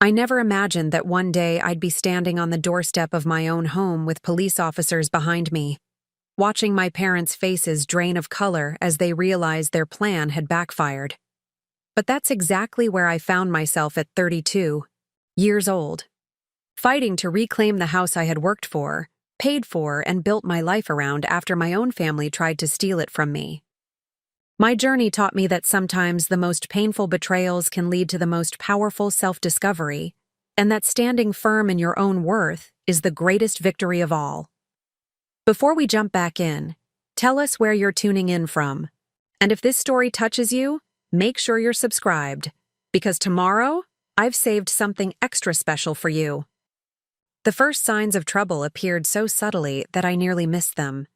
I never imagined that one day I'd be standing on the doorstep of my own home with police officers behind me, watching my parents' faces drain of color as they realized their plan had backfired. But that's exactly where I found myself at 32 years old, fighting to reclaim the house I had worked for, paid for, and built my life around after my own family tried to steal it from me. My journey taught me that sometimes the most painful betrayals can lead to the most powerful self-discovery, and that standing firm in your own worth is the greatest victory of all. Before we jump back in, tell us where you're tuning in from. And if this story touches you, make sure you're subscribed, because tomorrow, I've saved something extra special for you. The first signs of trouble appeared so subtly that I nearly missed them.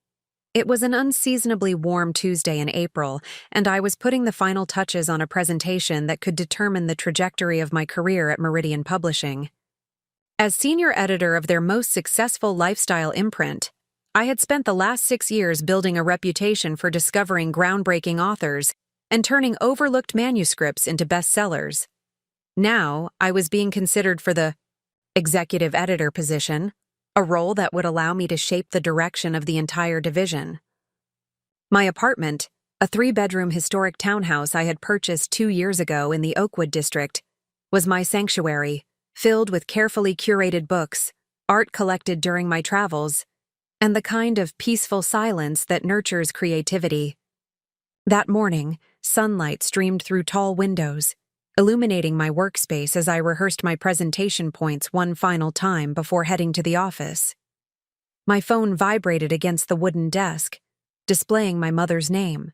It was an unseasonably warm Tuesday in April, and I was putting the final touches on a presentation that could determine the trajectory of my career at Meridian Publishing. As senior editor of their most successful lifestyle imprint, I had spent the last 6 years building a reputation for discovering groundbreaking authors and turning overlooked manuscripts into bestsellers. Now, I was being considered for the executive editor position, a role that would allow me to shape the direction of the entire division. My apartment, a 3-bedroom historic townhouse I had purchased 2 years ago in the Oakwood district, was my sanctuary, filled with carefully curated books, art collected during my travels, and the kind of peaceful silence that nurtures creativity. That morning, sunlight streamed through tall windows, illuminating my workspace as I rehearsed my presentation points one final time before heading to the office. My phone vibrated against the wooden desk, displaying my mother's name.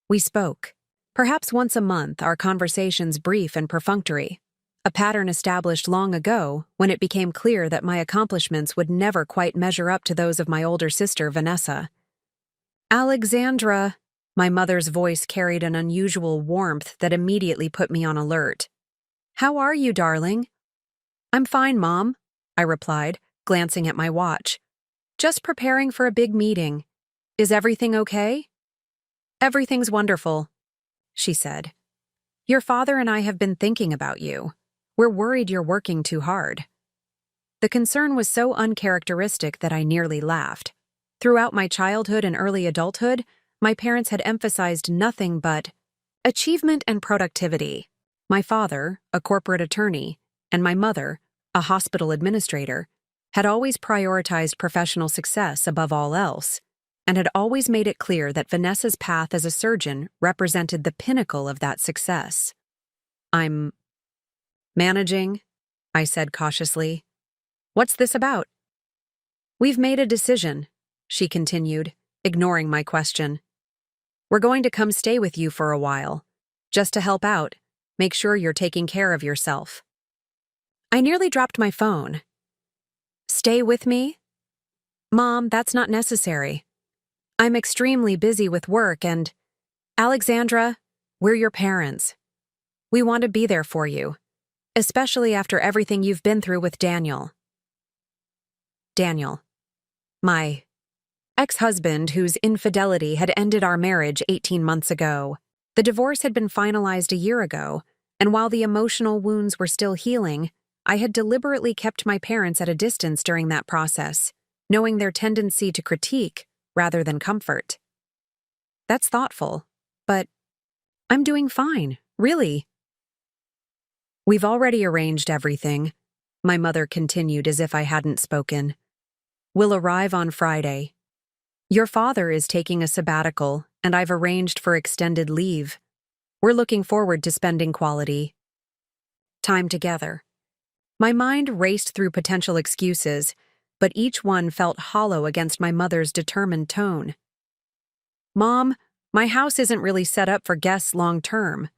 We spoke. Perhaps once a month, our conversations brief and perfunctory, a pattern established long ago when it became clear that my accomplishments would never quite measure up to those of my older sister, Vanessa. "Alexandra," my mother's voice carried an unusual warmth that immediately put me on alert. "How are you, darling?" "I'm fine, Mom," I replied, glancing at my watch. "Just preparing for a big meeting. Is everything okay?" "Everything's wonderful," she said. "Your father and I have been thinking about you. We're worried you're working too hard." The concern was so uncharacteristic that I nearly laughed. Throughout my childhood and early adulthood, my parents had emphasized nothing but achievement and productivity. My father, a corporate attorney, and my mother, a hospital administrator, had always prioritized professional success above all else, and had always made it clear that Vanessa's path as a surgeon represented the pinnacle of that success. "I'm managing," I said cautiously. "What's this about?" "We've made a decision," she continued, ignoring my question. "We're going to come stay with you for a while, just to help out, make sure you're taking care of yourself." I nearly dropped my phone. "Stay with me? Mom, that's not necessary. I'm extremely busy with work and, Alexandra, we're your parents. We want to be there for you, especially after everything you've been through with Daniel." Daniel, my ex-husband whose infidelity had ended our marriage 18 months ago. The divorce had been finalized a year ago, and while the emotional wounds were still healing, I had deliberately kept my parents at a distance during that process, knowing their tendency to critique rather than comfort. That's thoughtful, but I'm doing fine, really. "We've already arranged everything," my mother continued as if I hadn't spoken. "We'll arrive on Friday. Your father is taking a sabbatical, and I've arranged for extended leave. We're looking forward to spending quality time together." My mind raced through potential excuses, but each one felt hollow against my mother's determined tone. "Mom, my house isn't really set up for guests long term.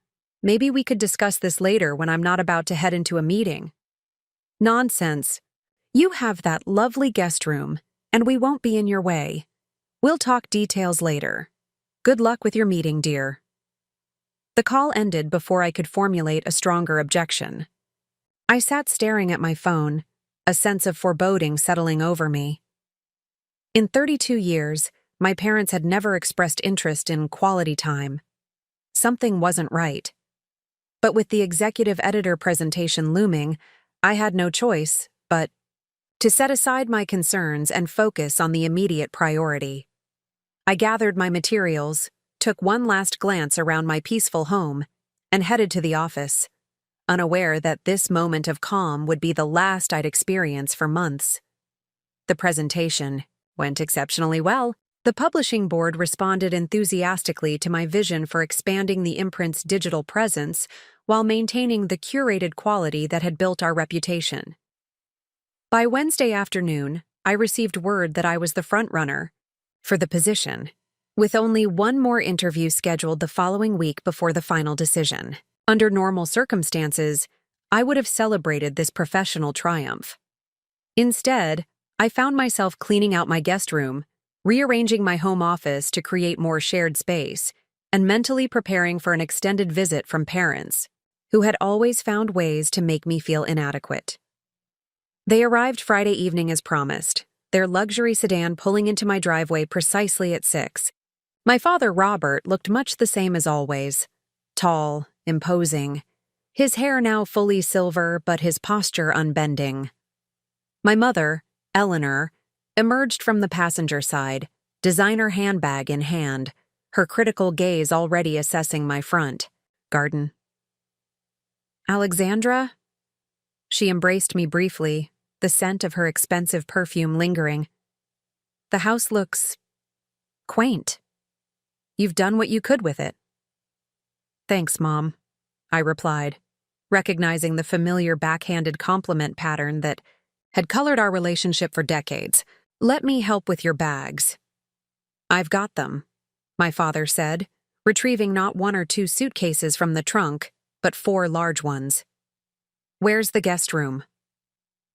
Maybe we could discuss this later when I'm not about to head into a meeting." "Nonsense. You have that lovely guest room, and we won't be in your way. We'll talk details later. Good luck with your meeting, dear." The call ended before I could formulate a stronger objection. I sat staring at my phone, a sense of foreboding settling over me. In 32 years, my parents had never expressed interest in quality time. Something wasn't right. But with the executive editor presentation looming, I had no choice but to set aside my concerns and focus on the immediate priority. I gathered my materials, took one last glance around my peaceful home, and headed to the office, unaware that this moment of calm would be the last I'd experience for months. The presentation went exceptionally well. The publishing board responded enthusiastically to my vision for expanding the imprint's digital presence while maintaining the curated quality that had built our reputation. By Wednesday afternoon, I received word that I was the frontrunner for the position, with only one more interview scheduled the following week before the final decision. Under normal circumstances, I would have celebrated this professional triumph. Instead, I found myself cleaning out my guest room, rearranging my home office to create more shared space, and mentally preparing for an extended visit from parents, who had always found ways to make me feel inadequate. They arrived Friday evening as promised, their luxury sedan pulling into my driveway precisely at 6. My father, Robert, looked much the same as always. Tall, imposing, his hair now fully silver but his posture unbending. My mother, Eleanor, emerged from the passenger side, designer handbag in hand, her critical gaze already assessing my front garden. Alexandra? She embraced me briefly, the scent of her expensive perfume lingering. The house looks quaint. You've done what you could with it. Thanks, Mom, I replied, recognizing the familiar backhanded compliment pattern that had colored our relationship for decades. Let me help with your bags. I've got them, my father said, retrieving not one or two suitcases from the trunk, but 4 large ones. Where's the guest room?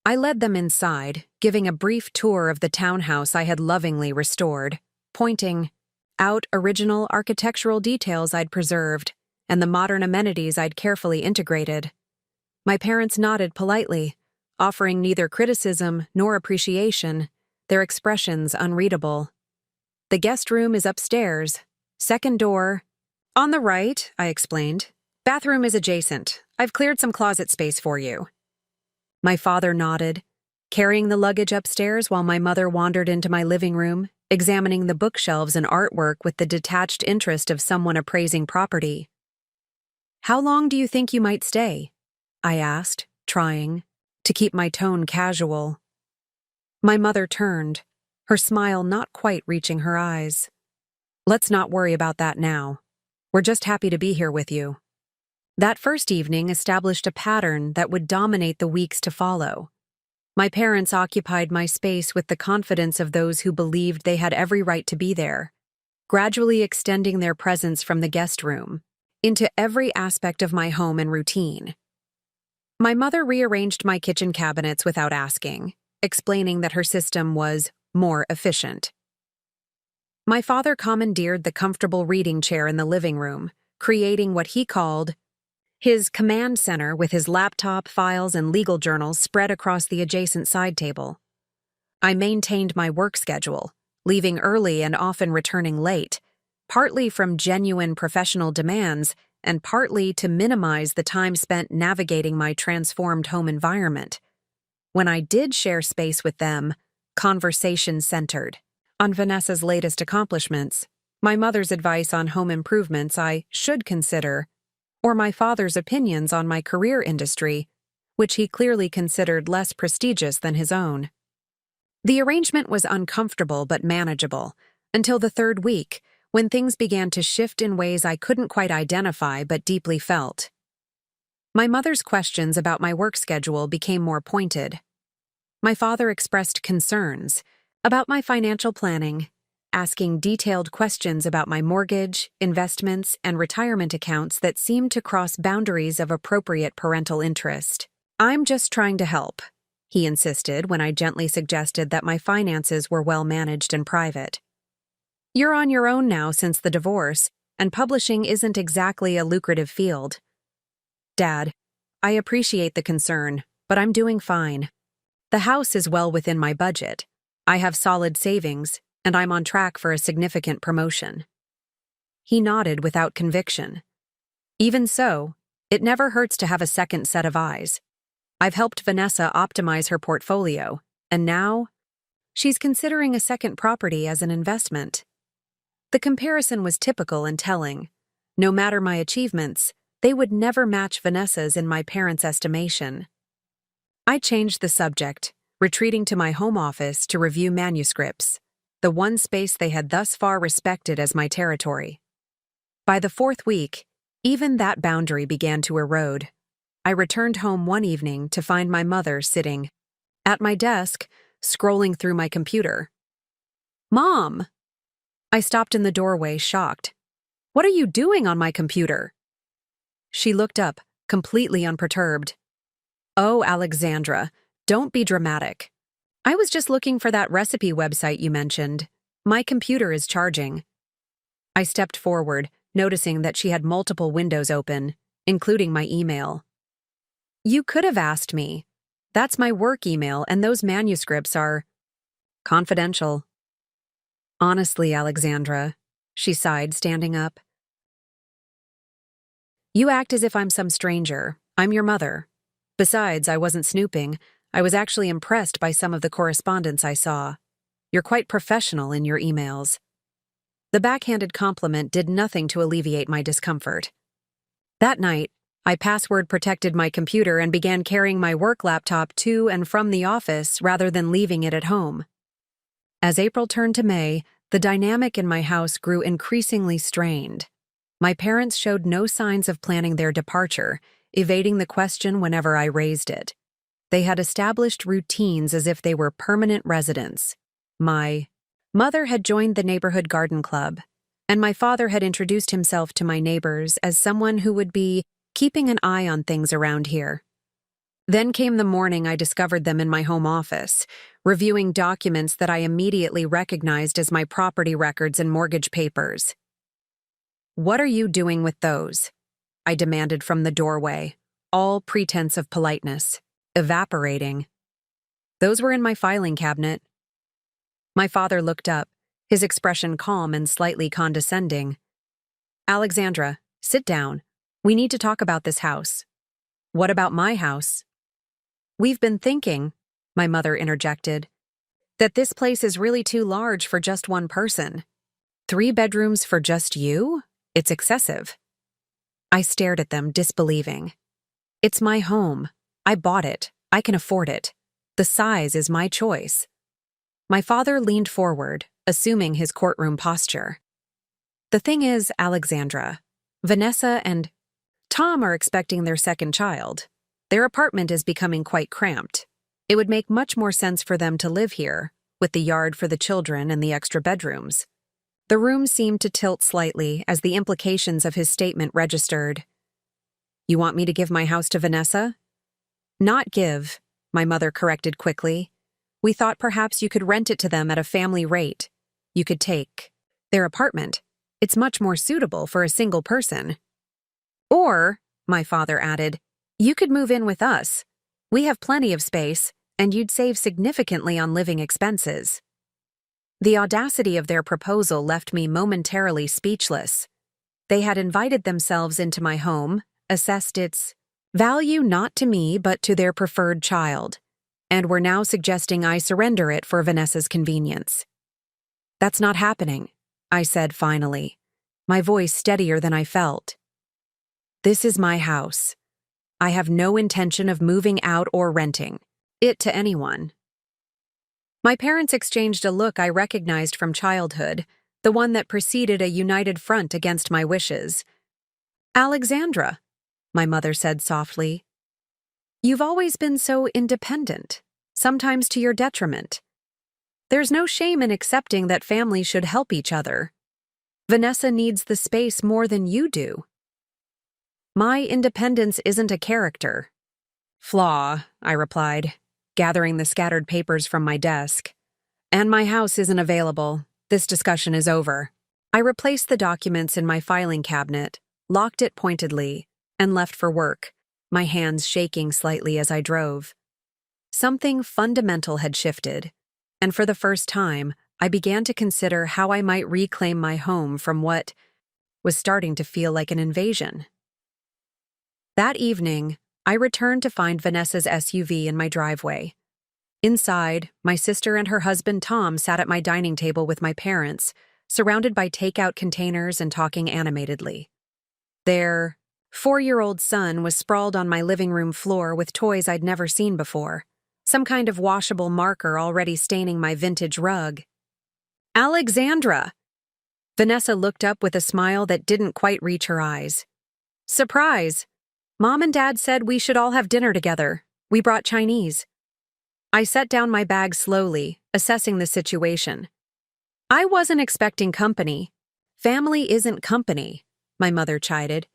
I led them inside, giving a brief tour of the townhouse I had lovingly restored, pointing out original architectural details I'd preserved and the modern amenities I'd carefully integrated. My parents nodded politely, offering neither criticism nor appreciation, their expressions unreadable. The guest room is upstairs, second door. On the right, I explained. Bathroom is adjacent. I've cleared some closet space for you. My father nodded, carrying the luggage upstairs while my mother wandered into my living room, examining the bookshelves and artwork with the detached interest of someone appraising property. How long do you think you might stay? I asked, trying to keep my tone casual. My mother turned, her smile not quite reaching her eyes. Let's not worry about that now. We're just happy to be here with you. That first evening established a pattern that would dominate the weeks to follow. My parents occupied my space with the confidence of those who believed they had every right to be there, gradually extending their presence from the guest room into every aspect of my home and routine. My mother rearranged my kitchen cabinets without asking, explaining that her system was more efficient. My father commandeered the comfortable reading chair in the living room, creating what he called his command center with his laptop, files, and legal journals spread across the adjacent side table. I maintained my work schedule, leaving early and often returning late, partly from genuine professional demands and partly to minimize the time spent navigating my transformed home environment. When I did share space with them, conversation centered on Vanessa's latest accomplishments, my mother's advice on home improvements I should consider, or my father's opinions on my career industry, which he clearly considered less prestigious than his own. The arrangement was uncomfortable but manageable, until the third week, when things began to shift in ways I couldn't quite identify but deeply felt. My mother's questions about my work schedule became more pointed. My father expressed concerns about my financial planning, asking detailed questions about my mortgage, investments, and retirement accounts that seemed to cross boundaries of appropriate parental interest. I'm just trying to help, he insisted when I gently suggested that my finances were well managed and private. You're on your own now since the divorce, and publishing isn't exactly a lucrative field. Dad, I appreciate the concern, but I'm doing fine. The house is well within my budget. I have solid savings, and I'm on track for a significant promotion. He nodded without conviction. Even so, It never hurts to have a second set of eyes. I've helped Vanessa optimize her portfolio, and now she's considering a second property as an investment. The comparison was typical and telling. No matter my achievements, they would never match Vanessa's in my parents' estimation. I changed the subject, retreating to my home office to review manuscripts, the one space they had thus far respected as my territory. By the fourth week, even that boundary began to erode. I returned home one evening to find my mother sitting at my desk, scrolling through my computer. "Mom!" I stopped in the doorway, shocked. "What are you doing on my computer?" She looked up, completely unperturbed. "Oh, Alexandra, don't be dramatic. I was just looking for that recipe website you mentioned. My computer is charging." I stepped forward, noticing that she had multiple windows open, including my email. "You could have asked me. That's my work email, and those manuscripts are confidential." "Honestly, Alexandra," she sighed, standing up. "You act as if I'm some stranger. I'm your mother. Besides, I wasn't snooping. I was actually impressed by some of the correspondence I saw. You're quite professional in your emails." The backhanded compliment did nothing to alleviate my discomfort. That night, I password-protected my computer and began carrying my work laptop to and from the office rather than leaving it at home. As April turned to May, the dynamic in my house grew increasingly strained. My parents showed no signs of planning their departure, evading the question whenever I raised it. They had established routines as if they were permanent residents. My mother had joined the neighborhood garden club, and my father had introduced himself to my neighbors as someone who would be keeping an eye on things around here. Then came the morning I discovered them in my home office, reviewing documents that I immediately recognized as my property records and mortgage papers. "What are you doing with those?" I demanded from the doorway, all pretense of politeness, evaporating. "Those were in my filing cabinet." My father looked up, his expression calm and slightly condescending. "Alexandra, sit down. We need to talk about this house." "What about my house?" "We've been thinking," my mother interjected, "that this place is really too large for just one person. 3 bedrooms for just you? It's excessive." I stared at them, disbelieving. "It's my home. I bought it. I can afford it. The size is my choice." My father leaned forward, assuming his courtroom posture. "The thing is, Alexandra, Vanessa and Tom are expecting their second child. Their apartment is becoming quite cramped. It would make much more sense for them to live here, with the yard for the children and the extra bedrooms." The room seemed to tilt slightly as the implications of his statement registered. "You want me to give my house to Vanessa?" "Not give," my mother corrected quickly. "We thought perhaps you could rent it to them at a family rate. You could take their apartment. It's much more suitable for a single person." "Or," my father added, "you could move in with us. We have plenty of space, and you'd save significantly on living expenses." The audacity of their proposal left me momentarily speechless. They had invited themselves into my home, assessed its value not to me but to their preferred child, and were now suggesting I surrender it for Vanessa's convenience. "That's not happening," I said finally, my voice steadier than I felt. "This is my house. I have no intention of moving out or renting it to anyone." My parents exchanged a look I recognized from childhood, the one that preceded a united front against my wishes. "Alexandra," my mother said softly, "you've always been so independent, sometimes to your detriment. There's no shame in accepting that families should help each other. Vanessa needs the space more than you do." "My independence isn't a character flaw," I replied, gathering the scattered papers from my desk. "And my house isn't available. This discussion is over." I replaced the documents in my filing cabinet, locked it pointedly, and left for work, my hands shaking slightly as I drove. Something fundamental had shifted, and for the first time, I began to consider how I might reclaim my home from what was starting to feel like an invasion. That evening, I returned to find Vanessa's SUV in my driveway. Inside, my sister and her husband Tom sat at my dining table with my parents, surrounded by takeout containers and talking animatedly. Their 4-year-old son was sprawled on my living room floor with toys I'd never seen before, some kind of washable marker already staining my vintage rug. "Alexandra!" Vanessa looked up with a smile that didn't quite reach her eyes. "Surprise! Mom and Dad said we should all have dinner together. We brought Chinese." I set down my bag slowly, assessing the situation. I wasn't expecting company. "Family isn't company," my mother chided.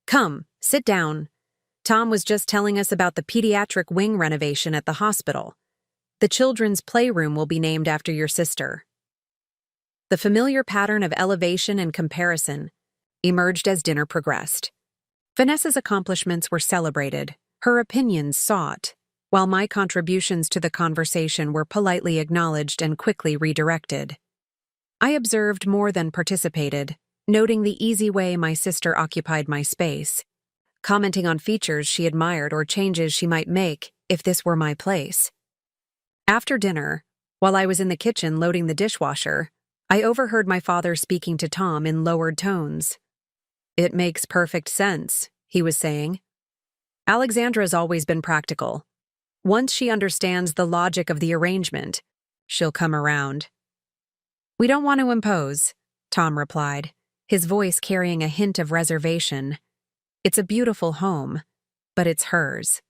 "Come, sit down. Tom was just telling us about the pediatric wing renovation at the hospital. The children's playroom will be named after your sister." The familiar pattern of elevation and comparison emerged as dinner progressed. Vanessa's accomplishments were celebrated, her opinions sought, while my contributions to the conversation were politely acknowledged and quickly redirected. I observed more than participated, noting the easy way my sister occupied my space, commenting on features she admired or changes she might make if this were my place. After dinner, while I was in the kitchen loading the dishwasher, I overheard my father speaking to Tom in lowered tones. "It makes perfect sense," he was saying. "Alexandra's always been practical. Once she understands the logic of the arrangement, she'll come around." "We don't want to impose," Tom replied, his voice carrying a hint of reservation. "It's a beautiful home, but it's hers."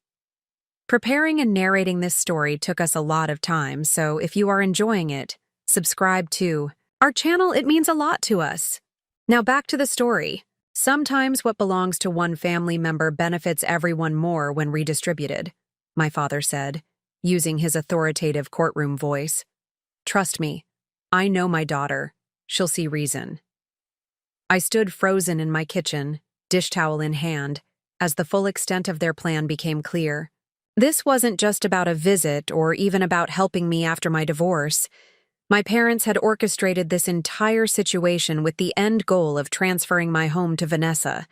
Preparing and narrating this story took us a lot of time, so if you are enjoying it, subscribe to our channel. It means a lot to us. Now back to the story. Sometimes what belongs to one family member benefits everyone more when redistributed, my father said, using his authoritative courtroom voice. "Trust me, I know my daughter. She'll see reason." I stood frozen in my kitchen, dish towel in hand, as the full extent of their plan became clear. This wasn't just about a visit or even about helping me after my divorce. My parents had orchestrated this entire situation with the end goal of transferring my home to Vanessa.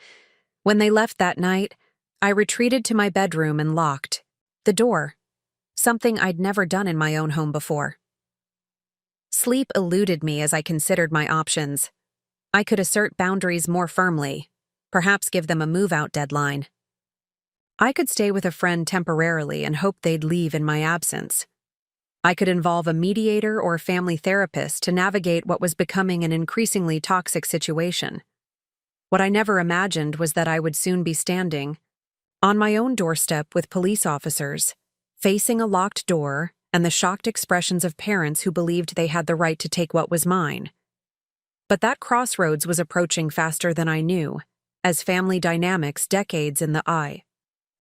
When they left that night, I retreated to my bedroom and locked the door, something I'd never done in my own home before. Sleep eluded me as I considered my options. I could assert boundaries more firmly, perhaps give them a move-out deadline. I could stay with a friend temporarily and hope they'd leave in my absence. I could involve a mediator or family therapist to navigate what was becoming an increasingly toxic situation. What I never imagined was that I would soon be standing on my own doorstep with police officers, facing a locked door and the shocked expressions of parents who believed they had the right to take what was mine. But that crossroads was approaching faster than I knew, as family dynamics decades in the eye,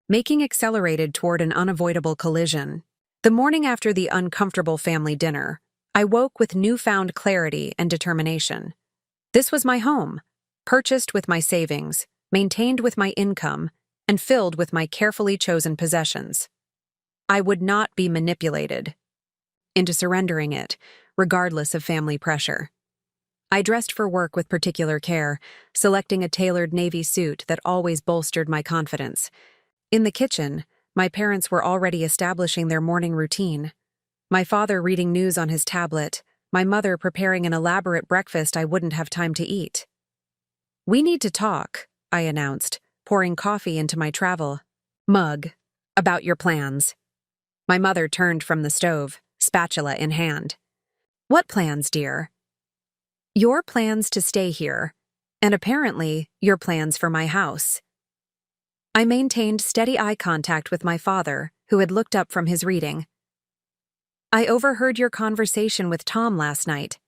making accelerated toward an unavoidable collision. The morning after the uncomfortable family dinner, I woke with newfound clarity and determination. This was my home, purchased with my savings, maintained with my income, and filled with my carefully chosen possessions. I would not be manipulated into surrendering it, regardless of family pressure. I dressed for work with particular care, selecting a tailored navy suit that always bolstered my confidence. In the kitchen, my parents were already establishing their morning routine. My father reading news on his tablet, my mother preparing an elaborate breakfast I wouldn't have time to eat. "We need to talk," I announced, pouring coffee into my travel mug, "about your plans." My mother turned from the stove, spatula in hand. "What plans, dear?" "Your plans to stay here, and apparently your plans for my house." I maintained steady eye contact with my father, who had looked up from his reading. "I overheard your conversation with Tom last night."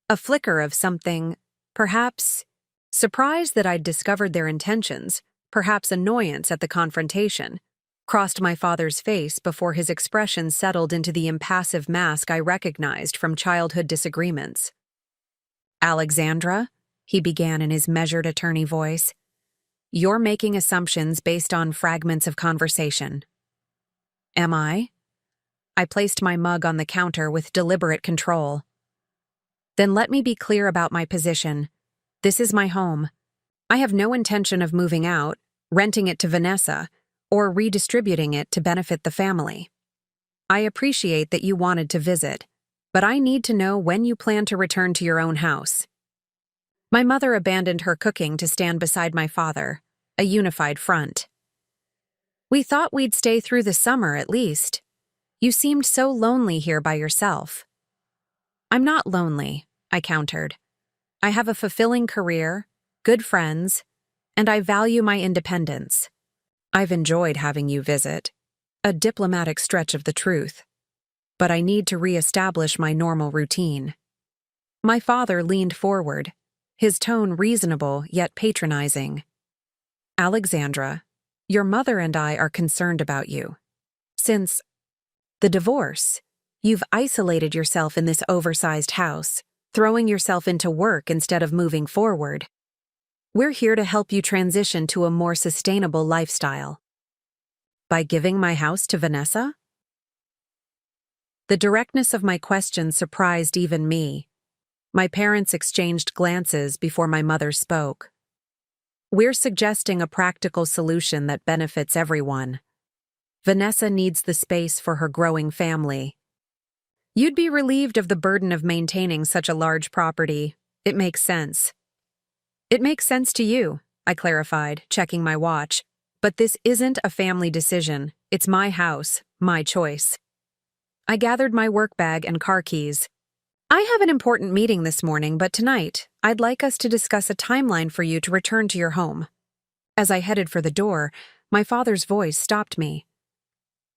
A flicker of something, perhaps surprise that I'd discovered their intentions, perhaps annoyance at the confrontation, crossed my father's face before his expression settled into the impassive mask I recognized from childhood disagreements. "Alexandra," he began in his measured attorney voice, "you're making assumptions based on fragments of conversation." "Am I?" I placed my mug on the counter with deliberate control. "Then let me be clear about my position. This is my home. I have no intention of moving out, renting it to Vanessa, or redistributing it to benefit the family. I appreciate that you wanted to visit, but I need to know when you plan to return to your own house. My mother abandoned her cooking to stand beside my father, a unified front. We thought we'd stay through the summer at least. You seemed so lonely here by yourself. I'm not lonely, I countered. I have a fulfilling career, good friends, and I value my independence. I've enjoyed having you visit. A diplomatic stretch of the truth. But I need to re-establish my normal routine. My father leaned forward, his tone reasonable yet patronizing. Alexandra, your mother and I are concerned about you. Since the divorce, you've isolated yourself in this oversized house, throwing yourself into work instead of moving forward. We're here to help you transition to a more sustainable lifestyle. By giving my house to Vanessa? The directness of my question surprised even me. My parents exchanged glances before my mother spoke. We're suggesting a practical solution that benefits everyone. Vanessa needs the space for her growing family. You'd be relieved of the burden of maintaining such a large property. It makes sense. It makes sense to you, I clarified, checking my watch. But this isn't a family decision. It's my house, my choice. I gathered my work bag and car keys. I have an important meeting this morning, but tonight, I'd like us to discuss a timeline for you to return to your home. As I headed for the door, my father's voice stopped me.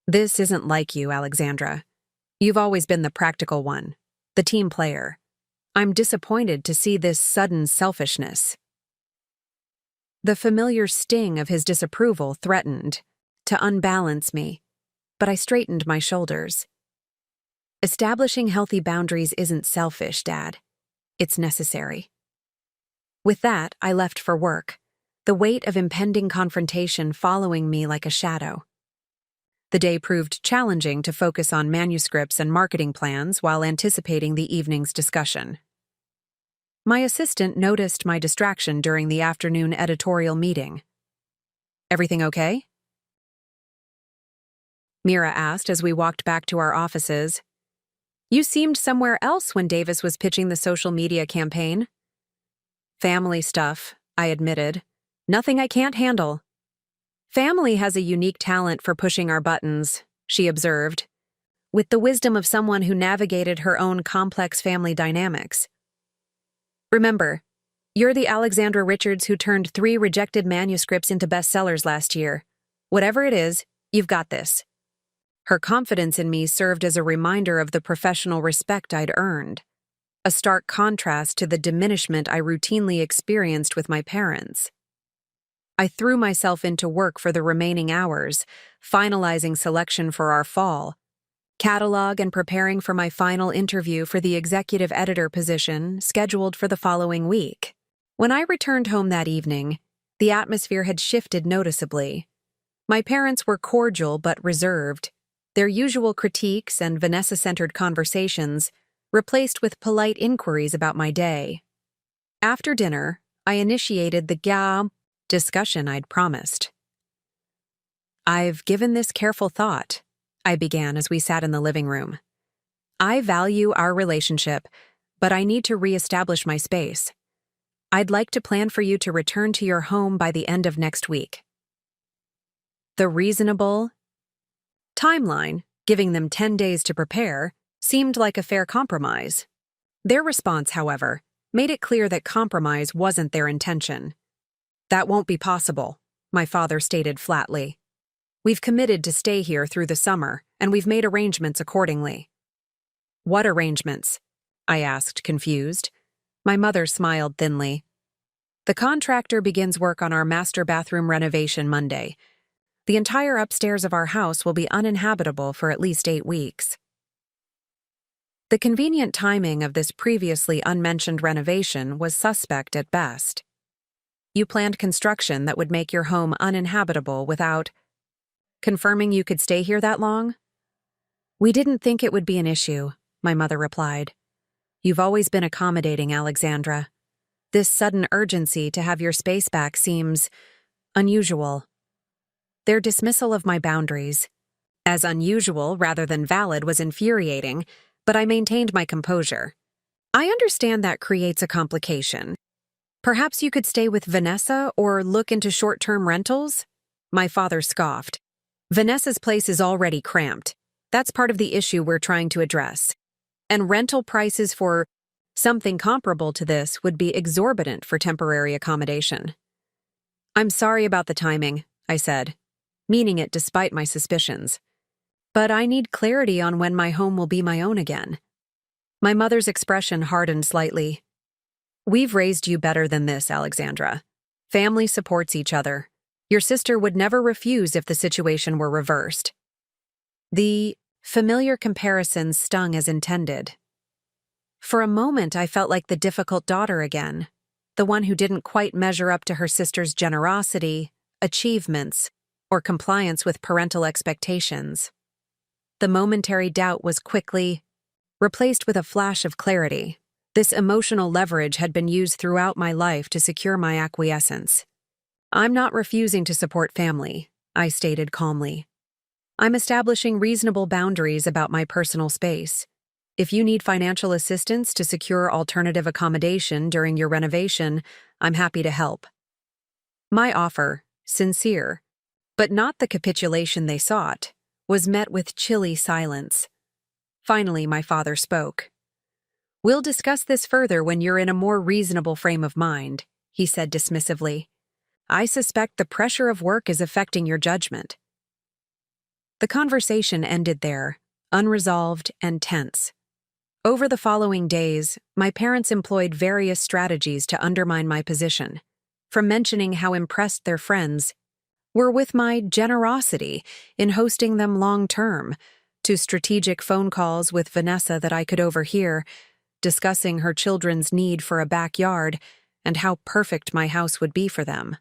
This isn't like you, Alexandra. You've always been the practical one, the team player. I'm disappointed to see this sudden selfishness. The familiar sting of his disapproval threatened to unbalance me, but I straightened my shoulders. Establishing healthy boundaries isn't selfish, Dad. It's necessary. With that, I left for work, the weight of impending confrontation following me like a shadow. The day proved challenging to focus on manuscripts and marketing plans while anticipating the evening's discussion. My assistant noticed my distraction during the afternoon editorial meeting. Everything okay? Mira asked as we walked back to our offices. You seemed somewhere else when Davis was pitching the social media campaign. Family stuff, I admitted. Nothing I can't handle. Family has a unique talent for pushing our buttons, she observed, with the wisdom of someone who navigated her own complex family dynamics. Remember, you're the Alexandra Richards who turned 3 rejected manuscripts into bestsellers last year. Whatever it is, you've got this. Her confidence in me served as a reminder of the professional respect I'd earned, a stark contrast to the diminishment I routinely experienced with my parents. I threw myself into work for the remaining hours, finalizing selection for our fall, catalog and preparing for my final interview for the executive editor position scheduled for the following week. When I returned home that evening, the atmosphere had shifted noticeably. My parents were cordial but reserved, their usual critiques and Vanessa-centered conversations replaced with polite inquiries about my day. After dinner, I initiated the discussion I'd promised. I've given this careful thought, I began as we sat in the living room. I value our relationship, but I need to re-establish my space. I'd like to plan for you to return to your home by the end of next week. The reasonable timeline, giving them 10 days to prepare, seemed like a fair compromise. Their response, however, made it clear that compromise wasn't their intention. That won't be possible, my father stated flatly. We've committed to stay here through the summer, and we've made arrangements accordingly. What arrangements? I asked, confused. My mother smiled thinly. The contractor begins work on our master bathroom renovation Monday. The entire upstairs of our house will be uninhabitable for at least 8 weeks. The convenient timing of this previously unmentioned renovation was suspect at best. You planned construction that would make your home uninhabitable without confirming you could stay here that long? We didn't think it would be an issue, my mother replied. You've always been accommodating, Alexandra. This sudden urgency to have your space back seems unusual. Their dismissal of my boundaries as unusual rather than valid was infuriating, but I maintained my composure. I understand that creates a complication. Perhaps you could stay with Vanessa or look into short-term rentals? My father scoffed. Vanessa's place is already cramped. That's part of the issue we're trying to address. And rental prices for something comparable to this would be exorbitant for temporary accommodation. I'm sorry about the timing, I said, meaning it despite my suspicions. But I need clarity on when my home will be my own again. My mother's expression hardened slightly. We've raised you better than this, Alexandra. Family supports each other. Your sister would never refuse if the situation were reversed. The familiar comparison stung as intended. For a moment, I felt like the difficult daughter again, the one who didn't quite measure up to her sister's generosity, achievements, or compliance with parental expectations. The momentary doubt was quickly replaced with a flash of clarity. This emotional leverage had been used throughout my life to secure my acquiescence. I'm not refusing to support family, I stated calmly. I'm establishing reasonable boundaries about my personal space. If you need financial assistance to secure alternative accommodation during your renovation, I'm happy to help. My offer, sincere, but not the capitulation they sought, was met with chilly silence. Finally, my father spoke. We'll discuss this further when you're in a more reasonable frame of mind, he said dismissively. I suspect the pressure of work is affecting your judgment. The conversation ended there, unresolved and tense. Over the following days, my parents employed various strategies to undermine my position, from mentioning how impressed their friends were with my generosity in hosting them long-term, to strategic phone calls with Vanessa that I could overhear, discussing her children's need for a backyard and how perfect my house would be for them.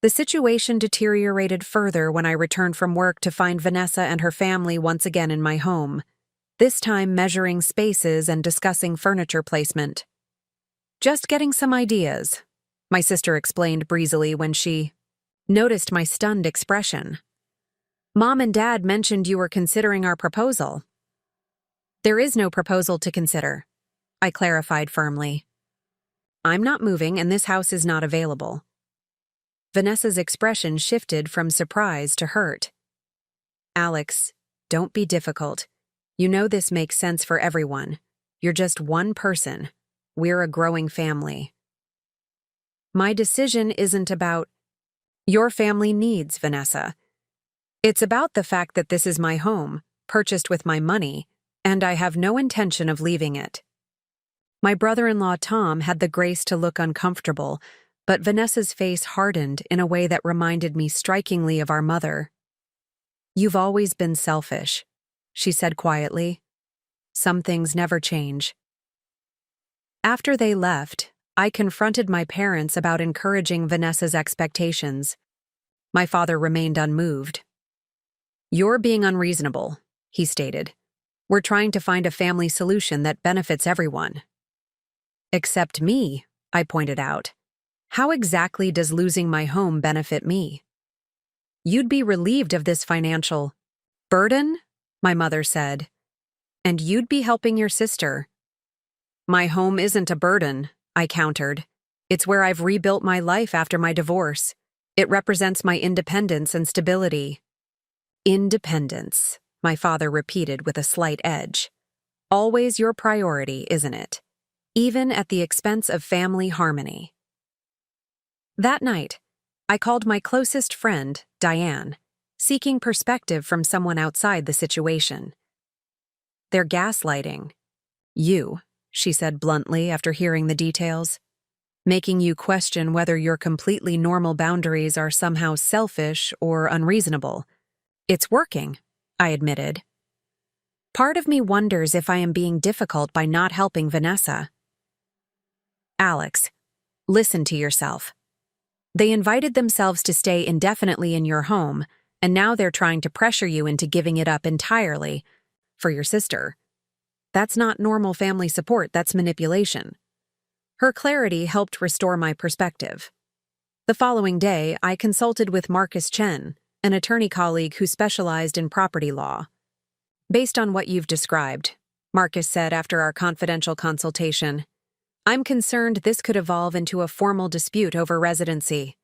The situation deteriorated further when I returned from work to find Vanessa and her family once again in my home, this time measuring spaces and discussing furniture placement. Just getting some ideas, my sister explained breezily when she noticed my stunned expression. Mom and Dad mentioned you were considering our proposal. There is no proposal to consider, I clarified firmly. I'm not moving and this house is not available. Vanessa's expression shifted from surprise to hurt. Alex, don't be difficult. You know this makes sense for everyone. You're just one person. We're a growing family. My decision isn't about your family needs, Vanessa. It's about the fact that this is my home, purchased with my money, and I have no intention of leaving it. My brother-in-law Tom had the grace to look uncomfortable, but Vanessa's face hardened in a way that reminded me strikingly of our mother. You've always been selfish, she said quietly. Some things never change. After they left, I confronted my parents about encouraging Vanessa's expectations. My father remained unmoved. You're being unreasonable, he stated. We're trying to find a family solution that benefits everyone. Except me, I pointed out. How exactly does losing my home benefit me? You'd be relieved of this financial burden, my mother said. And you'd be helping your sister. My home isn't a burden, I countered. It's where I've rebuilt my life after my divorce. It represents my independence and stability. Independence, my father repeated with a slight edge. Always your priority, isn't it? Even at the expense of family harmony. That night, I called my closest friend, Diane, seeking perspective from someone outside the situation. They're gaslighting you, she said bluntly after hearing the details, making you question whether your completely normal boundaries are somehow selfish or unreasonable. It's working, I admitted. Part of me wonders if I am being difficult by not helping Vanessa. Alex, listen to yourself. They invited themselves to stay indefinitely in your home, and now they're trying to pressure you into giving it up entirely for your sister. That's not normal family support, that's manipulation. Her clarity helped restore my perspective. The following day, I consulted with Marcus Chen, an attorney colleague who specialized in property law. Based on what you've described, Marcus said after our confidential consultation, I'm concerned this could evolve into a formal dispute over residency.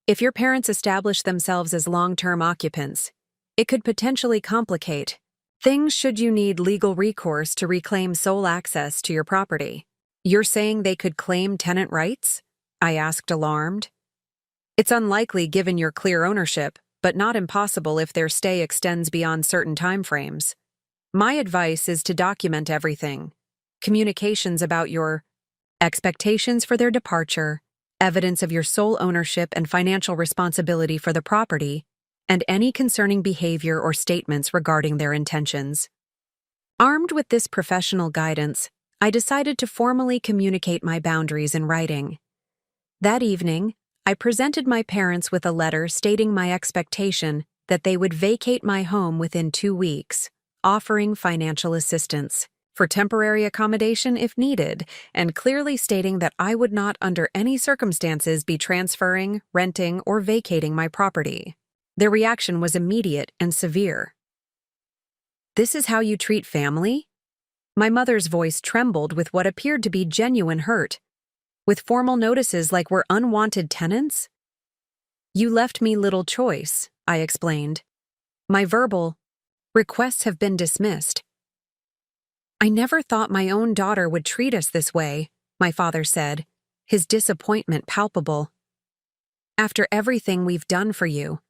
If your parents establish themselves as long-term occupants, it could potentially complicate things should you need legal recourse to reclaim sole access to your property. You're saying they could claim tenant rights? I asked, alarmed. It's unlikely given your clear ownership, but not impossible if their stay extends beyond certain timeframes. My advice is to document everything. Communications about your expectations for their departure, evidence of your sole ownership and financial responsibility for the property, and any concerning behavior or statements regarding their intentions. Armed with this professional guidance, I decided to formally communicate my boundaries in writing. That evening, I presented my parents with a letter stating my expectation that they would vacate my home within 2 weeks, offering financial assistance for temporary accommodation if needed, and clearly stating that I would not under any circumstances be transferring, renting, or vacating my property. Their reaction was immediate and severe. "This is how you treat family?" My mother's voice trembled with what appeared to be genuine hurt. "With formal notices like we're unwanted tenants?" "You left me little choice," I explained. "My verbal requests have been dismissed." "I never thought my own daughter would treat us this way," my father said, his disappointment palpable. "After everything we've done for you."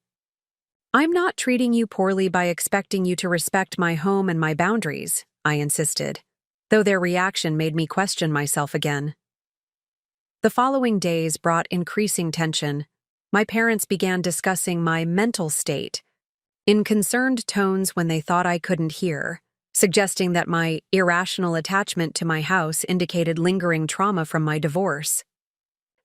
"I'm not treating you poorly by expecting you to respect my home and my boundaries," I insisted, though their reaction made me question myself again. The following days brought increasing tension. My parents began discussing my mental state in concerned tones when they thought I couldn't hear, suggesting that my irrational attachment to my house indicated lingering trauma from my divorce.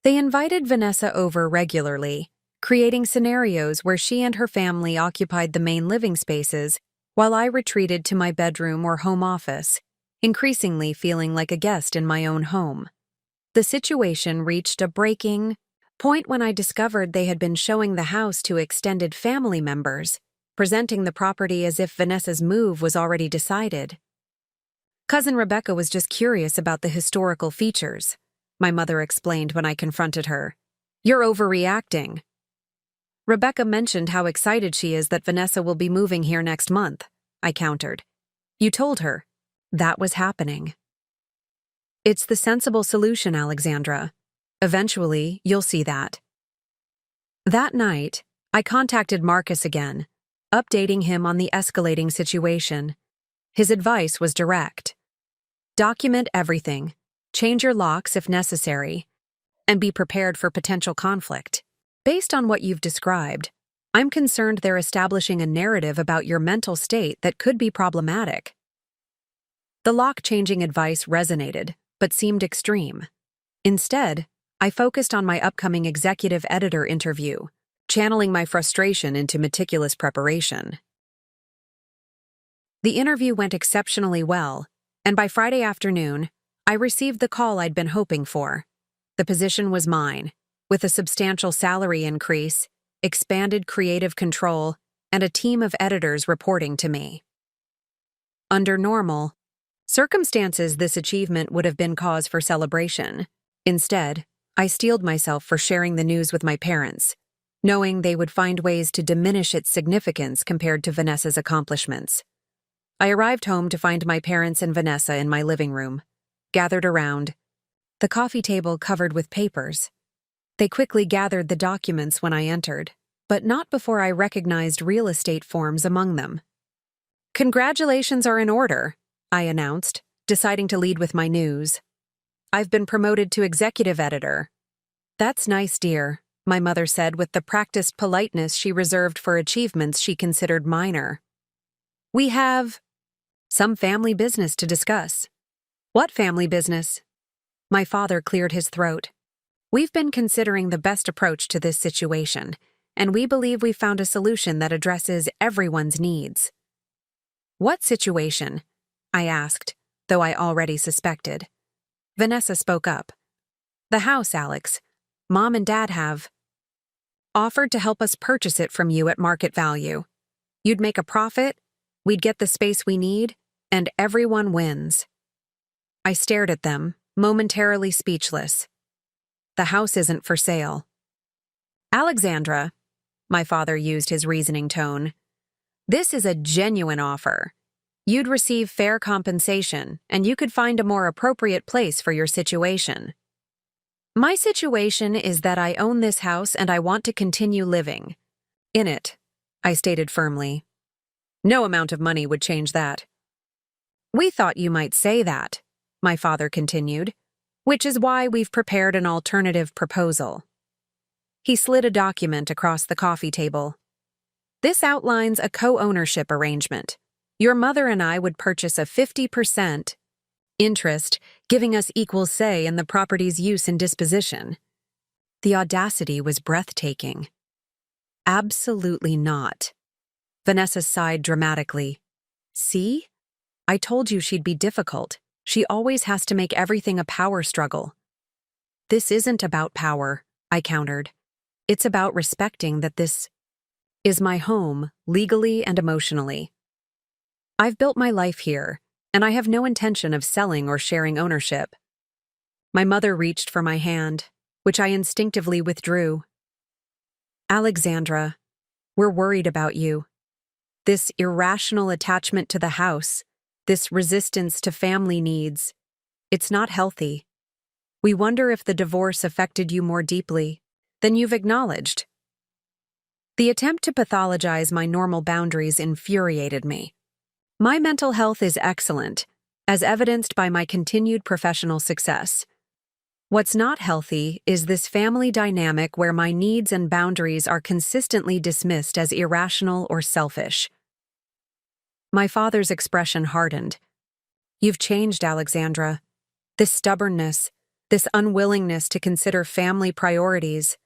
They invited Vanessa over regularly, creating scenarios where she and her family occupied the main living spaces while I retreated to my bedroom or home office, increasingly feeling like a guest in my own home. The situation reached a breaking point when I discovered they had been showing the house to extended family members, presenting the property as if Vanessa's move was already decided. "Cousin Rebecca was just curious about the historical features," my mother explained when I confronted her. "You're overreacting." "Rebecca mentioned how excited she is that Vanessa will be moving here next month," I countered. "You told her that was happening." "It's the sensible solution, Alexandra. Eventually, you'll see that." That night, I contacted Marcus again, updating him on the escalating situation. His advice was direct. Document everything, change your locks if necessary, and be prepared for potential conflict. Based on what you've described, I'm concerned they're establishing a narrative about your mental state that could be problematic. The lock-changing advice resonated, but seemed extreme. Instead, I focused on my upcoming executive editor interview, channeling my frustration into meticulous preparation. The interview went exceptionally well, and by Friday afternoon, I received the call I'd been hoping for. The position was mine, with a substantial salary increase, expanded creative control, and a team of editors reporting to me. Under normal circumstances, this achievement would have been cause for celebration. Instead, I steeled myself for sharing the news with my parents, knowing they would find ways to diminish its significance compared to Vanessa's accomplishments. I arrived home to find my parents and Vanessa in my living room, gathered around, the coffee table covered with papers. They quickly gathered the documents when I entered, but not before I recognized real estate forms among them. "Congratulations are in order," I announced, deciding to lead with my news. "I've been promoted to executive editor." "That's nice, dear," my mother said with the practiced politeness she reserved for achievements she considered minor. "We have some family business to discuss." "What family business?" My father cleared his throat. "We've been considering the best approach to this situation, and we believe we've found a solution that addresses everyone's needs." "What situation?" I asked, though I already suspected. Vanessa spoke up. "The house, Alex. Mom and Dad have offered to help us purchase it from you at market value. You'd make a profit, we'd get the space we need, and everyone wins. I stared at them, momentarily speechless. The house isn't for sale. Alexandra, my father used his reasoning tone, this is a genuine offer. You'd receive fair compensation, and you could find a more appropriate place for your situation. My situation is that I own this house and I want to continue living in it, I stated firmly. No amount of money would change that. We thought you might say that, my father continued, which is why we've prepared an alternative proposal. He slid a document across the coffee table. This outlines a co-ownership arrangement. Your mother and I would purchase a 50% interest, giving us equal say in the property's use and disposition. The audacity was breathtaking. Absolutely not. Vanessa sighed dramatically. See? I told you she'd be difficult. She always has to make everything a power struggle. This isn't about power, I countered. It's about respecting that this is my home, legally and emotionally. I've built my life here, and I have no intention of selling or sharing ownership. My mother reached for my hand, which I instinctively withdrew. Alexandra, we're worried about you. This irrational attachment to the house, this resistance to family needs, it's not healthy. We wonder if the divorce affected you more deeply than you've acknowledged. The attempt to pathologize my normal boundaries infuriated me. My mental health is excellent, as evidenced by my continued professional success. What's not healthy is this family dynamic where my needs and boundaries are consistently dismissed as irrational or selfish. My father's expression hardened. You've changed, Alexandra. This stubbornness, this unwillingness to consider family priorities,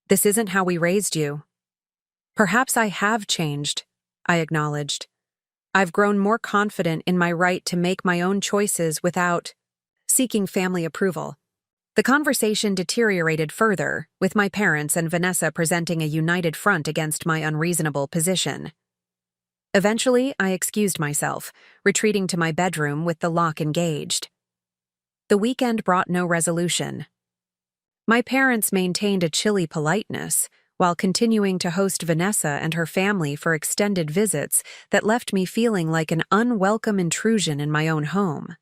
this isn't how we raised you. Perhaps I have changed, I acknowledged. I've grown more confident in my right to make my own choices without seeking family approval. The conversation deteriorated further, with my parents and Vanessa presenting a united front against my unreasonable position. Eventually, I excused myself, retreating to my bedroom with the lock engaged. The weekend brought no resolution. My parents maintained a chilly politeness, while continuing to host Vanessa and her family for extended visits that left me feeling like an unwelcome intrusion in my own home.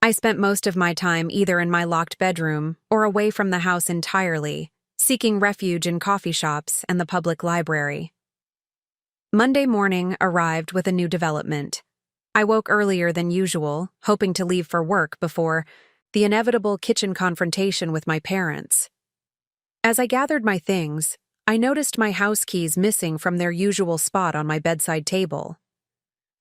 I spent most of my time either in my locked bedroom or away from the house entirely, seeking refuge in coffee shops and the public library. Monday morning arrived with a new development. I woke earlier than usual, hoping to leave for work before the inevitable kitchen confrontation with my parents. As I gathered my things, I noticed my house keys missing from their usual spot on my bedside table.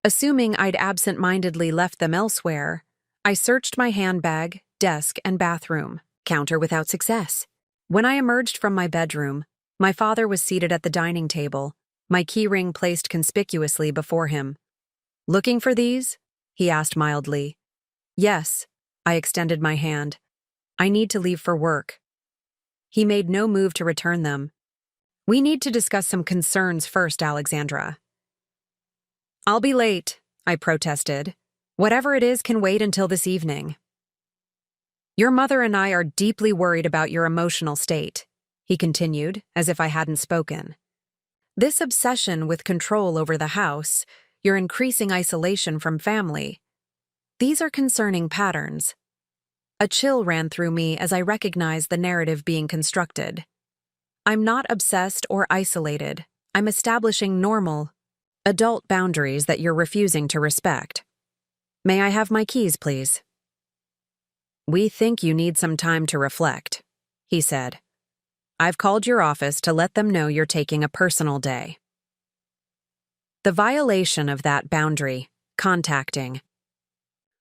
Assuming I'd absent-mindedly left them elsewhere, I searched my handbag, desk, and bathroom counter without success. When I emerged from my bedroom, my father was seated at the dining table, my keyring placed conspicuously before him. "Looking for these?" he asked mildly. "Yes," I extended my hand. "I need to leave for work." He made no move to return them. "We need to discuss some concerns first, Alexandra." "I'll be late," I protested. "Whatever it is can wait until this evening." "Your mother and I are deeply worried about your emotional state," he continued, as if I hadn't spoken. "This obsession with control over the house, your increasing isolation from family, these are concerning patterns." A chill ran through me as I recognized the narrative being constructed. I'm not obsessed or isolated. I'm establishing normal, adult boundaries that you're refusing to respect. May I have my keys, please? "We think you need some time to reflect," he said. "I've called your office to let them know you're taking a personal day." The violation of that boundary, contacting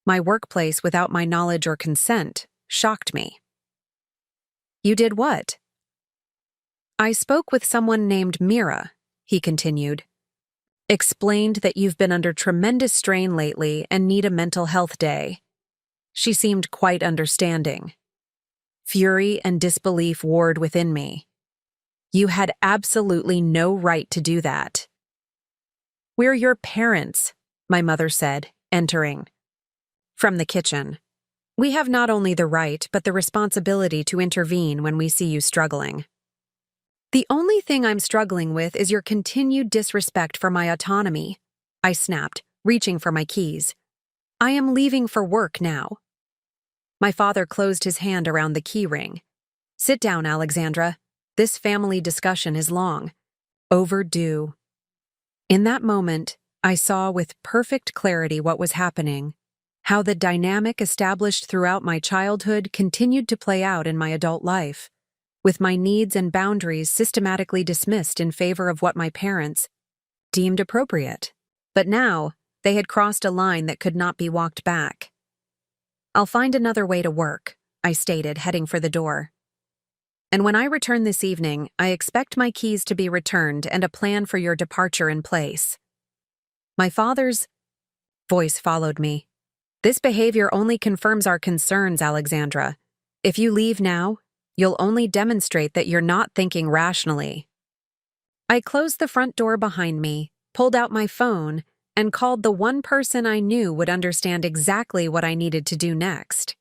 my workplace without my knowledge or consent, shocked me. "You did what?" "I spoke with someone named Mira," he continued. "Explained that you've been under tremendous strain lately and need a mental health day." She seemed quite understanding. Fury and disbelief warred within me. You had absolutely no right to do that. We're your parents, my mother said, entering. From the kitchen. We have not only the right but the responsibility to intervene when we see you struggling. The only thing I'm struggling with is your continued disrespect for my autonomy, I snapped, reaching for my keys. I am leaving for work now. My father closed his hand around the key ring. Sit down, Alexandra. This family discussion is long. Overdue. In that moment, I saw with perfect clarity what was happening, how the dynamic established throughout my childhood continued to play out in my adult life, with my needs and boundaries systematically dismissed in favor of what my parents deemed appropriate. But now, they had crossed a line that could not be walked back. I'll find another way to work, I stated, heading for the door. And when I return this evening, I expect my keys to be returned and a plan for your departure in place. My father's voice followed me. This behavior only confirms our concerns, Alexandra. If you leave now, you'll only demonstrate that you're not thinking rationally. I closed the front door behind me, pulled out my phone, and called the one person I knew would understand exactly what I needed to do next.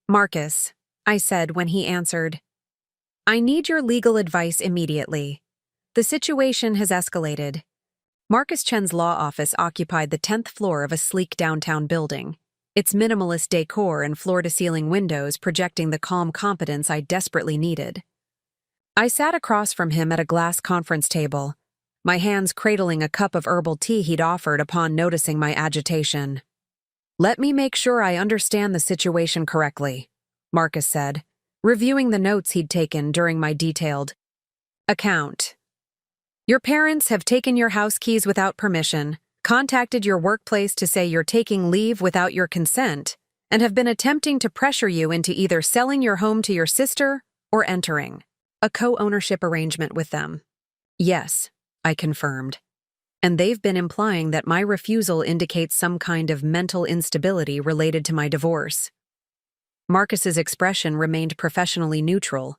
Marcus, I said when he answered, I need your legal advice immediately. The situation has escalated. Marcus Chen's law office occupied the 10th floor of a sleek downtown building, its minimalist decor and floor-to-ceiling windows projecting the calm competence I desperately needed. I sat across from him at a glass conference table, my hands cradling a cup of herbal tea he'd offered upon noticing my agitation. Let me make sure I understand the situation correctly, Marcus said, reviewing the notes he'd taken during my detailed account. Your parents have taken your house keys without permission, contacted your workplace to say you're taking leave without your consent, and have been attempting to pressure you into either selling your home to your sister or entering a co-ownership arrangement with them. Yes, I confirmed. And they've been implying that my refusal indicates some kind of mental instability related to my divorce. Marcus's expression remained professionally neutral,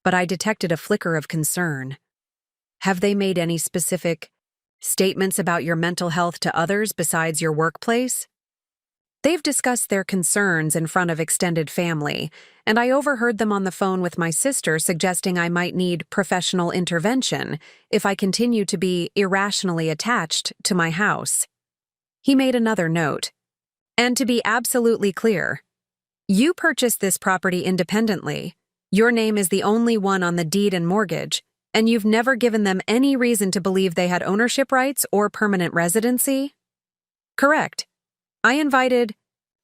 but I detected a flicker of concern. Have they made any specific statements about your mental health to others besides your workplace? They've discussed their concerns in front of extended family, and I overheard them on the phone with my sister suggesting I might need professional intervention if I continue to be irrationally attached to my house. He made another note. And to be absolutely clear, you purchased this property independently. Your name is the only one on the deed and mortgage, and you've never given them any reason to believe they had ownership rights or permanent residency? Correct. I invited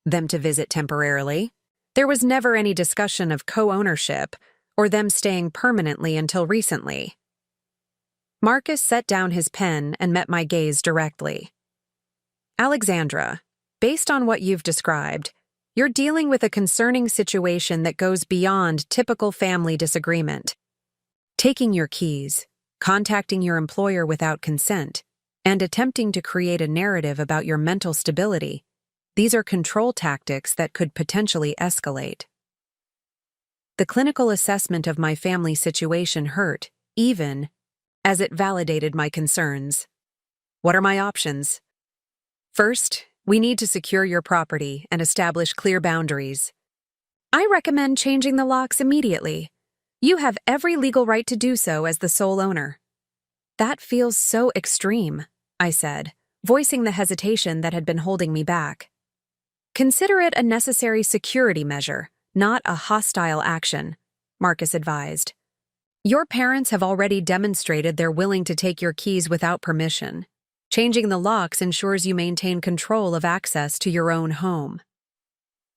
them to visit temporarily. There was never any discussion of co-ownership or them staying permanently until recently. Marcus set down his pen and met my gaze directly. Alexandra, based on what you've described, you're dealing with a concerning situation that goes beyond typical family disagreement. Taking your keys, contacting your employer without consent, and attempting to create a narrative about your mental stability. These are control tactics that could potentially escalate. The clinical assessment of my family situation hurt, even as it validated my concerns. What are my options? First, we need to secure your property and establish clear boundaries. I recommend changing the locks immediately. You have every legal right to do so as the sole owner. That feels so extreme, I said, voicing the hesitation that had been holding me back. Consider it a necessary security measure, not a hostile action, Marcus advised. Your parents have already demonstrated they're willing to take your keys without permission. Changing the locks ensures you maintain control of access to your own home.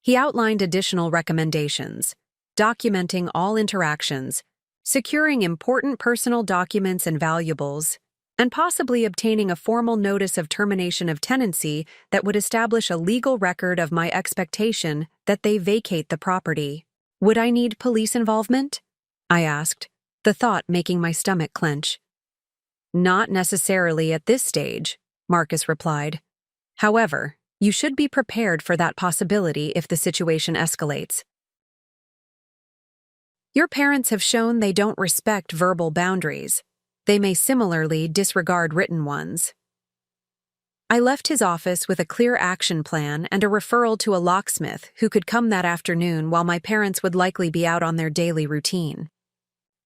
He outlined additional recommendations, documenting all interactions, securing important personal documents and valuables, and possibly obtaining a formal notice of termination of tenancy that would establish a legal record of my expectation that they vacate the property. Would I need police involvement? I asked, the thought making my stomach clench. Not necessarily at this stage, Marcus replied. However, you should be prepared for that possibility if the situation escalates. Your parents have shown they don't respect verbal boundaries. They may similarly disregard written ones. I left his office with a clear action plan and a referral to a locksmith who could come that afternoon while my parents would likely be out on their daily routine.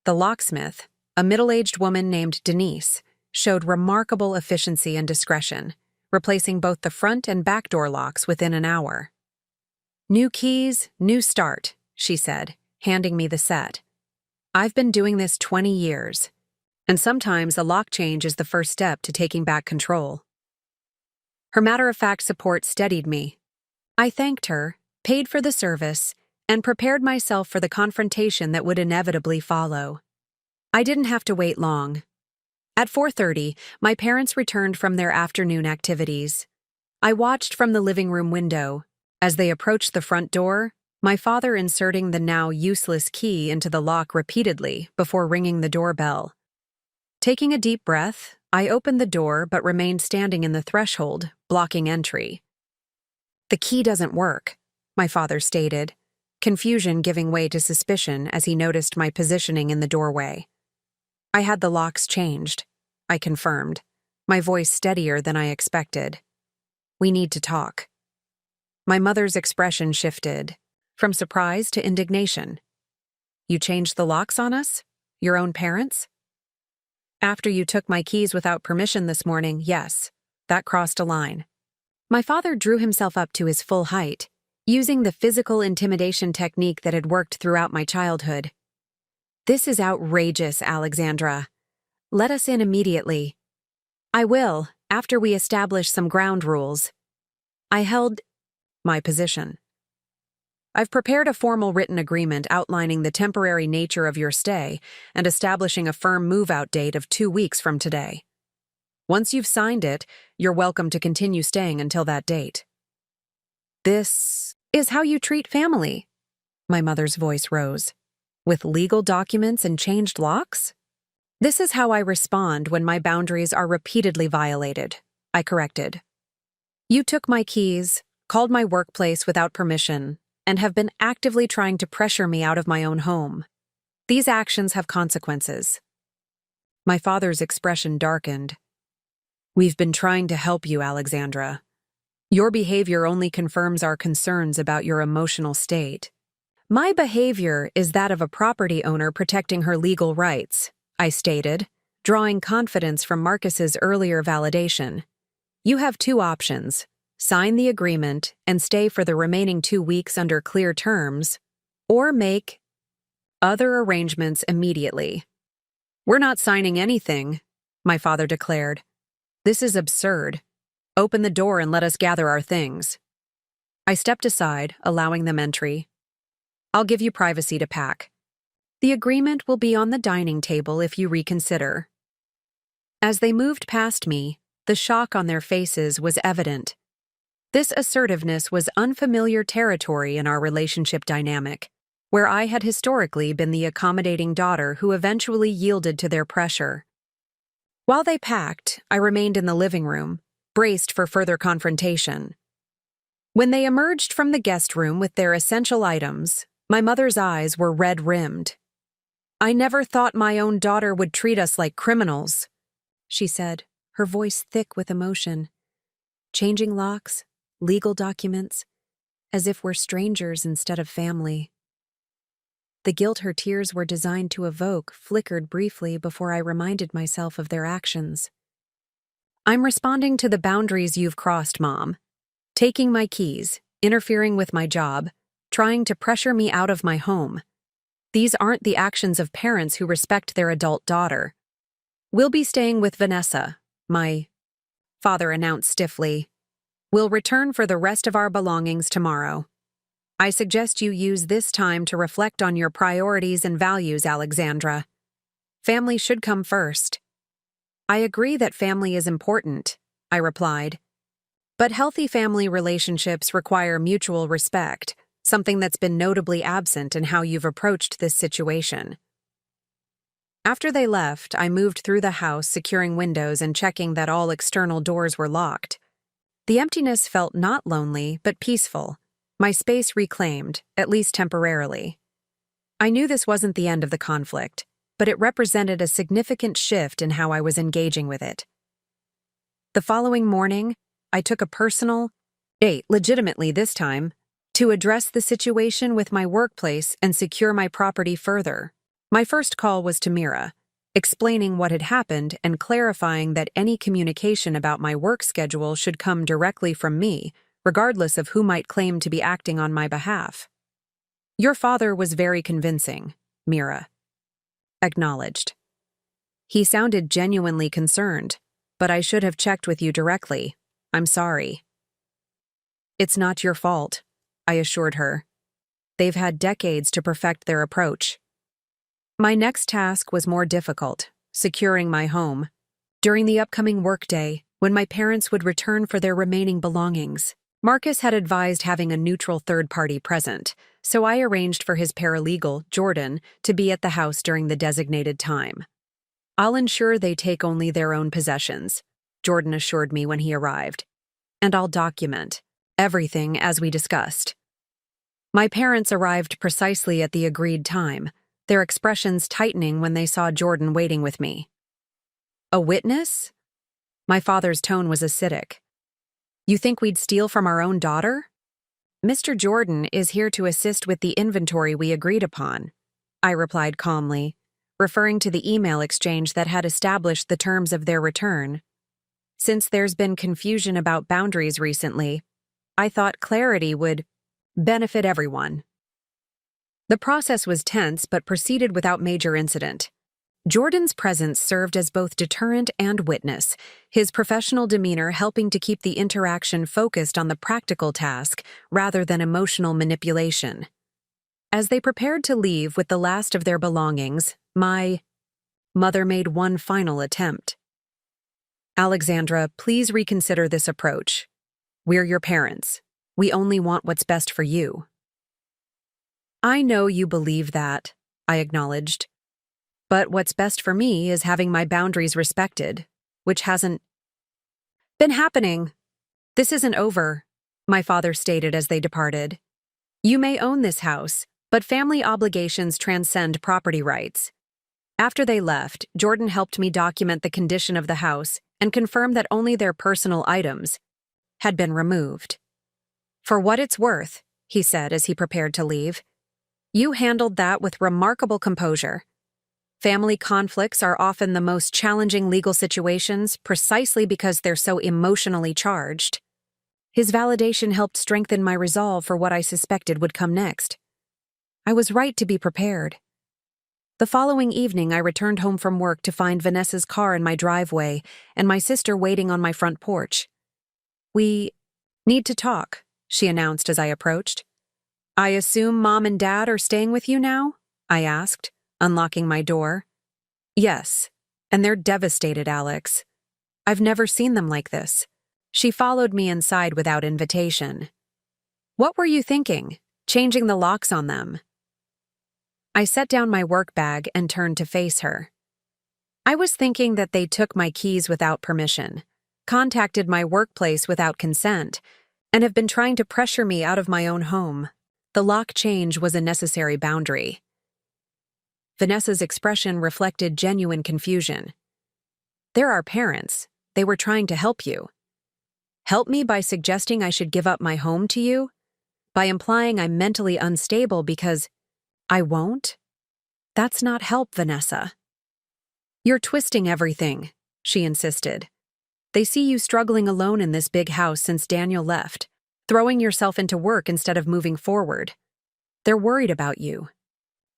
The locksmith, a middle-aged woman named Denise, showed remarkable efficiency and discretion, replacing both the front and back door locks within an hour. "New keys, new start," she said, handing me the set. "I've been doing this 20 years, and sometimes a lock change is the first step to taking back control." Her matter-of-fact support steadied me. I thanked her, paid for the service, and prepared myself for the confrontation that would inevitably follow. I didn't have to wait long. At 4:30, my parents returned from their afternoon activities. I watched from the living room window. As they approached the front door, my father inserting the now useless key into the lock repeatedly before ringing the doorbell. Taking a deep breath, I opened the door but remained standing in the threshold, blocking entry. "The key doesn't work," my father stated, confusion giving way to suspicion as he noticed my positioning in the doorway. "I had the locks changed," I confirmed, my voice steadier than I expected. "We need to talk." My mother's expression shifted, from surprise to indignation. "You changed the locks on us? Your own parents?" "After you took my keys without permission this morning, yes. That crossed a line." My father drew himself up to his full height, using the physical intimidation technique that had worked throughout my childhood. "This is outrageous, Alexandra. Let us in immediately." "I will, after we establish some ground rules." I held my position. "I've prepared a formal written agreement outlining the temporary nature of your stay and establishing a firm move-out date of 2 weeks from today. Once you've signed it, you're welcome to continue staying until that date." "This is how you treat family?" My mother's voice rose. "With legal documents and changed locks?" "This is how I respond when my boundaries are repeatedly violated," I corrected. "You took my keys, called my workplace without permission, and have been actively trying to pressure me out of my own home. These actions have consequences." My father's expression darkened. "We've been trying to help you, Alexandra. Your behavior only confirms our concerns about your emotional state." "My behavior is that of a property owner protecting her legal rights," I stated, drawing confidence from Marcus's earlier validation. "You have 2 options. Sign the agreement and stay for the remaining 2 weeks under clear terms, or make other arrangements immediately." "We're not signing anything," my father declared. "This is absurd. Open the door and let us gather our things." I stepped aside, allowing them entry. "I'll give you privacy to pack. The agreement will be on the dining table if you reconsider." As they moved past me, the shock on their faces was evident. This assertiveness was unfamiliar territory in our relationship dynamic, where I had historically been the accommodating daughter who eventually yielded to their pressure. While they packed, I remained in the living room, braced for further confrontation. When they emerged from the guest room with their essential items, my mother's eyes were red-rimmed. "I never thought my own daughter would treat us like criminals," she said, her voice thick with emotion. "Changing locks, legal documents, as if we're strangers instead of family." The guilt her tears were designed to evoke flickered briefly before I reminded myself of their actions. "I'm responding to the boundaries you've crossed, Mom. Taking my keys, interfering with my job, trying to pressure me out of my home. These aren't the actions of parents who respect their adult daughter. We'll be staying with Vanessa," my father announced stiffly. "We'll return for the rest of our belongings tomorrow. I suggest you use this time to reflect on your priorities and values, Alexandra. Family should come first." "I agree that family is important," I replied. "But healthy family relationships require mutual respect, something that's been notably absent in how you've approached this situation." After they left, I moved through the house, securing windows and checking that all external doors were locked. The emptiness felt not lonely, but peaceful, my space reclaimed, at least temporarily. I knew this wasn't the end of the conflict, but it represented a significant shift in how I was engaging with it. The following morning, I took a personal date, legitimately this time, to address the situation with my workplace and secure my property further. My first call was to Mira, explaining what had happened and clarifying that any communication about my work schedule should come directly from me, regardless of who might claim to be acting on my behalf. "Your father was very convincing," Mira acknowledged. "He sounded genuinely concerned, but I should have checked with you directly. I'm sorry." "It's not your fault," I assured her. "They've had decades to perfect their approach." My next task was more difficult, securing my home. During the upcoming workday, when my parents would return for their remaining belongings, Marcus had advised having a neutral third party present, so I arranged for his paralegal, Jordan, to be at the house during the designated time. "I'll ensure they take only their own possessions," Jordan assured me when he arrived. "And I'll document everything as we discussed." My parents arrived precisely at the agreed time, their expressions tightening when they saw Jordan waiting with me. "A witness?" My father's tone was acidic. "You think we'd steal from our own daughter?" "Mr. Jordan is here to assist with the inventory we agreed upon," I replied calmly, referring to the email exchange that had established the terms of their return. "Since there's been confusion about boundaries recently, I thought clarity would benefit everyone." The process was tense but proceeded without major incident. Jordan's presence served as both deterrent and witness, his professional demeanor helping to keep the interaction focused on the practical task rather than emotional manipulation. As they prepared to leave with the last of their belongings, my mother made one final attempt. "Alexandra, please reconsider this approach. We're your parents. We only want what's best for you." "I know you believe that," I acknowledged. "But what's best for me is having my boundaries respected, which hasn't been happening." "This isn't over," my father stated as they departed. "You may own this house, but family obligations transcend property rights." After they left, Jordan helped me document the condition of the house and confirm that only their personal items had been removed. "For what it's worth," he said as he prepared to leave, "you handled that with remarkable composure. Family conflicts are often the most challenging legal situations precisely because they're so emotionally charged." His validation helped strengthen my resolve for what I suspected would come next. I was right to be prepared. The following evening, I returned home from work to find Vanessa's car in my driveway and my sister waiting on my front porch. "We need to talk," she announced as I approached. "I assume Mom and Dad are staying with you now?" I asked, unlocking my door. "Yes, and they're devastated, Alex. I've never seen them like this." She followed me inside without invitation. "What were you thinking, changing the locks on them?" I set down my work bag and turned to face her. "I was thinking that they took my keys without permission, contacted my workplace without consent, and have been trying to pressure me out of my own home. The lock change was a necessary boundary." Vanessa's expression reflected genuine confusion. "They're our parents. They were trying to help you." "Help me by suggesting I should give up my home to you? By implying I'm mentally unstable because I won't? That's not help, Vanessa." "You're twisting everything," she insisted. "They see you struggling alone in this big house since Daniel left, throwing yourself into work instead of moving forward. They're worried about you.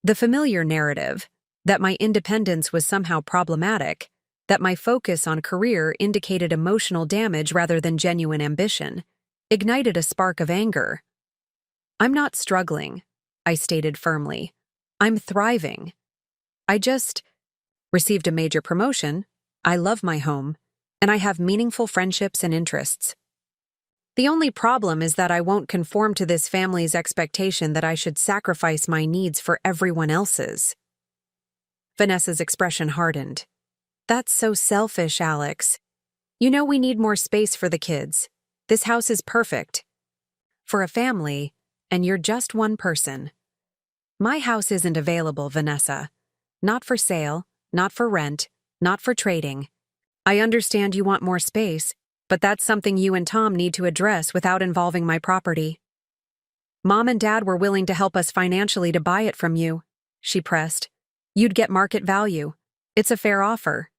The familiar narrative, that my independence was somehow problematic, that my focus on career indicated emotional damage rather than genuine ambition, ignited a spark of anger. "I'm not struggling," I stated firmly. "I'm thriving. I just received a major promotion, I love my home, and I have meaningful friendships and interests. The only problem is that I won't conform to this family's expectation that I should sacrifice my needs for everyone else's." Vanessa's expression hardened. "That's so selfish, Alex. You know we need more space for the kids. This house is perfect for a family, and you're just one person." My house isn't available, Vanessa. Not for sale, not for rent, not for trading. I understand you want more space, but that's something you and Tom need to address without involving my property. Mom and Dad were willing to help us financially to buy it from you, she pressed. You'd get market value. It's a fair offer.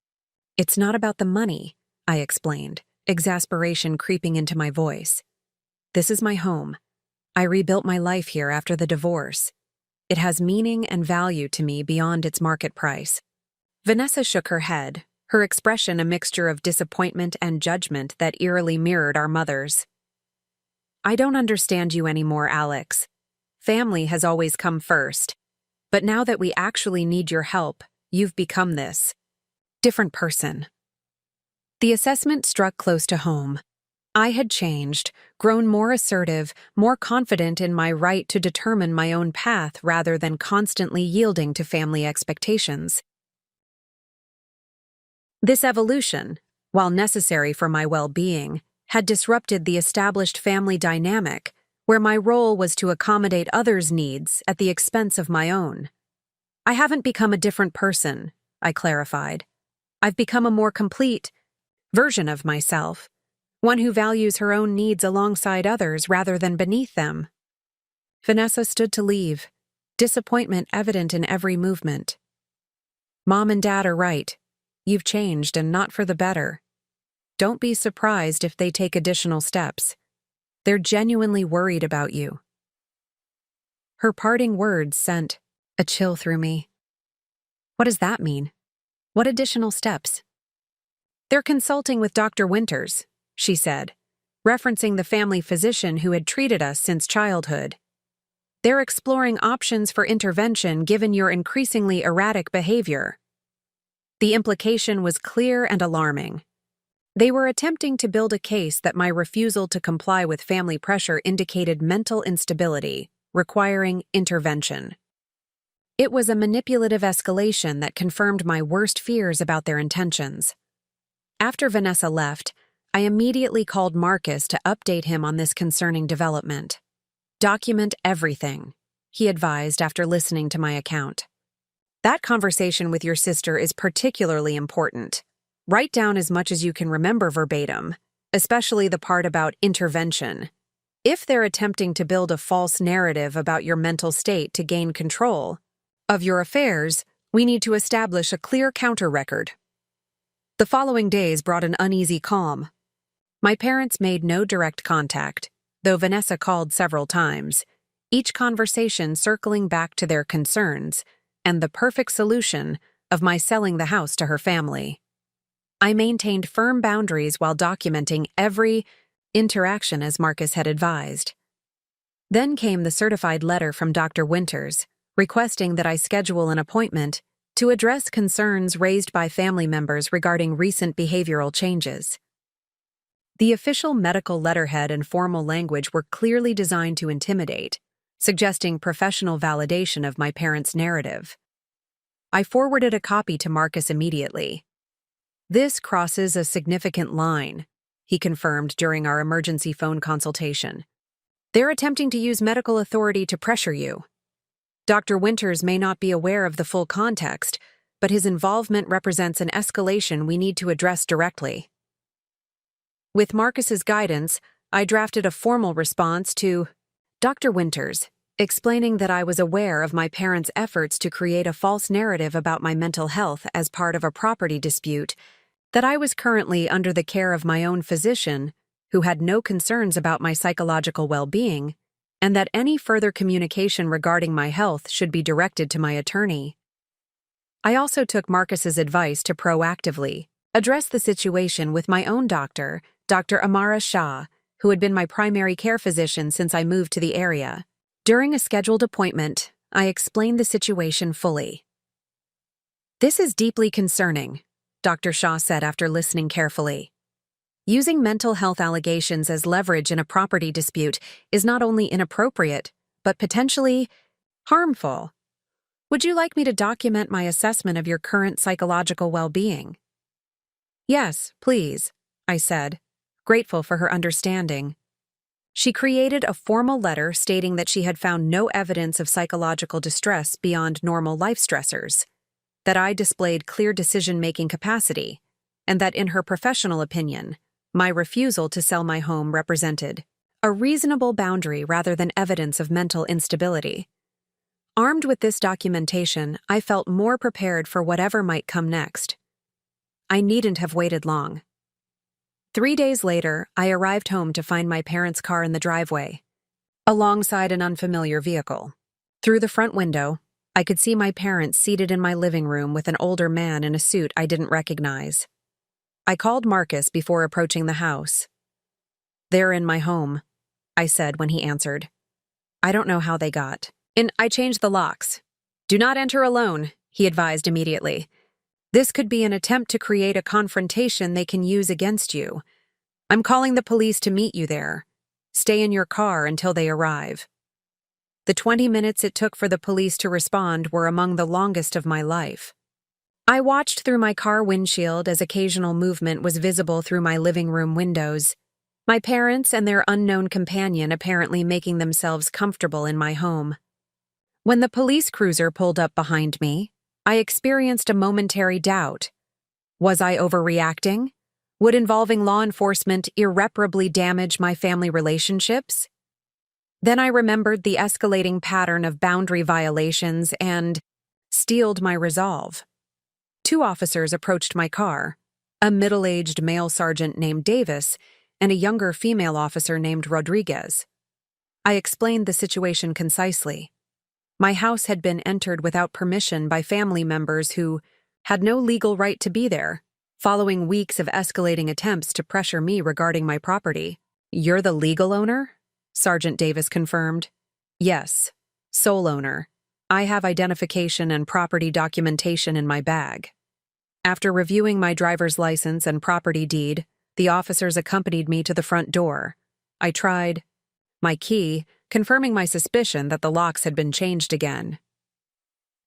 It's not about the money, I explained, exasperation creeping into my voice. This is my home. I rebuilt my life here after the divorce. It has meaning and value to me beyond its market price. Vanessa shook her head, her expression a mixture of disappointment and judgment that eerily mirrored our mother's. I don't understand you anymore, Alex. Family has always come first. But now that we actually need your help, you've become this different person. The assessment struck close to home. I had changed, grown more assertive, more confident in my right to determine my own path rather than constantly yielding to family expectations. This evolution, while necessary for my well-being, had disrupted the established family dynamic, where my role was to accommodate others' needs at the expense of my own. I haven't become a different person, I clarified. I've become a more complete version of myself, one who values her own needs alongside others rather than beneath them. Vanessa stood to leave, disappointment evident in every movement. Mom and Dad are right. You've changed and not for the better. Don't be surprised if they take additional steps. They're genuinely worried about you. Her parting words sent a chill through me. What does that mean? What additional steps? They're consulting with Dr. Winters, she said, referencing the family physician who had treated us since childhood. They're exploring options for intervention given your increasingly erratic behavior. The implication was clear and alarming. They were attempting to build a case that my refusal to comply with family pressure indicated mental instability, requiring intervention. It was a manipulative escalation that confirmed my worst fears about their intentions. After Vanessa left, I immediately called Marcus to update him on this concerning development. Document everything, he advised after listening to my account. That conversation with your sister is particularly important. Write down as much as you can remember verbatim, especially the part about intervention. If they're attempting to build a false narrative about your mental state to gain control of your affairs, we need to establish a clear counter-record. The following days brought an uneasy calm. My parents made no direct contact, though Vanessa called several times, each conversation circling back to their concerns and the perfect solution of my selling the house to her family. I maintained firm boundaries while documenting every interaction as Marcus had advised. Then came the certified letter from Dr. Winters, requesting that I schedule an appointment to address concerns raised by family members regarding recent behavioral changes. The official medical letterhead and formal language were clearly designed to intimidate, suggesting professional validation of my parents' narrative. I forwarded a copy to Marcus immediately. This crosses a significant line, he confirmed during our emergency phone consultation. They're attempting to use medical authority to pressure you. Dr. Winters may not be aware of the full context, but his involvement represents an escalation we need to address directly. With Marcus's guidance, I drafted a formal response to Dr. Winters, explaining that I was aware of my parents' efforts to create a false narrative about my mental health as part of a property dispute, that I was currently under the care of my own physician, who had no concerns about my psychological well-being, and that any further communication regarding my health should be directed to my attorney. I also took Marcus's advice to proactively address the situation with my own doctor, Dr. Amara Shah, who had been my primary care physician since I moved to the area. During a scheduled appointment, I explained the situation fully. This is deeply concerning, Dr. Shah said after listening carefully. Using mental health allegations as leverage in a property dispute is not only inappropriate, but potentially harmful. Would you like me to document my assessment of your current psychological well-being? Yes, please, I said, grateful for her understanding. She created a formal letter stating that she had found no evidence of psychological distress beyond normal life stressors, that I displayed clear decision-making capacity, and that in her professional opinion, my refusal to sell my home represented a reasonable boundary rather than evidence of mental instability. Armed with this documentation, I felt more prepared for whatever might come next. I needn't have waited long. 3 days later, I arrived home to find my parents' car in the driveway, alongside an unfamiliar vehicle. Through the front window, I could see my parents seated in my living room with an older man in a suit I didn't recognize. I called Marcus before approaching the house. "They're in my home," I said when he answered. "I don't know how they got in. I changed the locks. Do not enter alone," he advised immediately. "This could be an attempt to create a confrontation they can use against you. I'm calling the police to meet you there. Stay in your car until they arrive." The 20 minutes it took for the police to respond were among the longest of my life. I watched through my car windshield as occasional movement was visible through my living room windows, my parents and their unknown companion apparently making themselves comfortable in my home. When the police cruiser pulled up behind me, I experienced a momentary doubt. Was I overreacting? Would involving law enforcement irreparably damage my family relationships? Then I remembered the escalating pattern of boundary violations and steeled my resolve. 2 officers approached my car, a middle-aged male sergeant named Davis and a younger female officer named Rodriguez. I explained the situation concisely. My house had been entered without permission by family members who had no legal right to be there, following weeks of escalating attempts to pressure me regarding my property. "You're the legal owner?" Sergeant Davis confirmed. "Yes, sole owner. I have identification and property documentation in my bag." After reviewing my driver's license and property deed, the officers accompanied me to the front door. I tried my key, confirming my suspicion that the locks had been changed again.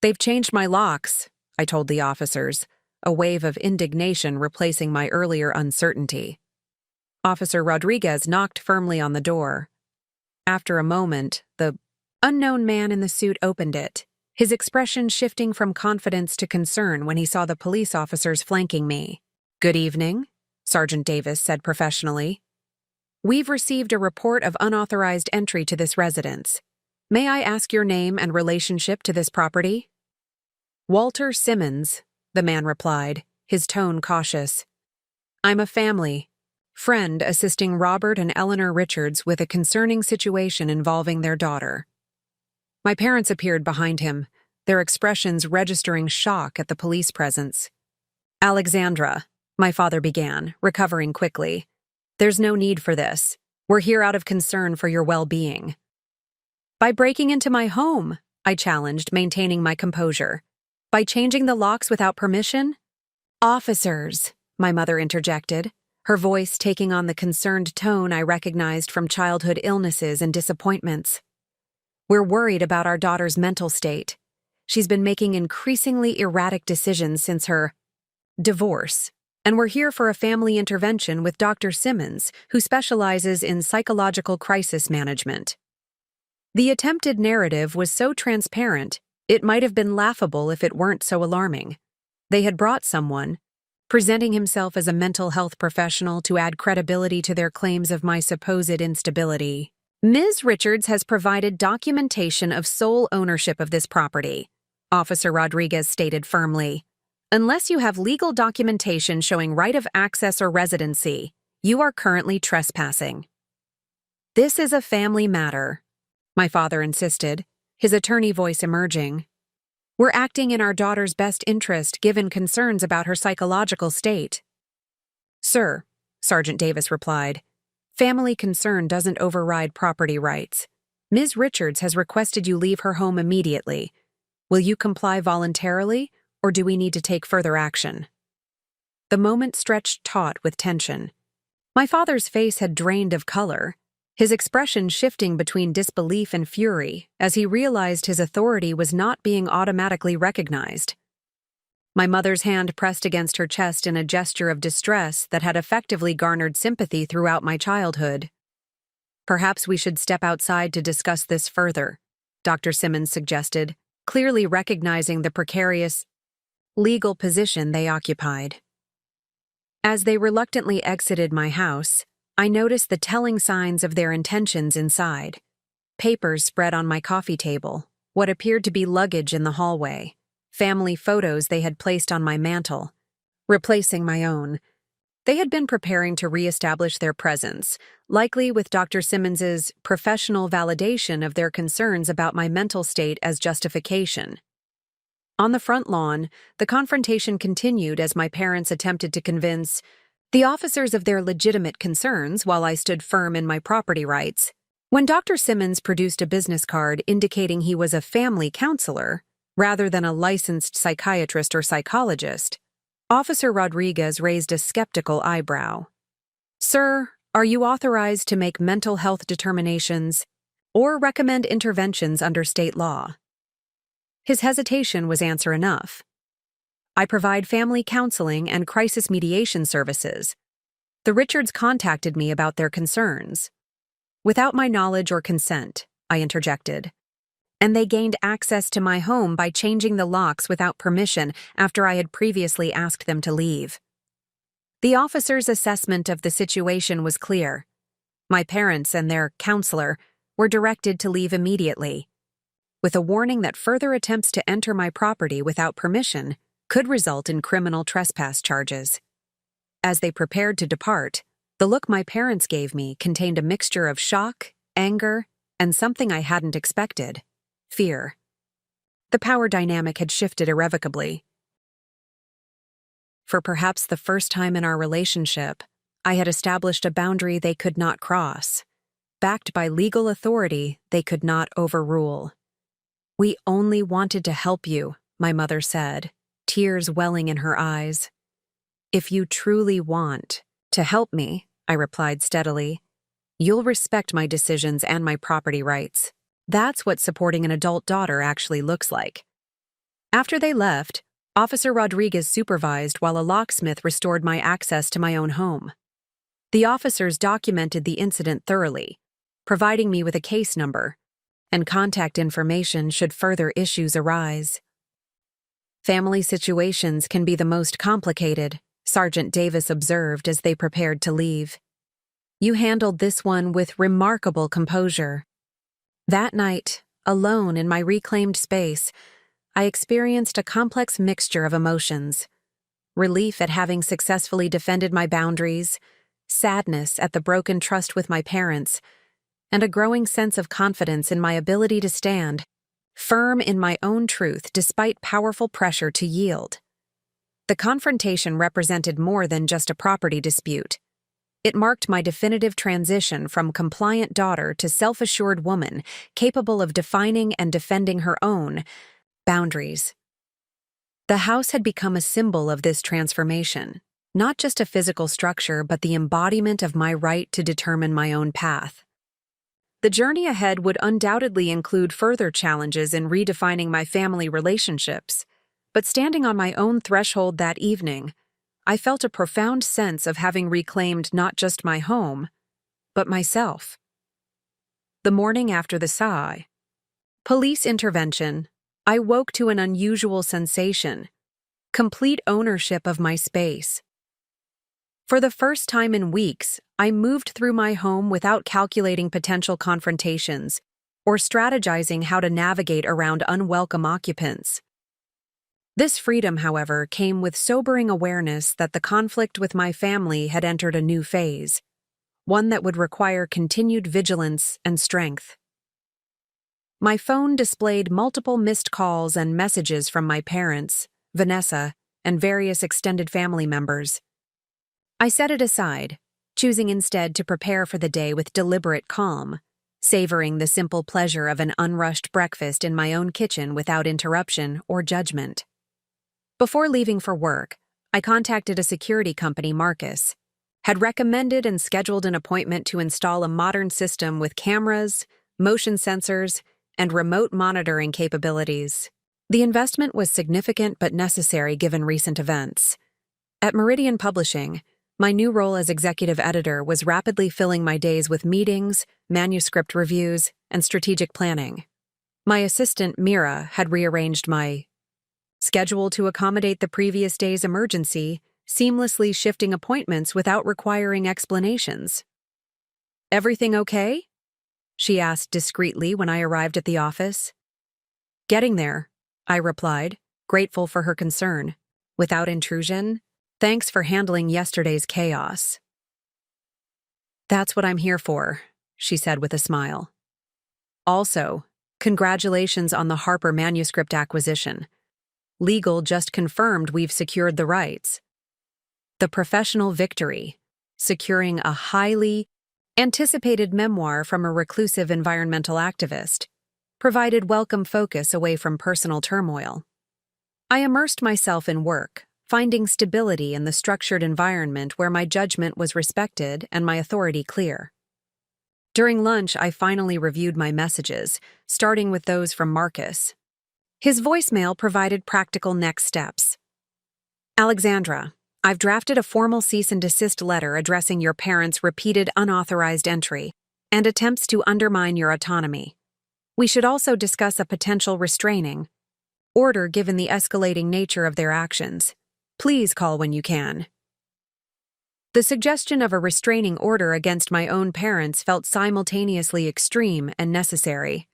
"They've changed my locks," I told the officers, a wave of indignation replacing my earlier uncertainty. Officer Rodriguez knocked firmly on the door. After a moment, the unknown man in the suit opened it, his expression shifting from confidence to concern when he saw the police officers flanking me. "Good evening," Sergeant Davis said professionally. "We've received a report of unauthorized entry to this residence. May I ask your name and relationship to this property?" "Walter Simmons," the man replied, his tone cautious. "I'm a family friend assisting Robert and Eleanor Richards with a concerning situation involving their daughter." My parents appeared behind him, their expressions registering shock at the police presence. "Alexandra," my father began, recovering quickly. "There's no need for this. We're here out of concern for your well-being." "By breaking into my home," I challenged, maintaining my composure. "By changing the locks without permission?" "Officers," my mother interjected, her voice taking on the concerned tone I recognized from childhood illnesses and disappointments. "We're worried about our daughter's mental state. She's been making increasingly erratic decisions since her divorce, and we're here for a family intervention with Dr. Simmons, who specializes in psychological crisis management." The attempted narrative was so transparent, it might have been laughable if it weren't so alarming. They had brought someone, presenting himself as a mental health professional to add credibility to their claims of my supposed instability. "Ms. Richards has provided documentation of sole ownership of this property," Officer Rodriguez stated firmly. "Unless you have legal documentation showing right of access or residency, you are currently trespassing." "This is a family matter," my father insisted, his attorney voice emerging. "We're acting in our daughter's best interest given concerns about her psychological state." "Sir," Sergeant Davis replied, "family concern doesn't override property rights. Ms. Richards has requested you leave her home immediately. Will you comply voluntarily, or do we need to take further action?" The moment stretched taut with tension. My father's face had drained of color, his expression shifting between disbelief and fury as he realized his authority was not being automatically recognized. My mother's hand pressed against her chest in a gesture of distress that had effectively garnered sympathy throughout my childhood. Perhaps we should step outside to discuss this further, Dr. Simmons suggested, clearly recognizing the precarious legal position they occupied. As they reluctantly exited my house, I noticed the telling signs of their intentions inside. Papers spread on my coffee table, what appeared to be luggage in the hallway, family photos they had placed on my mantel, replacing my own. They had been preparing to reestablish their presence, likely with Dr. Simmons's professional validation of their concerns about my mental state as justification. On the front lawn, the confrontation continued as my parents attempted to convince the officers of their legitimate concerns while I stood firm in my property rights. When Dr. Simmons produced a business card indicating he was a family counselor, rather than a licensed psychiatrist or psychologist, Officer Rodriguez raised a skeptical eyebrow. "Sir, are you authorized to make mental health determinations or recommend interventions under state law?" His hesitation was answer enough. "I provide family counseling and crisis mediation services. The Richards contacted me about their concerns. Without my knowledge or consent," I interjected. "And they gained access to my home by changing the locks without permission after I had previously asked them to leave." The officer's assessment of the situation was clear. My parents and their counselor were directed to leave immediately, with a warning that further attempts to enter my property without permission could result in criminal trespass charges. As they prepared to depart, the look my parents gave me contained a mixture of shock, anger, and something I hadn't expected: fear. The power dynamic had shifted irrevocably. For perhaps the first time in our relationship, I had established a boundary they could not cross, backed by legal authority they could not overrule. "We only wanted to help you," my mother said, tears welling in her eyes. "If you truly want to help me," I replied steadily, "you'll respect my decisions and my property rights. That's what supporting an adult daughter actually looks like." After they left, Officer Rodriguez supervised while a locksmith restored my access to my own home. The officers documented the incident thoroughly, providing me with a case number and contact information should further issues arise. "Family situations can be the most complicated," Sergeant Davis observed as they prepared to leave. "You handled this one with remarkable composure." That night, alone in my reclaimed space, I experienced a complex mixture of emotions: relief at having successfully defended my boundaries, sadness at the broken trust with my parents, and a growing sense of confidence in my ability to stand firm in my own truth despite powerful pressure to yield. The confrontation represented more than just a property dispute. It marked my definitive transition from compliant daughter to self-assured woman capable of defining and defending her own boundaries. The house had become a symbol of this transformation, not just a physical structure but the embodiment of my right to determine my own path. The journey ahead would undoubtedly include further challenges in redefining my family relationships, but standing on my own threshold that evening, I felt a profound sense of having reclaimed not just my home, but myself. The morning after the police intervention, I woke to an unusual sensation: complete ownership of my space. For the first time in weeks, I moved through my home without calculating potential confrontations or strategizing how to navigate around unwelcome occupants. This freedom, however, came with sobering awareness that the conflict with my family had entered a new phase, one that would require continued vigilance and strength. My phone displayed multiple missed calls and messages from my parents, Vanessa, and various extended family members. I set it aside, choosing instead to prepare for the day with deliberate calm, savoring the simple pleasure of an unrushed breakfast in my own kitchen without interruption or judgment. Before leaving for work, I contacted a security company, Marcus, had recommended and scheduled an appointment to install a modern system with cameras, motion sensors, and remote monitoring capabilities. The investment was significant but necessary given recent events. At Meridian Publishing, My new role as executive editor was rapidly filling my days with meetings, manuscript reviews, and strategic planning. My assistant, Mira, had rearranged my schedule to accommodate the previous day's emergency, seamlessly shifting appointments without requiring explanations. "Everything okay?" she asked discreetly when I arrived at the office. "Getting there," I replied, grateful for her concern. Without intrusion, "Thanks for handling yesterday's chaos." "That's what I'm here for," she said with a smile. "Also, congratulations on the Harper manuscript acquisition. Legal just confirmed we've secured the rights." The professional victory, securing a highly anticipated memoir from a reclusive environmental activist, provided welcome focus away from personal turmoil. I immersed myself in work, finding stability in the structured environment where my judgment was respected and my authority clear. During lunch, I finally reviewed my messages, starting with those from Marcus. His voicemail provided practical next steps. "Alexandra, I've drafted a formal cease and desist letter addressing your parents' repeated unauthorized entry and attempts to undermine your autonomy. We should also discuss a potential restraining order given the escalating nature of their actions. Please call when you can." The suggestion of a restraining order against my own parents felt simultaneously extreme and necessary.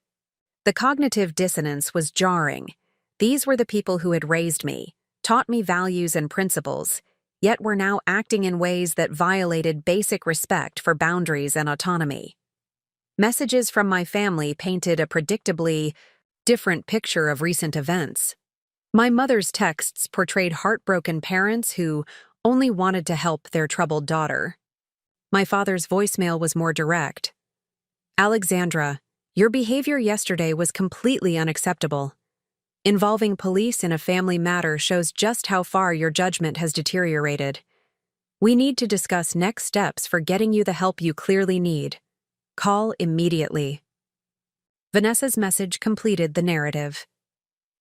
The cognitive dissonance was jarring. These were the people who had raised me, taught me values and principles, yet were now acting in ways that violated basic respect for boundaries and autonomy. Messages from my family painted a predictably different picture of recent events. My mother's texts portrayed heartbroken parents who only wanted to help their troubled daughter. My father's voicemail was more direct. "Alexandra, your behavior yesterday was completely unacceptable. Involving police in a family matter shows just how far your judgment has deteriorated. We need to discuss next steps for getting you the help you clearly need. Call immediately." Vanessa's message completed the narrative.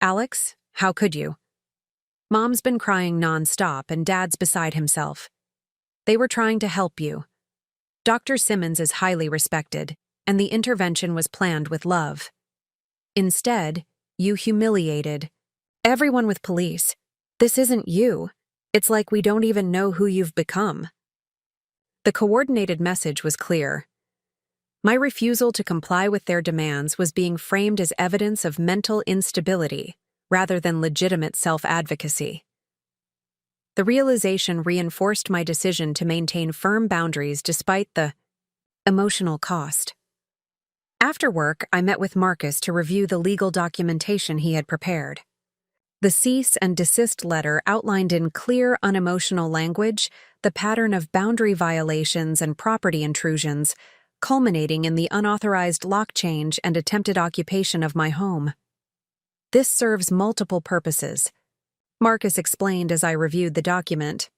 "Alex, how could you? Mom's been crying non-stop and Dad's beside himself. They were trying to help you. Dr. Simmons is highly respected, and the intervention was planned with love. Instead, you humiliated everyone with police. This isn't you. It's like we don't even know who you've become." The coordinated message was clear. My refusal to comply with their demands was being framed as evidence of mental instability rather than legitimate self-advocacy. The realization reinforced my decision to maintain firm boundaries despite the emotional cost. After work, I met with Marcus to review the legal documentation he had prepared. The cease and desist letter outlined in clear, unemotional language the pattern of boundary violations and property intrusions, culminating in the unauthorized lock change and attempted occupation of my home. This serves multiple purposes, Marcus explained as I reviewed the document.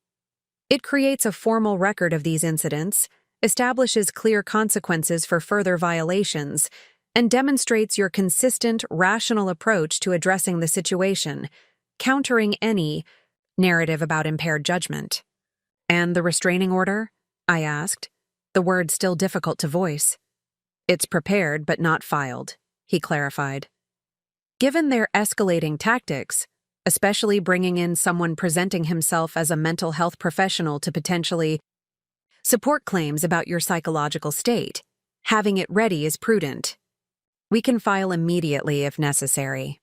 It creates a formal record of these incidents, establishes clear consequences for further violations, and demonstrates your consistent, rational approach to addressing the situation, countering any narrative about impaired judgment. "And the restraining order?" I asked, the word still difficult to voice. "It's prepared but not filed," he clarified. Given their escalating tactics, especially bringing in someone presenting himself as a mental health professional to potentially support claims about your psychological state, having it ready is prudent. We can file immediately if necessary.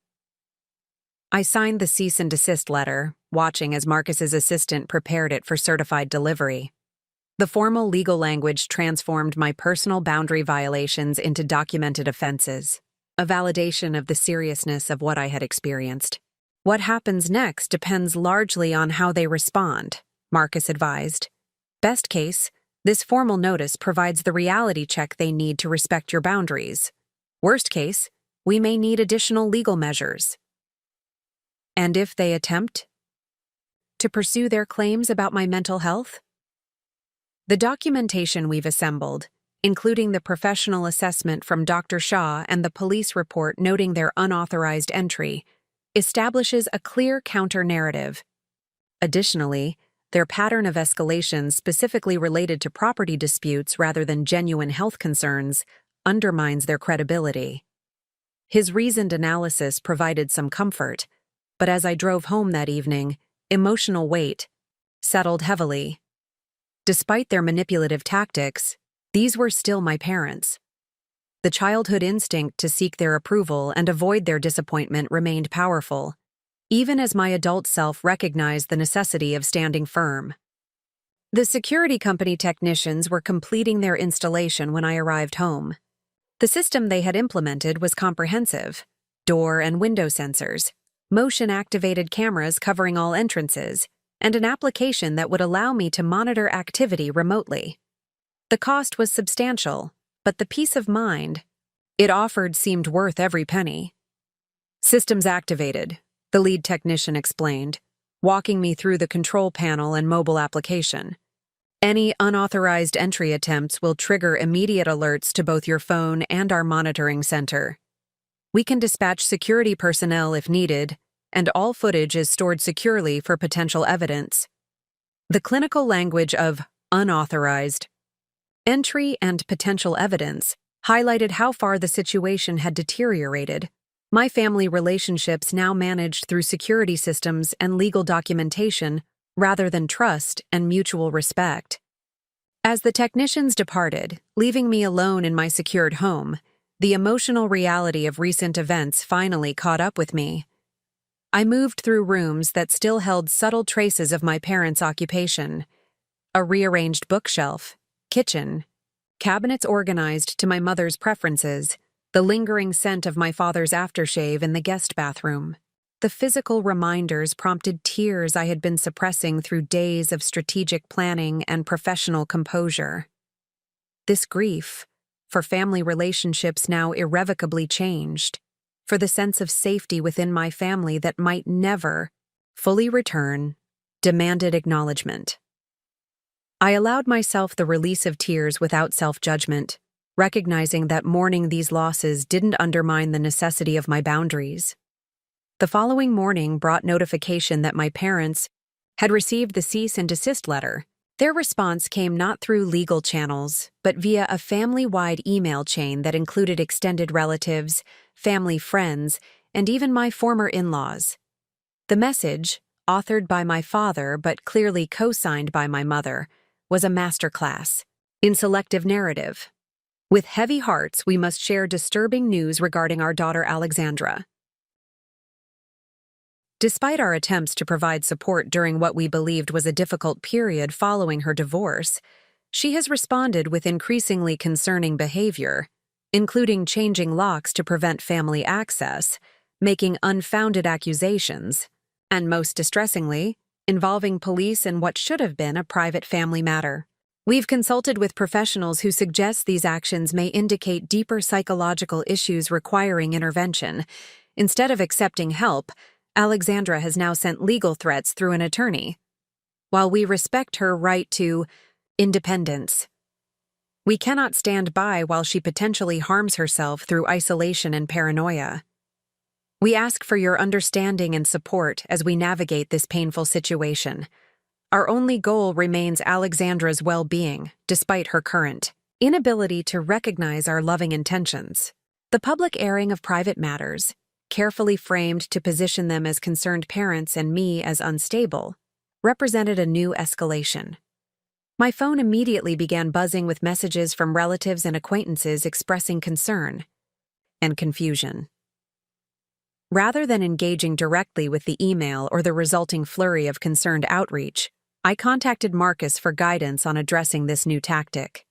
I signed the cease and desist letter, watching as Marcus's assistant prepared it for certified delivery. The formal legal language transformed my personal boundary violations into documented offenses, a validation of the seriousness of what I had experienced. "What happens next depends largely on how they respond," Marcus advised. "Best case, this formal notice provides the reality check they need to respect your boundaries. Worst case, we may need additional legal measures." "And if they attempt to pursue their claims about my mental health?" The documentation we've assembled, including the professional assessment from Dr. Shaw and the police report noting their unauthorized entry, establishes a clear counter-narrative. Additionally, their pattern of escalation specifically related to property disputes rather than genuine health concerns undermines their credibility. His reasoned analysis provided some comfort, but as I drove home that evening, emotional weight settled heavily. Despite their manipulative tactics, these were still my parents. The childhood instinct to seek their approval and avoid their disappointment remained powerful, even as my adult self recognized the necessity of standing firm. The security company technicians were completing their installation when I arrived home. The system they had implemented was comprehensive: door and window sensors, motion-activated cameras covering all entrances, and an application that would allow me to monitor activity remotely. The cost was substantial, but the peace of mind it offered seemed worth every penny. "Systems activated," the lead technician explained, walking me through the control panel and mobile application. "Any unauthorized entry attempts will trigger immediate alerts to both your phone and our monitoring center. We can dispatch security personnel if needed, and all footage is stored securely for potential evidence." The clinical language of unauthorized entry and potential evidence highlighted how far the situation had deteriorated. My family relationships now managed through security systems and legal documentation rather than trust and mutual respect. As the technicians departed, leaving me alone in my secured home, the emotional reality of recent events finally caught up with me. I moved through rooms that still held subtle traces of my parents' occupation: a rearranged bookshelf, kitchen, cabinets organized to my mother's preferences, the lingering scent of my father's aftershave in the guest bathroom. The physical reminders prompted tears I had been suppressing through days of strategic planning and professional composure. This grief, for family relationships now irrevocably changed, for the sense of safety within my family that might never fully return, demanded acknowledgement. I allowed myself the release of tears without self-judgment, recognizing that mourning these losses didn't undermine the necessity of my boundaries. The following morning brought notification that my parents had received the cease and desist letter. Their response came not through legal channels, but via a family-wide email chain that included extended relatives, family friends, and even my former in-laws. The message, authored by my father but clearly co-signed by my mother, was a masterclass in selective narrative. "With heavy hearts, we must share disturbing news regarding our daughter Alexandra. Despite our attempts to provide support during what we believed was a difficult period following her divorce, she has responded with increasingly concerning behavior, including changing locks to prevent family access, making unfounded accusations, and most distressingly, involving police in what should have been a private family matter. We've consulted with professionals who suggest these actions may indicate deeper psychological issues requiring intervention. Instead of accepting help, Alexandra has now sent legal threats through an attorney. While we respect her right to independence, we cannot stand by while she potentially harms herself through isolation and paranoia. We ask for your understanding and support as we navigate this painful situation. Our only goal remains Alexandra's well-being, despite her current inability to recognize our loving intentions. The public airing of private matters, carefully framed to position them as concerned parents and me as unstable, represented a new escalation. My phone immediately began buzzing with messages from relatives and acquaintances expressing concern and confusion. Rather than engaging directly with the email or the resulting flurry of concerned outreach, I contacted Marcus for guidance on addressing this new tactic.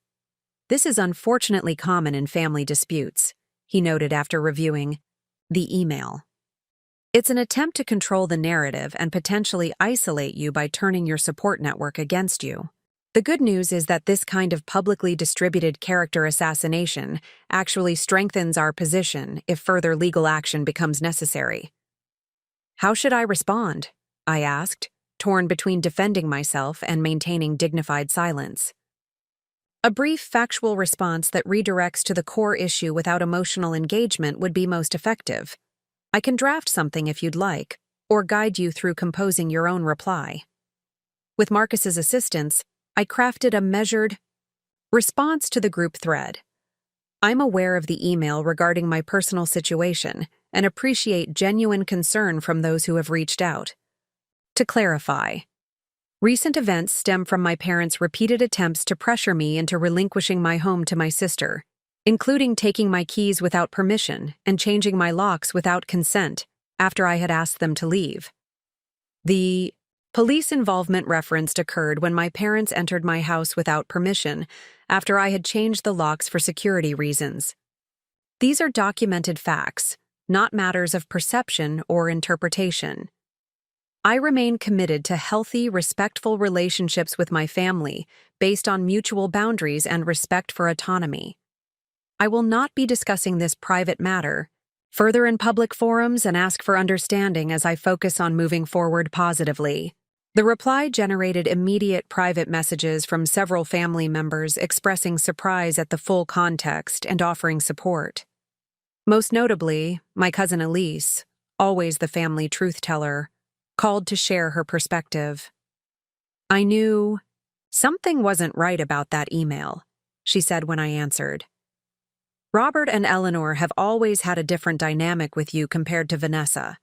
"This is unfortunately common in family disputes," he noted after reviewing the email. "It's an attempt to control the narrative and potentially isolate you by turning your support network against you. The good news is that this kind of publicly distributed character assassination actually strengthens our position if further legal action becomes necessary." "How should I respond?" I asked, torn between defending myself and maintaining dignified silence. "A brief, factual response that redirects to the core issue without emotional engagement would be most effective. I can draft something if you'd like, or guide you through composing your own reply." With Marcus's assistance, I crafted a measured response to the group thread. I'm aware of the email regarding my personal situation and appreciate genuine concern from those who have reached out. To clarify, recent events stem from my parents' repeated attempts to pressure me into relinquishing my home to my sister, including taking my keys without permission and changing my locks without consent after I had asked them to leave. The police involvement referenced occurred when my parents entered my house without permission after I had changed the locks for security reasons. These are documented facts, not matters of perception or interpretation. I remain committed to healthy, respectful relationships with my family based on mutual boundaries and respect for autonomy. I will not be discussing this private matter further in public forums and ask for understanding as I focus on moving forward positively. The reply generated immediate private messages from several family members expressing surprise at the full context and offering support. Most notably, my cousin Elise, always the family truth-teller, called to share her perspective. I knew something wasn't right about that email, she said when I answered. Robert and Eleanor have always had a different dynamic with you compared to Vanessa.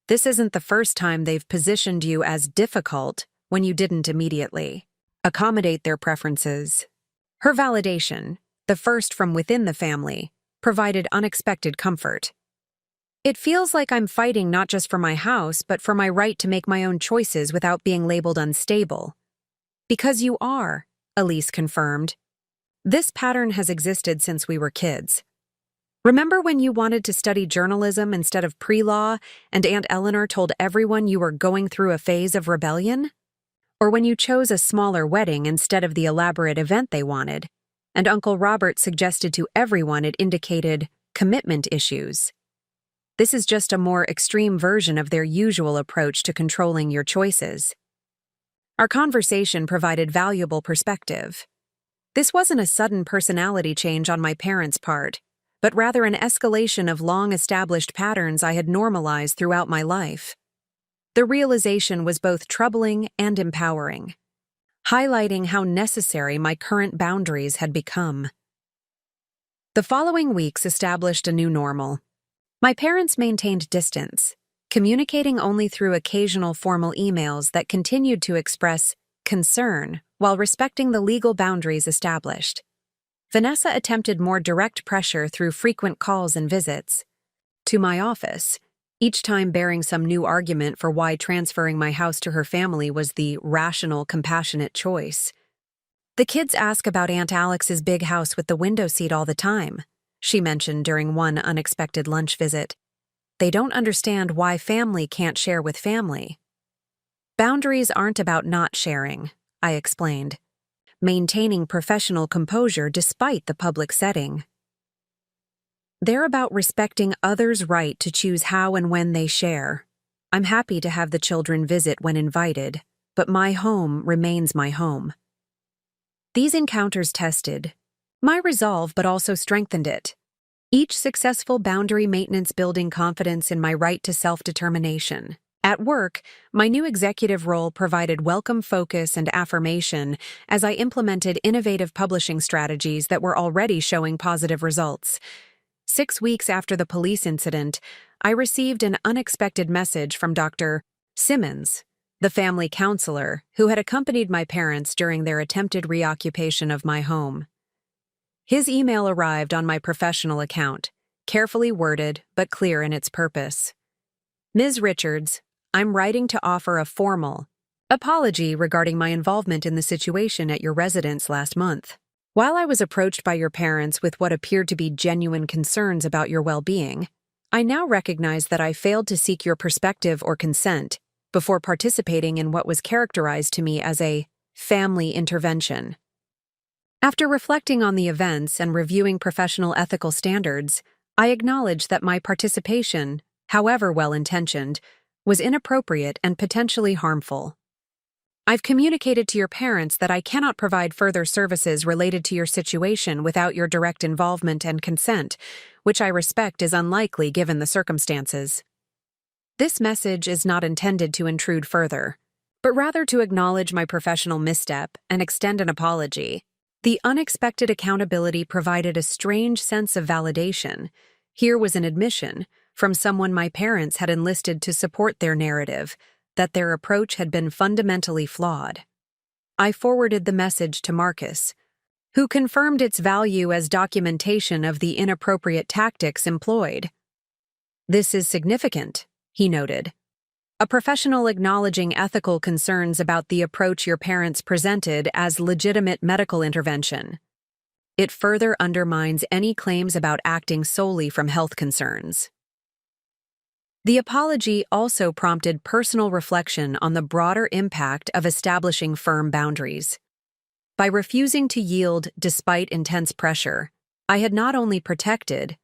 This isn't the first time they've positioned you as difficult when you didn't immediately accommodate their preferences. Her validation, the first from within the family, provided unexpected comfort. It feels like I'm fighting not just for my house, but for my right to make my own choices without being labeled unstable. Because you are, Elise confirmed. This pattern has existed since we were kids. Remember when you wanted to study journalism instead of pre-law, and Aunt Eleanor told everyone you were going through a phase of rebellion? Or when you chose a smaller wedding instead of the elaborate event they wanted, and Uncle Robert suggested to everyone it indicated commitment issues? This is just a more extreme version of their usual approach to controlling your choices. Our conversation provided valuable perspective. This wasn't a sudden personality change on my parents' part, but rather an escalation of long-established patterns I had normalized throughout my life. The realization was both troubling and empowering, highlighting how necessary my current boundaries had become. The following weeks established a new normal. My parents maintained distance, communicating only through occasional formal emails that continued to express concern while respecting the legal boundaries established. Vanessa attempted more direct pressure through frequent calls and visits to my office, each time bearing some new argument for why transferring my house to her family was the rational, compassionate choice. The kids ask about Aunt Alex's big house with the window seat all the time, she mentioned during one unexpected lunch visit. They don't understand why family can't share with family. Boundaries aren't about not sharing, I explained, maintaining professional composure despite the public setting. They're about respecting others' right to choose how and when they share. I'm happy to have the children visit when invited, but my home remains my home. These encounters tested my resolve but also strengthened it. Each successful boundary maintenance building confidence in my right to self-determination. At work, my new executive role provided welcome focus and affirmation as I implemented innovative publishing strategies that were already showing positive results. 6 weeks after the police incident, I received an unexpected message from Dr. Simmons, the family counselor who had accompanied my parents during their attempted reoccupation of my home. His email arrived on my professional account, carefully worded but clear in its purpose. Ms. Richards, I'm writing to offer a formal apology regarding my involvement in the situation at your residence last month. While I was approached by your parents with what appeared to be genuine concerns about your well-being, I now recognize that I failed to seek your perspective or consent before participating in what was characterized to me as a family intervention. After reflecting on the events and reviewing professional ethical standards, I acknowledge that my participation, however well-intentioned, was inappropriate and potentially harmful. I've communicated to your parents that I cannot provide further services related to your situation without your direct involvement and consent, which I respect is unlikely given the circumstances. This message is not intended to intrude further. but rather to acknowledge my professional misstep and extend an apology. The unexpected accountability provided a strange sense of validation. Here was an admission, from someone my parents had enlisted to support their narrative, that their approach had been fundamentally flawed. I forwarded the message to Marcus, who confirmed its value as documentation of the inappropriate tactics employed. "This is significant," he noted. "A professional acknowledging ethical concerns about the approach your parents presented as legitimate medical intervention. It further undermines any claims about acting solely from health concerns." The apology also prompted personal reflection on the broader impact of establishing firm boundaries. By refusing to yield despite intense pressure, I had not only protected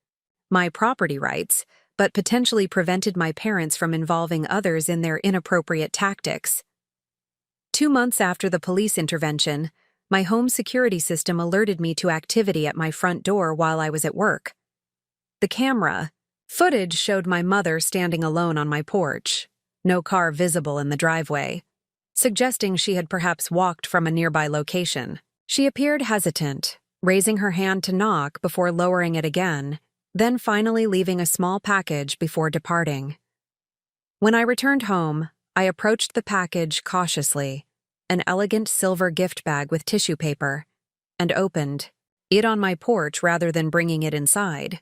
my property rights, but potentially prevented my parents from involving others in their inappropriate tactics. 2 months after the police intervention, my home security system alerted me to activity at my front door while I was at work. The camera footage showed my mother standing alone on my porch, no car visible in the driveway, suggesting she had perhaps walked from a nearby location. She appeared hesitant, raising her hand to knock before lowering it again, then finally leaving a small package before departing. When I returned home, I approached the package cautiously, an elegant silver gift bag with tissue paper, and opened it on my porch rather than bringing it inside.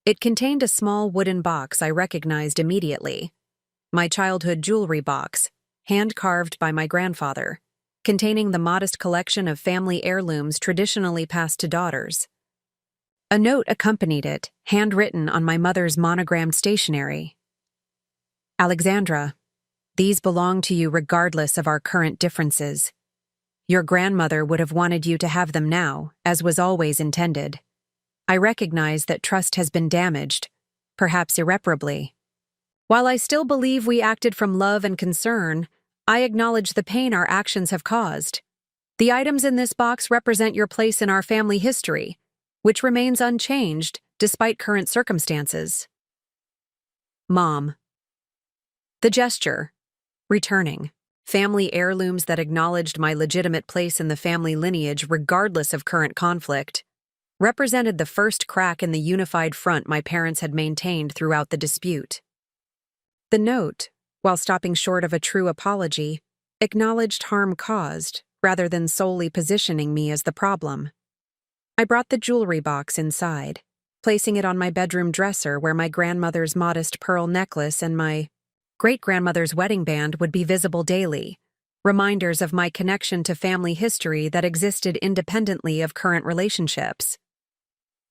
It contained a small wooden box I recognized immediately, my childhood jewelry box, hand-carved by my grandfather, containing the modest collection of family heirlooms traditionally passed to daughters. A note accompanied it, handwritten on my mother's monogrammed stationery. "Alexandra, these belong to you regardless of our current differences. Your grandmother would have wanted you to have them now, as was always intended. I recognize that trust has been damaged, perhaps irreparably. While I still believe we acted from love and concern, I acknowledge the pain our actions have caused. The items in this box represent your place in our family history, which remains unchanged despite current circumstances. Mom." The gesture, returning family heirlooms that acknowledged my legitimate place in the family lineage regardless of current conflict, represented the first crack in the unified front my parents had maintained throughout the dispute. The note, while stopping short of a true apology, acknowledged harm caused rather than solely positioning me as the problem. I brought the jewelry box inside, placing it on my bedroom dresser where my grandmother's modest pearl necklace and my great-grandmother's wedding band would be visible daily, reminders of my connection to family history that existed independently of current relationships.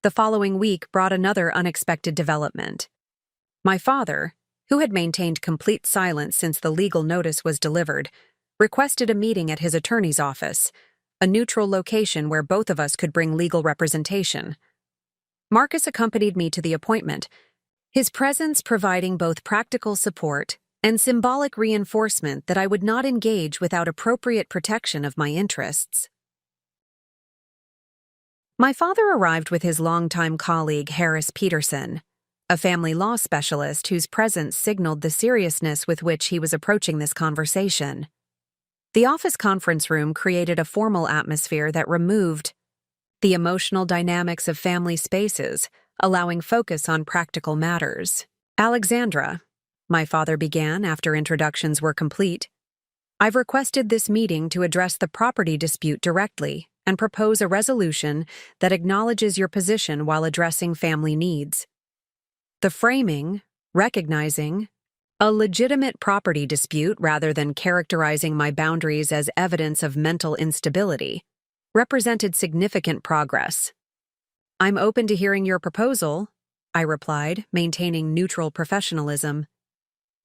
The following week brought another unexpected development. My father, who had maintained complete silence since the legal notice was delivered, requested a meeting at his attorney's office, a neutral location where both of us could bring legal representation. Marcus accompanied me to the appointment, his presence providing both practical support and symbolic reinforcement that I would not engage without appropriate protection of my interests. My father arrived with his longtime colleague Harris Peterson, a family law specialist whose presence signaled the seriousness with which he was approaching this conversation. The office conference room created a formal atmosphere that removed the emotional dynamics of family spaces, allowing focus on practical matters. "Alexandra," my father began after introductions were complete, "I've requested this meeting to address the property dispute directly and propose a resolution that acknowledges your position while addressing family needs. The framing, recognizing a legitimate property dispute rather than characterizing my boundaries as evidence of mental instability, represented significant progress. I'm open to hearing your proposal," I replied, maintaining neutral professionalism.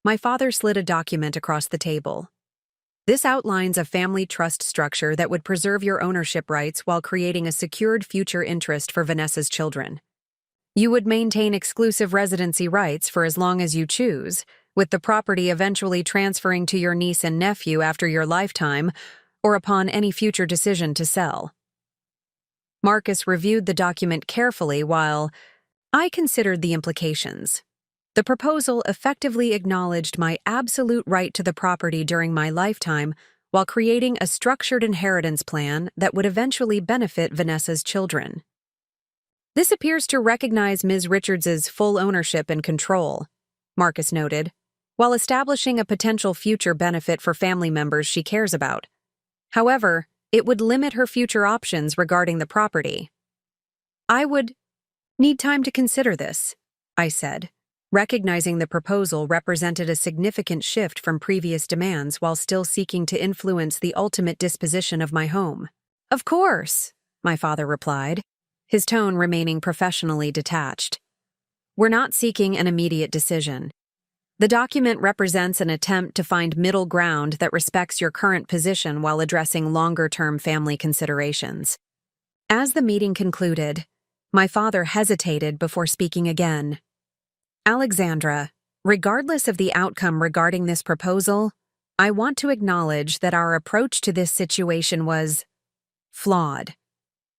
My father slid a document across the table. "This outlines a family trust structure that would preserve your ownership rights while creating a secured future interest for Vanessa's children. You would maintain exclusive residency rights for as long as you choose, with the property eventually transferring to your niece and nephew after your lifetime or upon any future decision to sell." Marcus reviewed the document carefully while I considered the implications. The proposal effectively acknowledged my absolute right to the property during my lifetime while creating a structured inheritance plan that would eventually benefit Vanessa's children. This appears to recognize Ms. Richards's full ownership and control, Marcus noted, while establishing a potential future benefit for family members she cares about. However, it would limit her future options regarding the property. I would need time to consider this, I said, recognizing the proposal represented a significant shift from previous demands while still seeking to influence the ultimate disposition of my home. Of course, my father replied, his tone remaining professionally detached. We're not seeking an immediate decision. The document represents an attempt to find middle ground that respects your current position while addressing longer-term family considerations. As the meeting concluded, my father hesitated before speaking again. Alexandra, regardless of the outcome regarding this proposal, I want to acknowledge that our approach to this situation was flawed.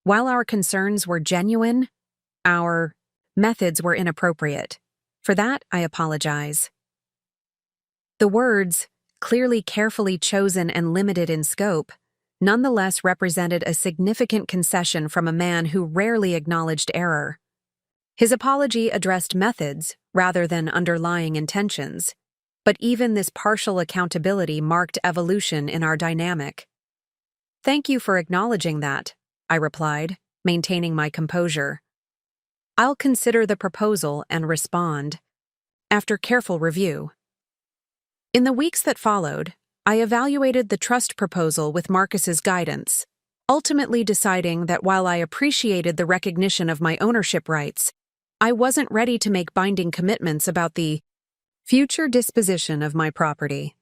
While our concerns were genuine, our methods were inappropriate. For that, I apologize. The words, clearly carefully chosen and limited in scope, nonetheless represented a significant concession from a man who rarely acknowledged error. His apology addressed methods rather than underlying intentions, but even this partial accountability marked evolution in our dynamic. Thank you for acknowledging that, I replied, maintaining my composure. I'll consider the proposal and respond. After careful review. In the weeks that followed, I evaluated the trust proposal with Marcus's guidance, ultimately deciding that while I appreciated the recognition of my ownership rights, I wasn't ready to make binding commitments about the future disposition of my property.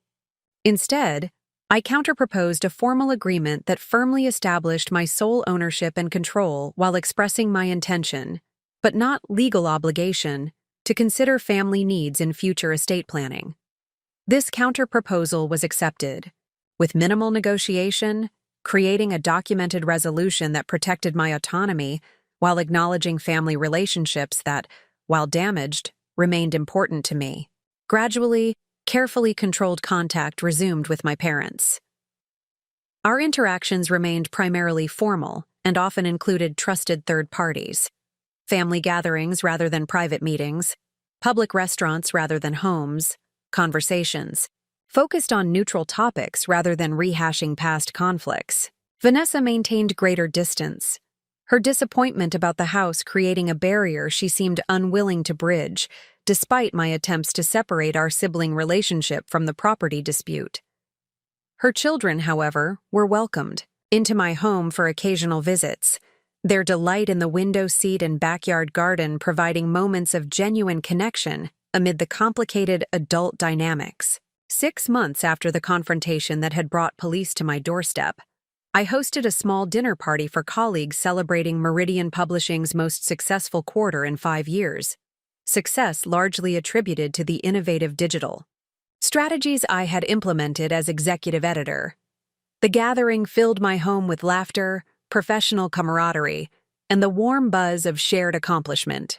Instead, I counterproposed a formal agreement that firmly established my sole ownership and control while expressing my intention, but not legal obligation, to consider family needs in future estate planning. This counterproposal was accepted, with minimal negotiation, creating a documented resolution that protected my autonomy while acknowledging family relationships that, while damaged, remained important to me. Gradually, carefully controlled contact resumed with my parents. Our interactions remained primarily formal and often included trusted third parties. Family gatherings rather than private meetings, public restaurants rather than homes, conversations focused on neutral topics rather than rehashing past conflicts. Vanessa maintained greater distance, her disappointment about the house creating a barrier she seemed unwilling to bridge, despite my attempts to separate our sibling relationship from the property dispute. Her children, however, were welcomed into my home for occasional visits, their delight in the window seat and backyard garden providing moments of genuine connection amid the complicated adult dynamics. 6 months after the confrontation that had brought police to my doorstep, I hosted a small dinner party for colleagues celebrating Meridian Publishing's most successful quarter in 5 years, success largely attributed to the innovative digital strategies I had implemented as executive editor. The gathering filled my home with laughter, professional camaraderie, and the warm buzz of shared accomplishment.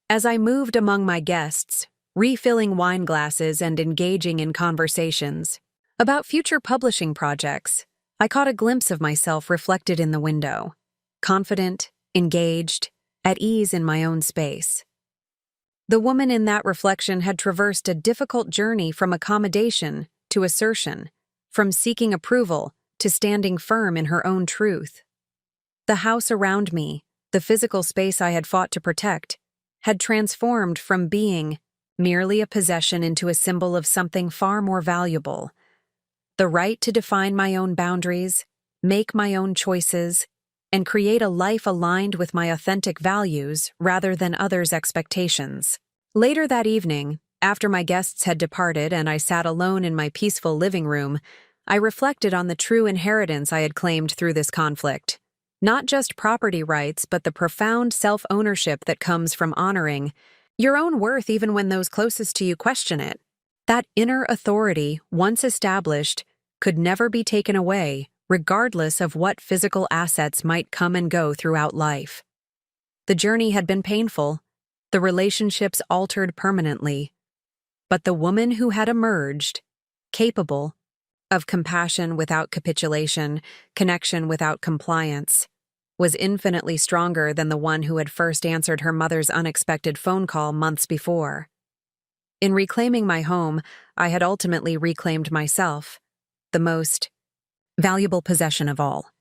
As I moved among my guests, refilling wine glasses and engaging in conversations about future publishing projects, I caught a glimpse of myself reflected in the window, confident, engaged, at ease in my own space. The woman in that reflection had traversed a difficult journey from accommodation to assertion, from seeking approval to standing firm in her own truth. The house around me, the physical space I had fought to protect, had transformed from being merely a possession into a symbol of something far more valuable. The right to define my own boundaries, make my own choices, and create a life aligned with my authentic values rather than others' expectations. Later that evening, after my guests had departed and I sat alone in my peaceful living room, I reflected on the true inheritance I had claimed through this conflict. Not just property rights, but the profound self-ownership that comes from honoring your own worth even when those closest to you question it. That inner authority, once established, could never be taken away, regardless of what physical assets might come and go throughout life. The journey had been painful, The relationships altered permanently, but the woman who had emerged, capable of compassion without capitulation, connection without compliance, was infinitely stronger than the one who had first answered her mother's unexpected phone call months before. In reclaiming my home, I had ultimately reclaimed myself, the most valuable possession of all.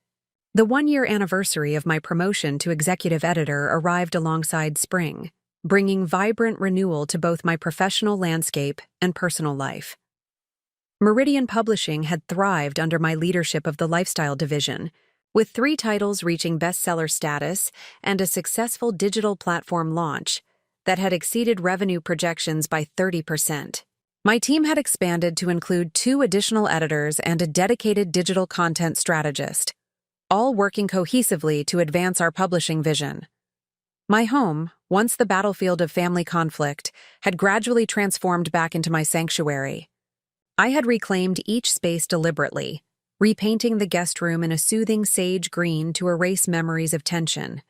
The one-year anniversary of my promotion to executive editor arrived alongside spring, bringing vibrant renewal to both my professional landscape and personal life. Meridian Publishing had thrived under my leadership of the lifestyle division, with 3 titles reaching bestseller status and a successful digital platform launch that had exceeded revenue projections by 30%. My team had expanded to include 2 additional editors and a dedicated digital content strategist, all working cohesively to advance our publishing vision. My home, once the battlefield of family conflict, had gradually transformed back into my sanctuary. I had reclaimed each space deliberately, repainting the guest room in a soothing sage green to erase memories of tension,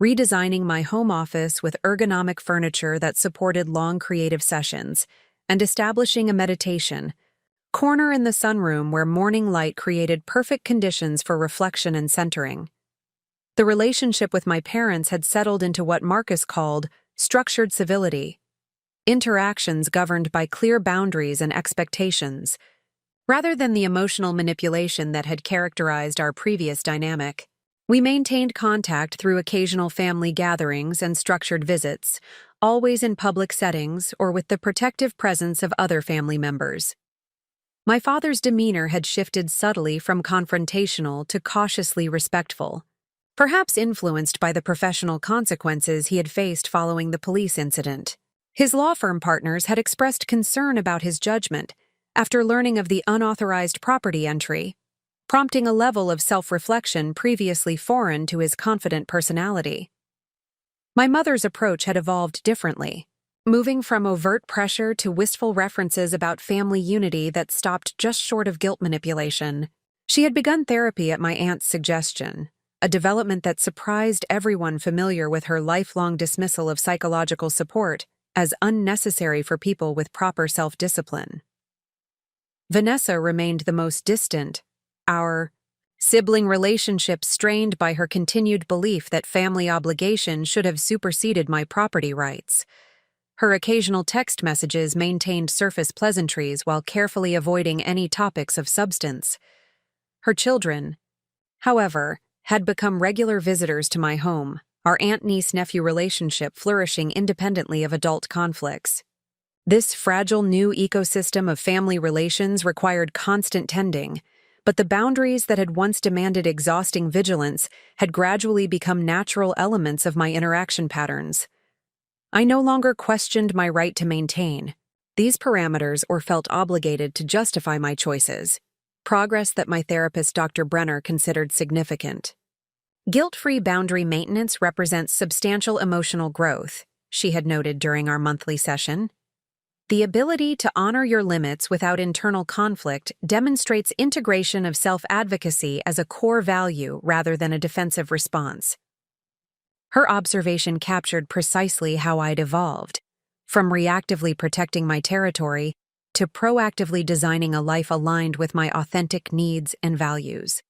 redesigning my home office with ergonomic furniture that supported long creative sessions, and establishing a meditation corner in the sunroom where morning light created perfect conditions for reflection and centering. The relationship with my parents had settled into what Marcus called structured civility, interactions governed by clear boundaries and expectations, rather than the emotional manipulation that had characterized our previous dynamic. We maintained contact through occasional family gatherings and structured visits, always in public settings or with the protective presence of other family members. My father's demeanor had shifted subtly from confrontational to cautiously respectful, perhaps influenced by the professional consequences he had faced following the police incident. His law firm partners had expressed concern about his judgment after learning of the unauthorized property entry, prompting a level of self-reflection previously foreign to his confident personality. My mother's approach had evolved differently, moving from overt pressure to wistful references about family unity that stopped just short of guilt manipulation. She had begun therapy at my aunt's suggestion, a development that surprised everyone familiar with her lifelong dismissal of psychological support as unnecessary for people with proper self-discipline. Vanessa remained the most distant, our sibling relationship strained by her continued belief that family obligation should have superseded my property rights. Her occasional text messages maintained surface pleasantries while carefully avoiding any topics of substance. Her children, however, had become regular visitors to my home, our aunt-niece-nephew relationship flourishing independently of adult conflicts. This fragile new ecosystem of family relations required constant tending, but the boundaries that had once demanded exhausting vigilance had gradually become natural elements of my interaction patterns. I no longer questioned my right to maintain these parameters or felt obligated to justify my choices, progress that my therapist Dr. Brenner considered significant. Guilt-free boundary maintenance represents substantial emotional growth, she had noted during our monthly session. The ability to honor your limits without internal conflict demonstrates integration of self-advocacy as a core value rather than a defensive response. Her observation captured precisely how I'd evolved, from reactively protecting my territory to proactively designing a life aligned with my authentic needs and values.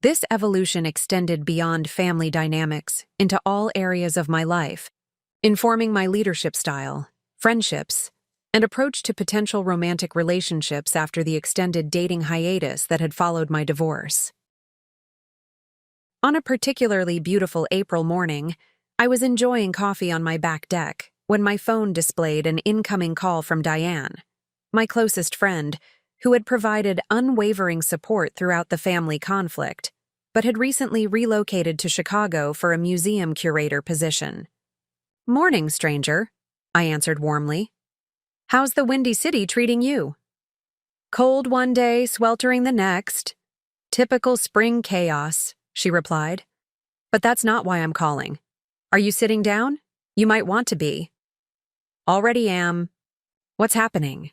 This evolution extended beyond family dynamics into all areas of my life, informing my leadership style, friendships, and approach to potential romantic relationships after the extended dating hiatus that had followed my divorce. On a particularly beautiful April morning, I was enjoying coffee on my back deck when my phone displayed an incoming call from Diane, my closest friend, who had provided unwavering support throughout the family conflict, but had recently relocated to Chicago for a museum curator position. "Morning, stranger," I answered warmly. "How's the Windy City treating you?" "Cold one day, sweltering the next. Typical spring chaos," she replied. "But that's not why I'm calling. Are you sitting down? You might want to be." "Already am. What's happening?"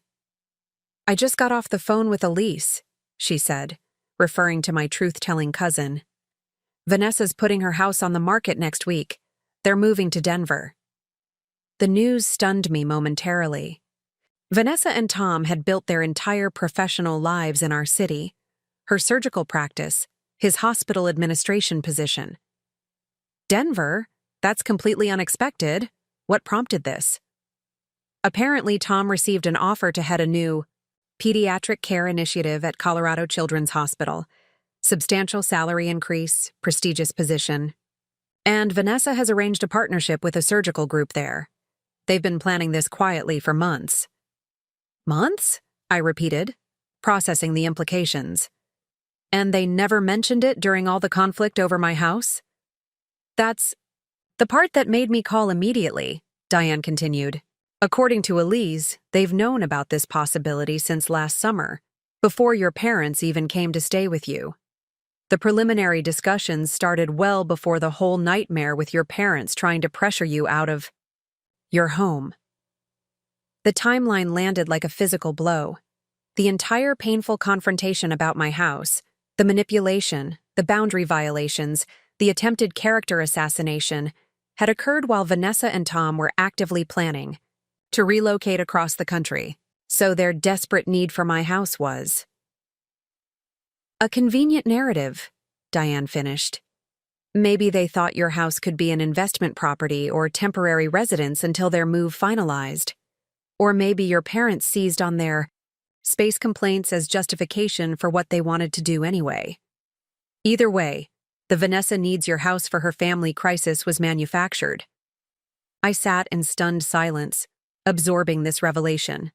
"I just got off the phone with Elise," she said, referring to my truth-telling cousin. "Vanessa's putting her house on the market next week. They're moving to Denver." The news stunned me momentarily. Vanessa and Tom had built their entire professional lives in our city, her surgical practice, his hospital administration position. Denver? That's completely unexpected. What prompted this? Apparently, Tom received an offer to head a new pediatric care initiative at Colorado Children's Hospital. Substantial salary increase, prestigious position. And Vanessa has arranged a partnership with a surgical group there. They've been planning this quietly for months. Months? I repeated, processing the implications. And they never mentioned it during all the conflict over my house? That's the part that made me call immediately, Diane continued. According to Elise, they've known about this possibility since last summer, before your parents even came to stay with you. The preliminary discussions started well before the whole nightmare with your parents trying to pressure you out of your home. The timeline landed like a physical blow. The entire painful confrontation about my house, the manipulation, the boundary violations, the attempted character assassination, had occurred while Vanessa and Tom were actively planning to relocate across the country, so their desperate need for my house was a convenient narrative, Diane finished. Maybe they thought your house could be an investment property or temporary residence until their move finalized. Or maybe your parents seized on their space complaints as justification for what they wanted to do anyway. Either way, the Vanessa needs your house for her family crisis was manufactured. I sat in stunned silence, absorbing this revelation.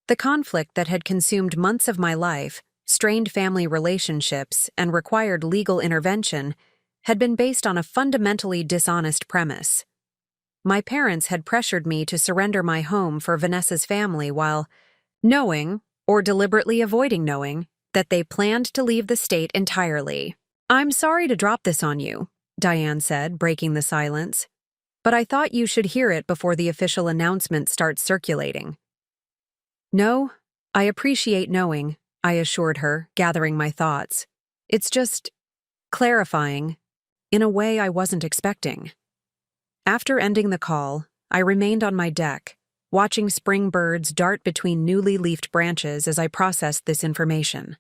The conflict that had consumed months of my life, strained family relationships, and required legal intervention had been based on a fundamentally dishonest premise. My parents had pressured me to surrender my home for Vanessa's family while knowing, or deliberately avoiding knowing, that they planned to leave the state entirely. I'm sorry to drop this on you, Diane said, breaking the silence, but I thought you should hear it before the official announcement starts circulating. No, I appreciate knowing, I assured her, gathering my thoughts. It's just clarifying, in a way I wasn't expecting. After ending the call, I remained on my deck, watching spring birds dart between newly leafed branches as I processed this information.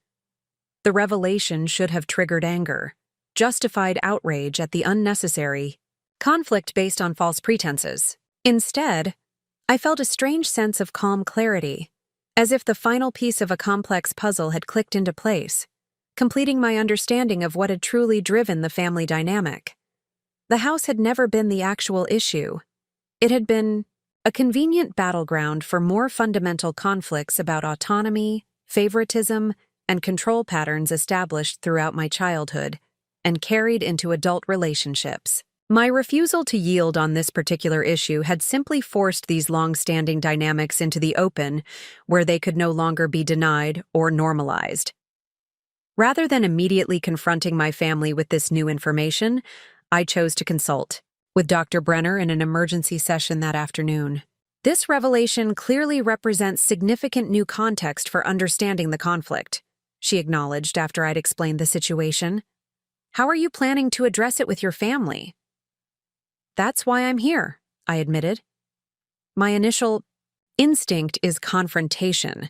The revelation should have triggered anger, justified outrage at the unnecessary conflict based on false pretenses. Instead, I felt a strange sense of calm clarity, as if the final piece of a complex puzzle had clicked into place, completing my understanding of what had truly driven the family dynamic. The house had never been the actual issue. It had been a convenient battleground for more fundamental conflicts about autonomy, favoritism, and control patterns established throughout my childhood and carried into adult relationships. My refusal to yield on this particular issue had simply forced these long-standing dynamics into the open, where they could no longer be denied or normalized. Rather than immediately confronting my family with this new information, I chose to consult with Dr. Brenner in an emergency session that afternoon. This revelation clearly represents significant new context for understanding the conflict, she acknowledged after I'd explained the situation. How are you planning to address it with your family? That's why I'm here, I admitted. My initial instinct is confrontation,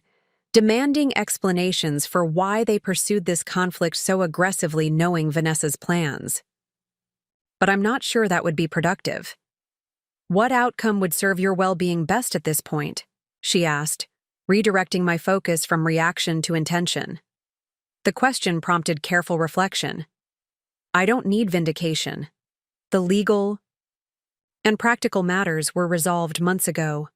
demanding explanations for why they pursued this conflict so aggressively knowing Vanessa's plans. But I'm not sure that would be productive. What outcome would serve your well-being best at this point? She asked, redirecting my focus from reaction to intention. The question prompted careful reflection. I don't need vindication. The legal and practical matters were resolved months ago.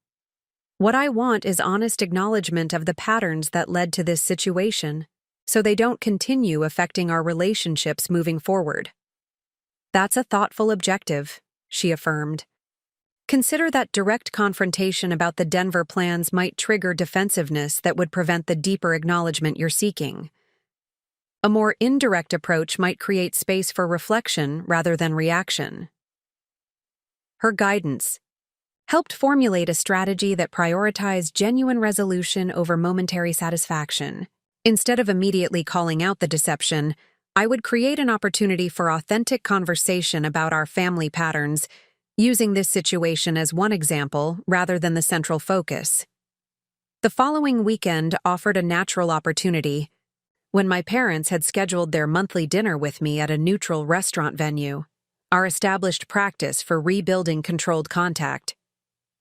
What I want is honest acknowledgement of the patterns that led to this situation, so they don't continue affecting our relationships moving forward. That's a thoughtful objective, she affirmed. Consider that direct confrontation about the Denver plans might trigger defensiveness that would prevent the deeper acknowledgement you're seeking. A more indirect approach might create space for reflection rather than reaction. Her guidance helped formulate a strategy that prioritized genuine resolution over momentary satisfaction. Instead of immediately calling out the deception, I would create an opportunity for authentic conversation about our family patterns, using this situation as one example rather than the central focus. The following weekend offered a natural opportunity when my parents had scheduled their monthly dinner with me at a neutral restaurant venue, our established practice for rebuilding controlled contact.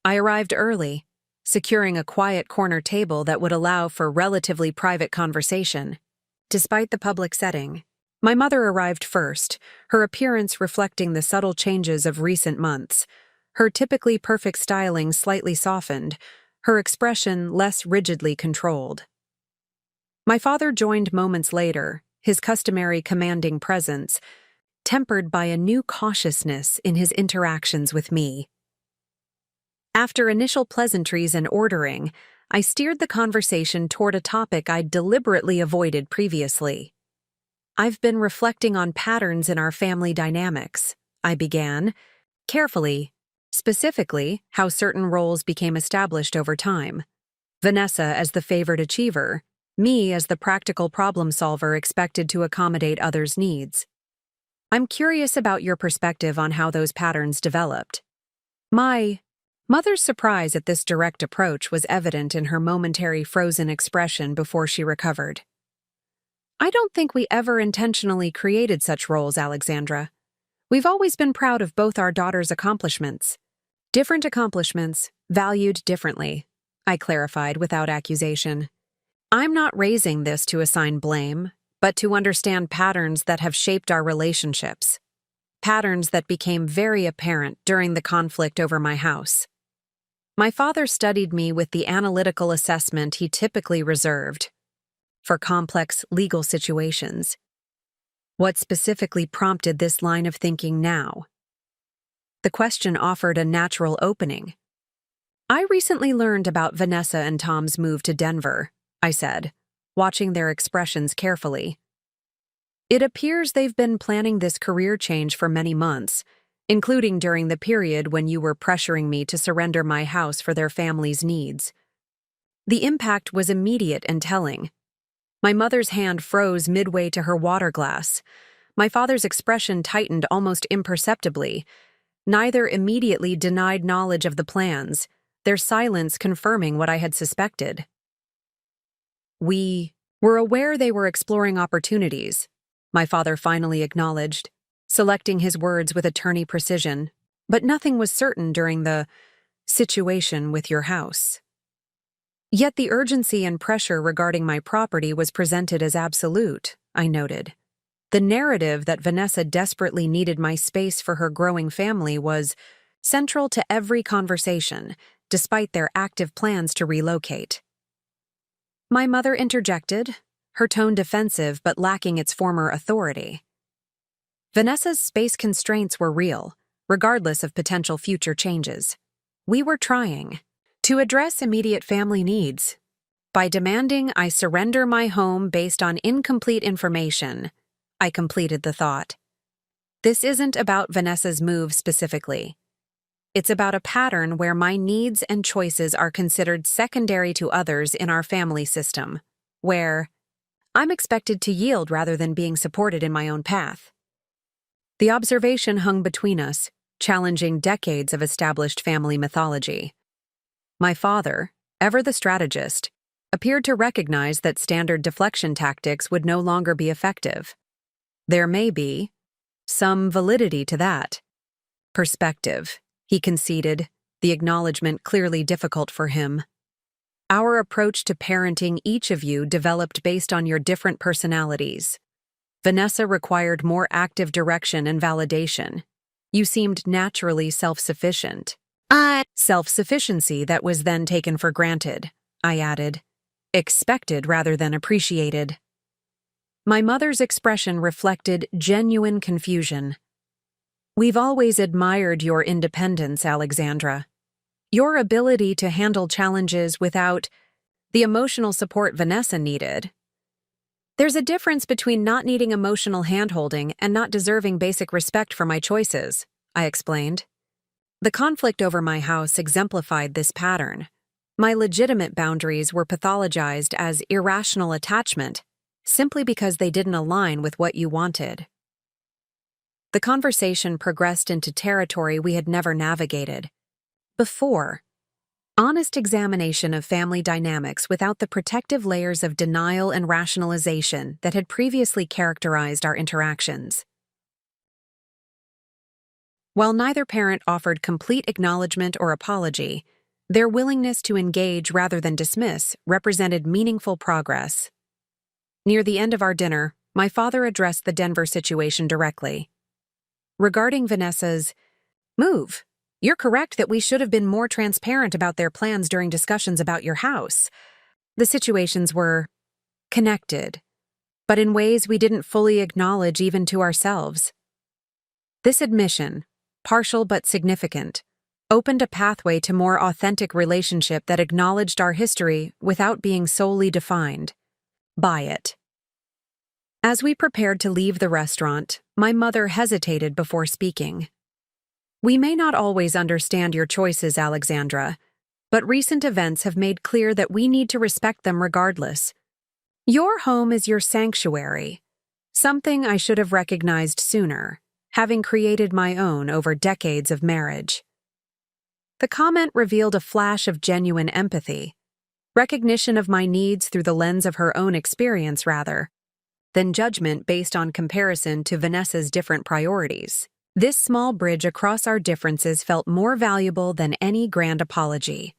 I arrived early, securing a quiet corner table that would allow for relatively private conversation. Despite the public setting, my mother arrived first, her appearance reflecting the subtle changes of recent months, her typically perfect styling slightly softened, her expression less rigidly controlled. My father joined moments later, his customary commanding presence, tempered by a new cautiousness in his interactions with me. After initial pleasantries and ordering, I steered the conversation toward a topic I'd deliberately avoided previously. "I've been reflecting on patterns in our family dynamics," I began, carefully, specifically how certain roles became established over time. Vanessa as the favored achiever, me as the practical problem solver expected to accommodate others' needs. "I'm curious about your perspective on how those patterns developed." My mother's surprise at this direct approach was evident in her momentary frozen expression before she recovered. "I don't think we ever intentionally created such roles, Alexandra. We've always been proud of both our daughters' accomplishments. Different accomplishments, valued differently," I clarified without accusation. "I'm not raising this to assign blame, but to understand patterns that have shaped our relationships. Patterns that became very apparent during the conflict over my house." My father studied me with the analytical assessment he typically reserved for complex legal situations. "What specifically prompted this line of thinking now?" The question offered a natural opening. "I recently learned about Vanessa and Tom's move to Denver," I said, watching their expressions carefully. "It appears they've been planning this career change for many months, including during the period when you were pressuring me to surrender my house for their family's needs." The impact was immediate and telling. My mother's hand froze midway to her water glass. My father's expression tightened almost imperceptibly. Neither immediately denied knowledge of the plans, their silence confirming what I had suspected. "We were aware they were exploring opportunities," my father finally acknowledged, selecting his words with attorney precision, "but nothing was certain during the situation with your house." Yet the urgency and pressure regarding my property was presented as absolute, I noted. The narrative that Vanessa desperately needed my space for her growing family was central to every conversation, despite their active plans to relocate. My mother interjected, her tone defensive but lacking its former authority. Vanessa's space constraints were real, regardless of potential future changes. We were trying to address immediate family needs by demanding I surrender my home based on incomplete information. I completed the thought. This isn't about Vanessa's move specifically. It's about a pattern where my needs and choices are considered secondary to others in our family system, where I'm expected to yield rather than being supported in my own path. The observation hung between us, challenging decades of established family mythology. My father, ever the strategist, appeared to recognize that standard deflection tactics would no longer be effective. There may be some validity to that perspective, he conceded, the acknowledgement clearly difficult for him. Our approach to parenting each of you developed based on your different personalities. Vanessa required more active direction and validation. You seemed naturally self-sufficient. Self-sufficiency that was then taken for granted, I added. Expected rather than appreciated. My mother's expression reflected genuine confusion. We've always admired your independence, Alexandra. Your ability to handle challenges without the emotional support Vanessa needed. There's a difference between not needing emotional handholding and not deserving basic respect for my choices, I explained. The conflict over my house exemplified this pattern. My legitimate boundaries were pathologized as irrational attachment, simply because they didn't align with what you wanted. The conversation progressed into territory we had never navigated before. Honest examination of family dynamics without the protective layers of denial and rationalization that had previously characterized our interactions. While neither parent offered complete acknowledgement or apology, their willingness to engage rather than dismiss represented meaningful progress. Near the end of our dinner, my father addressed the Denver situation directly. Regarding Vanessa's move, you're correct that we should have been more transparent about their plans during discussions about your house. The situations were connected, but in ways we didn't fully acknowledge even to ourselves. This admission, partial but significant, opened a pathway to more authentic relationship that acknowledged our history without being solely defined by it. As we prepared to leave the restaurant, my mother hesitated before speaking. We may not always understand your choices, Alexandra, but recent events have made clear that we need to respect them regardless. Your home is your sanctuary, something I should have recognized sooner, having created my own over decades of marriage. The comment revealed a flash of genuine empathy, recognition of my needs through the lens of her own experience rather than judgment based on comparison to Vanessa's different priorities. This small bridge across our differences felt more valuable than any grand apology.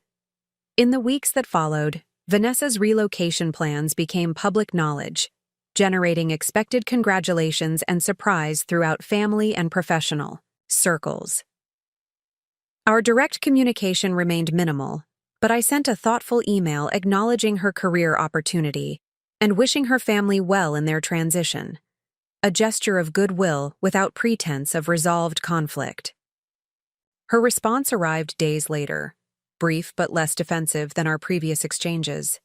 In the weeks that followed, Vanessa's relocation plans became public knowledge, generating expected congratulations and surprise throughout family and professional circles. Our direct communication remained minimal, but I sent a thoughtful email acknowledging her career opportunity and wishing her family well in their transition, a gesture of goodwill without pretense of resolved conflict. Her response arrived days later, brief but less defensive than our previous exchanges.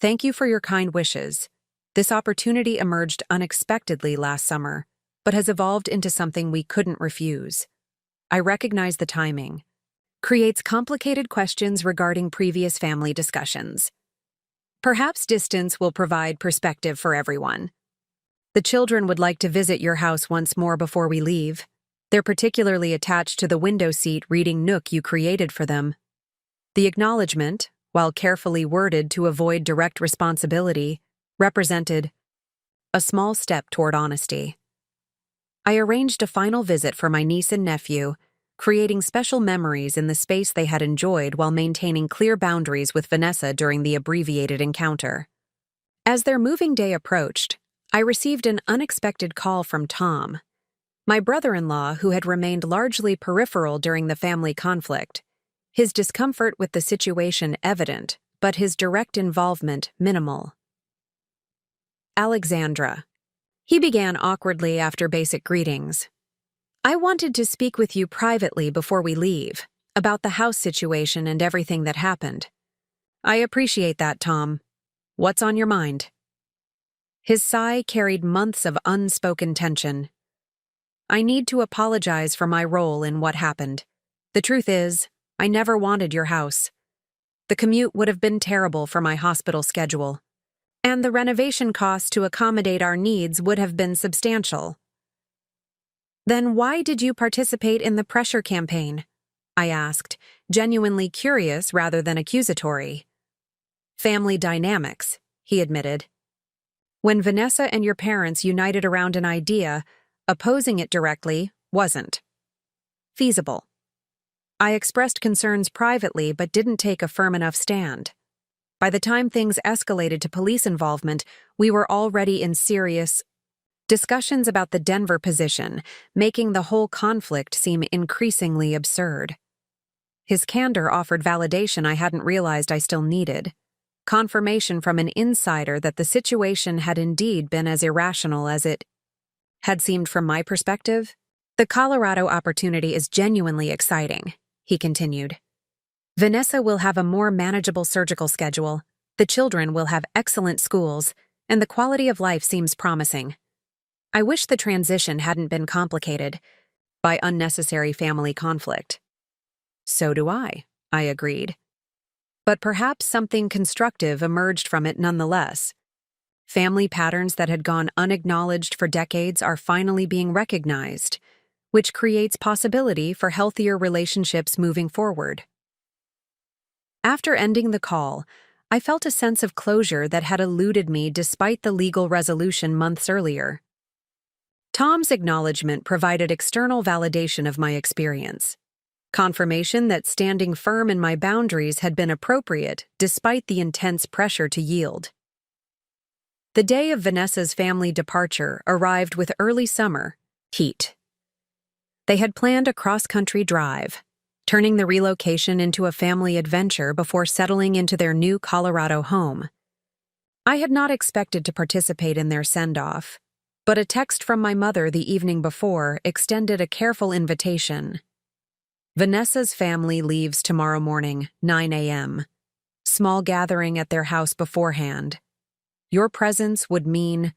Thank you for your kind wishes. This opportunity emerged unexpectedly last summer, but has evolved into something we couldn't refuse. I recognize the timing. Creates complicated questions regarding previous family discussions. Perhaps distance will provide perspective for everyone. The children would like to visit your house once more before we leave. They're particularly attached to the window seat reading nook you created for them. The acknowledgement, while carefully worded to avoid direct responsibility, represented a small step toward honesty. I arranged a final visit for my niece and nephew, creating special memories in the space they had enjoyed while maintaining clear boundaries with Vanessa during the abbreviated encounter. As their moving day approached, I received an unexpected call from Tom, my brother-in-law who had remained largely peripheral during the family conflict, his discomfort with the situation evident, but his direct involvement minimal. Alexandra. He began awkwardly after basic greetings. I wanted to speak with you privately before we leave, about the house situation and everything that happened. I appreciate that, Tom. What's on your mind? His sigh carried months of unspoken tension. I need to apologize for my role in what happened. The truth is, I never wanted your house. The commute would have been terrible for my hospital schedule, and the renovation costs to accommodate our needs would have been substantial. Then why did you participate in the pressure campaign? I asked, genuinely curious rather than accusatory. Family dynamics, he admitted. When Vanessa and your parents united around an idea, opposing it directly wasn't feasible. I expressed concerns privately but didn't take a firm enough stand. By the time things escalated to police involvement, we were already in serious discussions about the Denver position, making the whole conflict seem increasingly absurd. His candor offered validation I hadn't realized I still needed, confirmation from an insider that the situation had indeed been as irrational as it had seemed from my perspective. The Colorado opportunity is genuinely exciting, he continued. Vanessa will have a more manageable surgical schedule, the children will have excellent schools, and the quality of life seems promising. I wish the transition hadn't been complicated by unnecessary family conflict. So do I agreed. But perhaps something constructive emerged from it nonetheless. Family patterns that had gone unacknowledged for decades are finally being recognized, which creates possibility for healthier relationships moving forward. After ending the call, I felt a sense of closure that had eluded me despite the legal resolution months earlier. Tom's acknowledgement provided external validation of my experience, confirmation that standing firm in my boundaries had been appropriate despite the intense pressure to yield. The day of Vanessa's family departure arrived with early summer heat. They had planned a cross-country drive, turning the relocation into a family adventure before settling into their new Colorado home. I had not expected to participate in their send-off, but a text from my mother the evening before extended a careful invitation. Vanessa's family leaves tomorrow morning, 9 a.m. Small gathering at their house beforehand. Your presence would mean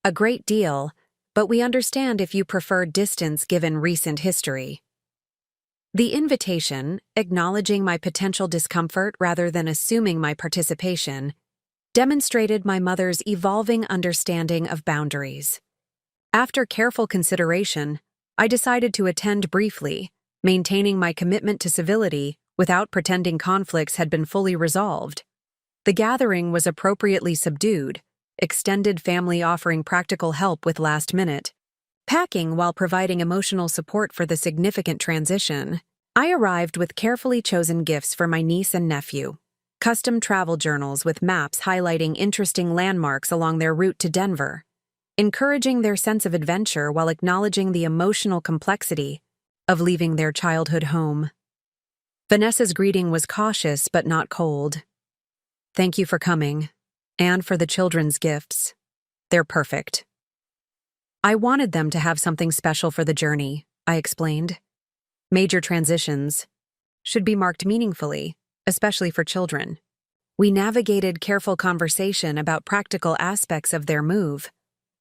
a great deal, but we understand if you prefer distance given recent history. The invitation, acknowledging my potential discomfort rather than assuming my participation, demonstrated my mother's evolving understanding of boundaries. After careful consideration, I decided to attend briefly, maintaining my commitment to civility without pretending conflicts had been fully resolved. The gathering was appropriately subdued, extended family offering practical help with last-minute packing while providing emotional support for the significant transition. I arrived with carefully chosen gifts for my niece and nephew, custom travel journals with maps highlighting interesting landmarks along their route to Denver, encouraging their sense of adventure while acknowledging the emotional complexity of leaving their childhood home. Vanessa's greeting was cautious but not cold. Thank you for coming, and for the children's gifts. They're perfect. I wanted them to have something special for the journey, I explained. Major transitions should be marked meaningfully, especially for children. We navigated careful conversation about practical aspects of their move,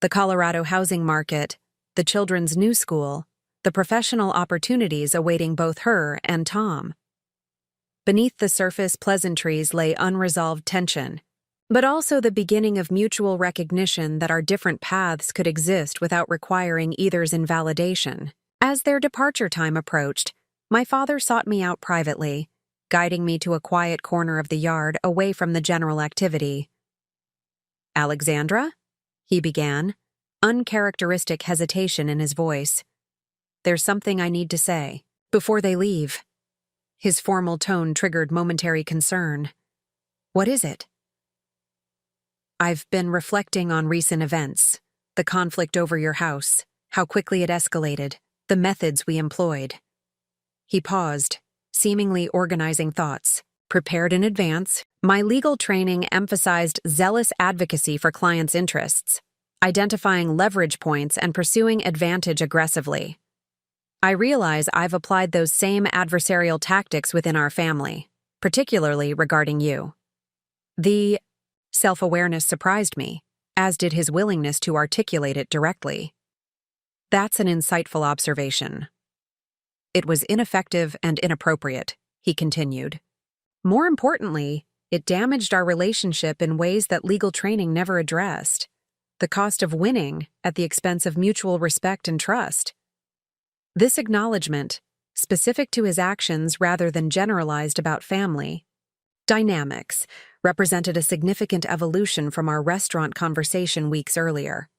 the Colorado housing market, the children's new school, the professional opportunities awaiting both her and Tom. Beneath the surface pleasantries lay unresolved tension, but also the beginning of mutual recognition that our different paths could exist without requiring either's invalidation. As their departure time approached, my father sought me out privately, guiding me to a quiet corner of the yard away from the general activity. "Alexandra?" he began, uncharacteristic hesitation in his voice. "There's something I need to say before they leave." His formal tone triggered momentary concern. "What is it?" "I've been reflecting on recent events, the conflict over your house, how quickly it escalated, the methods we employed." He paused, seemingly organizing thoughts. Prepared in advance, my legal training emphasized zealous advocacy for clients' interests, identifying leverage points and pursuing advantage aggressively. I realize I've applied those same adversarial tactics within our family, particularly regarding you. The self-awareness surprised me, as did his willingness to articulate it directly. "That's an insightful observation." "It was ineffective and inappropriate," he continued. "More importantly, it damaged our relationship in ways that legal training never addressed. The cost of winning at the expense of mutual respect and trust." This acknowledgement, specific to his actions rather than generalized about family dynamics, represented a significant evolution from our restaurant conversation weeks earlier.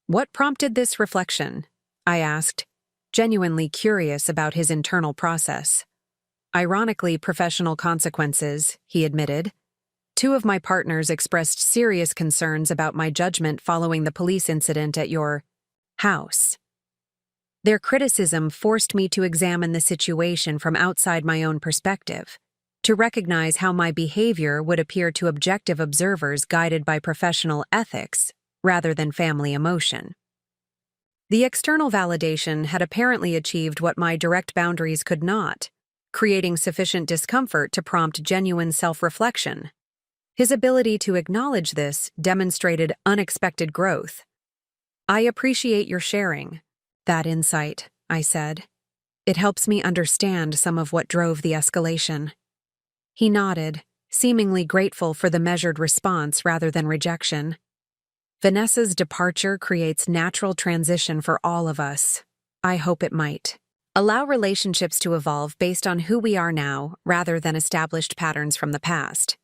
"What prompted this reflection?" I asked, genuinely curious about his internal process. "Ironically, professional consequences," he admitted. "Two of my partners expressed serious concerns about my judgment following the police incident at your house. Their criticism forced me to examine the situation from outside my own perspective, to recognize how my behavior would appear to objective observers guided by professional ethics rather than family emotion. The external validation had apparently achieved what my direct boundaries could not, creating sufficient discomfort to prompt genuine self-reflection. His ability to acknowledge this demonstrated unexpected growth. "I appreciate your sharing that insight," I said. "It helps me understand some of what drove the escalation." He nodded, seemingly grateful for the measured response rather than rejection. "Vanessa's departure creates natural transition for all of us," I hope it might. Allow relationships to evolve based on who we are now rather than established patterns from the past.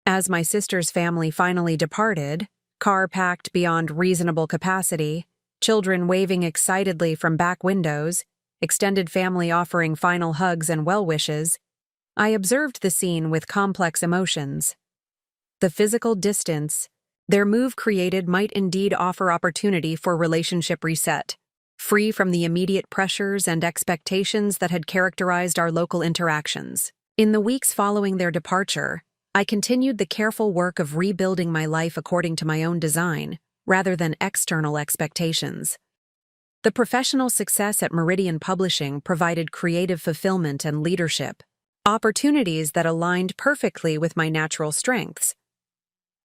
As my sister's family finally departed, car packed beyond reasonable capacity, children waving excitedly from back windows, extended family offering final hugs and well wishes, I observed the scene with complex emotions. The physical distance their move created might indeed offer opportunity for relationship reset, free from the immediate pressures and expectations that had characterized our local interactions. In the weeks following their departure, I continued the careful work of rebuilding my life according to my own design, rather than external expectations. The professional success at Meridian Publishing provided creative fulfillment and leadership, opportunities that aligned perfectly with my natural strengths.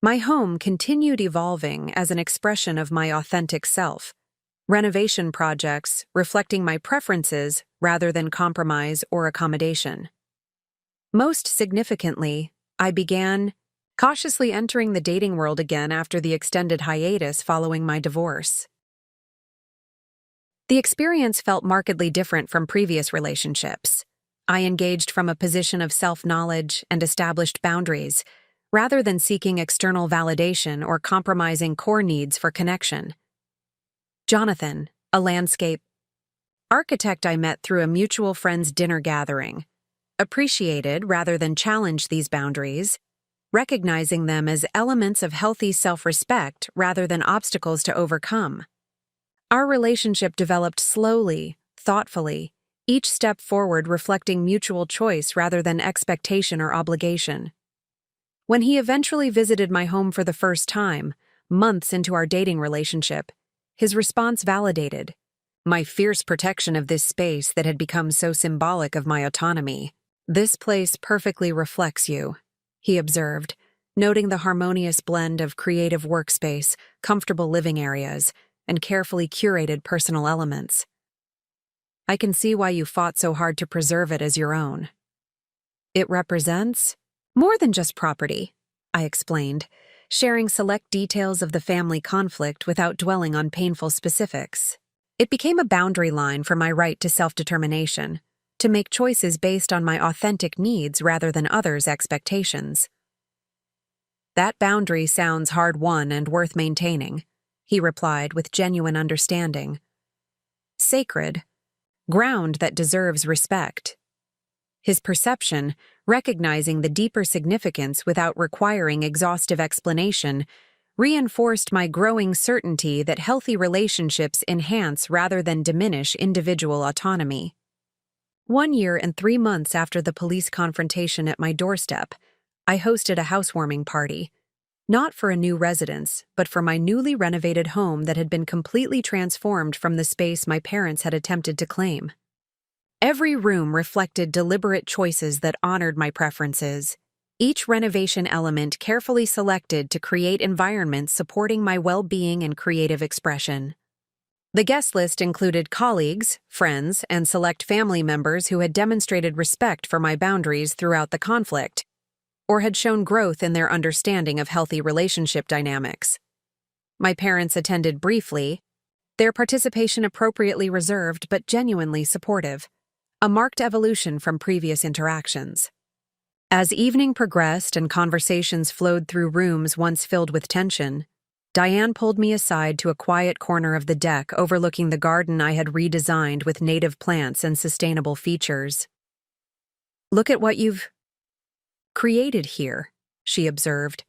My home continued evolving as an expression of my authentic self, renovation projects reflecting my preferences rather than compromise or accommodation. Most significantly, I began cautiously entering the dating world again after the extended hiatus following my divorce. The experience felt markedly different from previous relationships. I engaged from a position of self-knowledge and established boundaries, rather than seeking external validation or compromising core needs for connection. Jonathan, a landscape architect I met through a mutual friend's dinner gathering, appreciated rather than challenged these boundaries, recognizing them as elements of healthy self-respect rather than obstacles to overcome. Our relationship developed slowly, thoughtfully, each step forward reflecting mutual choice rather than expectation or obligation. When he eventually visited my home for the first time, months into our dating relationship, his response validated my fierce protection of this space that had become so symbolic of my autonomy. "This place perfectly reflects you," he observed, noting the harmonious blend of creative workspace, comfortable living areas, and carefully curated personal elements. "I can see why you fought so hard to preserve it as your own." "It represents more than just property," I explained, sharing select details of the family conflict without dwelling on painful specifics. It became a boundary line for my right to self-determination, to make choices based on my authentic needs rather than others' expectations. "That boundary sounds hard-won and worth maintaining," he replied with genuine understanding. "Sacred, ground that deserves respect." His perception, recognizing the deeper significance without requiring exhaustive explanation, reinforced my growing certainty that healthy relationships enhance rather than diminish individual autonomy. 1 year and 3 months after the police confrontation at my doorstep, I hosted a housewarming party, not for a new residence, but for my newly renovated home that had been completely transformed from the space my parents had attempted to claim. Every room reflected deliberate choices that honored my preferences, each renovation element carefully selected to create environments supporting my well-being and creative expression. The guest list included colleagues, friends, and select family members who had demonstrated respect for my boundaries throughout the conflict, or had shown growth in their understanding of healthy relationship dynamics. My parents attended briefly, their participation appropriately reserved but genuinely supportive, a marked evolution from previous interactions. As evening progressed and conversations flowed through rooms once filled with tension, Diane pulled me aside to a quiet corner of the deck overlooking the garden I had redesigned with native plants and sustainable features. "Look at what you've created here," she observed,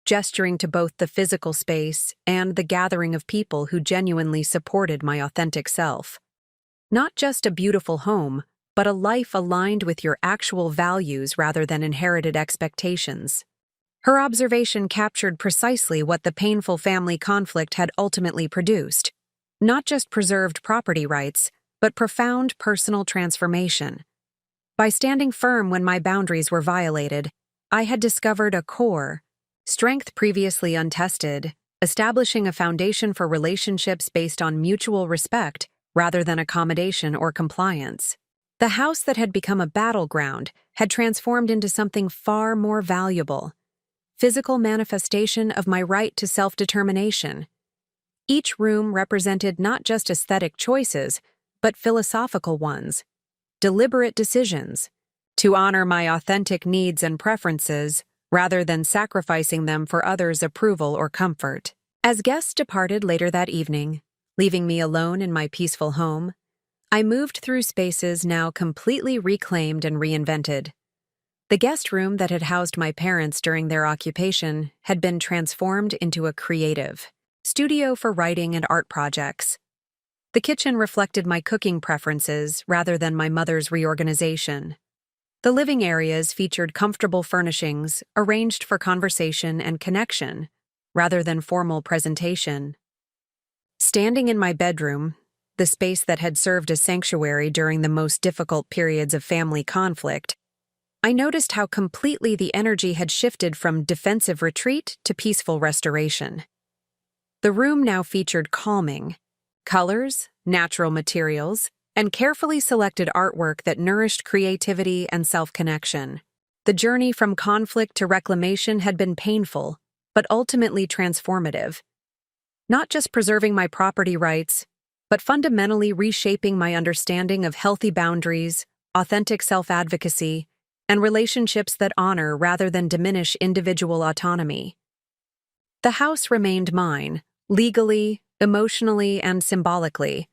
gesturing to both the physical space and the gathering of people who genuinely supported my authentic self. "Not just a beautiful home, but a life aligned with your actual values rather than inherited expectations." Her observation captured precisely what the painful family conflict had ultimately produced: not just preserved property rights, but profound personal transformation. By standing firm when my boundaries were violated, I had discovered a core, strength previously untested, establishing a foundation for relationships based on mutual respect rather than accommodation or compliance. The house that had become a battleground had transformed into something far more valuable: physical manifestation of my right to self-determination. Each room represented not just aesthetic choices, but philosophical ones, deliberate decisions, to honor my authentic needs and preferences rather than sacrificing them for others' approval or comfort. As guests departed later that evening, leaving me alone in my peaceful home, I moved through spaces now completely reclaimed and reinvented. The guest room that had housed my parents during their occupation had been transformed into a creative studio for writing and art projects. The kitchen reflected my cooking preferences rather than my mother's reorganization. The living areas featured comfortable furnishings arranged for conversation and connection rather than formal presentation. Standing in my bedroom, the space that had served as sanctuary during the most difficult periods of family conflict, I noticed how completely the energy had shifted from defensive retreat to peaceful restoration. The room now featured calming colors, natural materials, and carefully selected artwork that nourished creativity and self-connection. The journey from conflict to reclamation had been painful, but ultimately transformative. Not just preserving my property rights, but fundamentally reshaping my understanding of healthy boundaries, authentic self-advocacy, and relationships that honor rather than diminish individual autonomy. The house remained mine, legally, emotionally, and symbolically,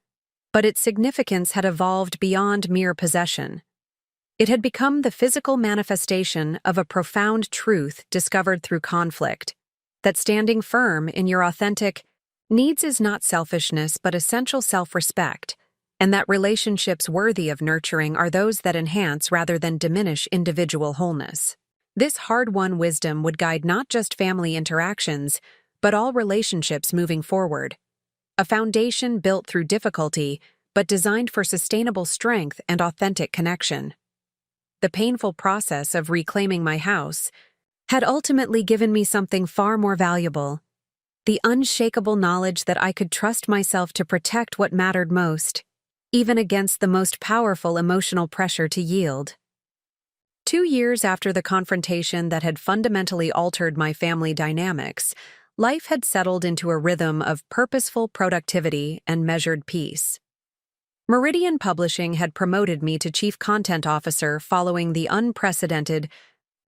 but its significance had evolved beyond mere possession. It had become the physical manifestation of a profound truth discovered through conflict, that standing firm in your authentic needs is not selfishness but essential self-respect, and that relationships worthy of nurturing are those that enhance rather than diminish individual wholeness. This hard-won wisdom would guide not just family interactions, but all relationships moving forward. A foundation built through difficulty, but designed for sustainable strength and authentic connection. The painful process of reclaiming my house had ultimately given me something far more valuable: the unshakable knowledge that I could trust myself to protect what mattered most, even against the most powerful emotional pressure to yield. 2 years after the confrontation that had fundamentally altered my family dynamics, life had settled into a rhythm of purposeful productivity and measured peace. Meridian Publishing had promoted me to Chief Content Officer following the unprecedented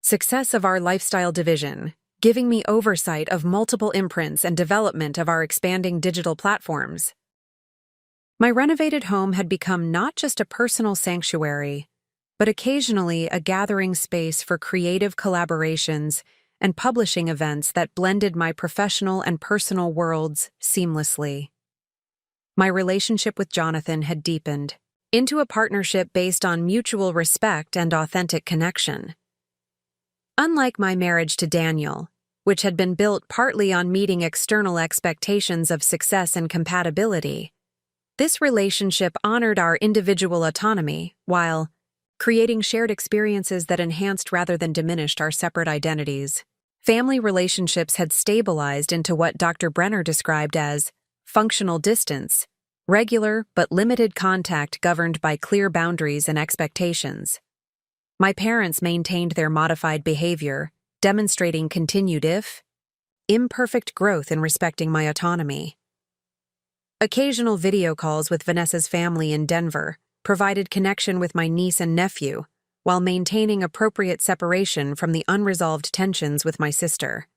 success of our lifestyle division, giving me oversight of multiple imprints and development of our expanding digital platforms. My renovated home had become not just a personal sanctuary, but occasionally a gathering space for creative collaborations and publishing events that blended my professional and personal worlds seamlessly. My relationship with Jonathan had deepened into a partnership based on mutual respect and authentic connection. Unlike my marriage to Daniel, which had been built partly on meeting external expectations of success and compatibility, this relationship honored our individual autonomy while creating shared experiences that enhanced rather than diminished our separate identities. Family relationships had stabilized into what Dr. Brenner described as functional distance, regular but limited contact governed by clear boundaries and expectations. My parents maintained their modified behavior, demonstrating continued imperfect growth in respecting my autonomy. Occasional video calls with Vanessa's family in Denver provided connection with my niece and nephew, while maintaining appropriate separation from the unresolved tensions with my sister.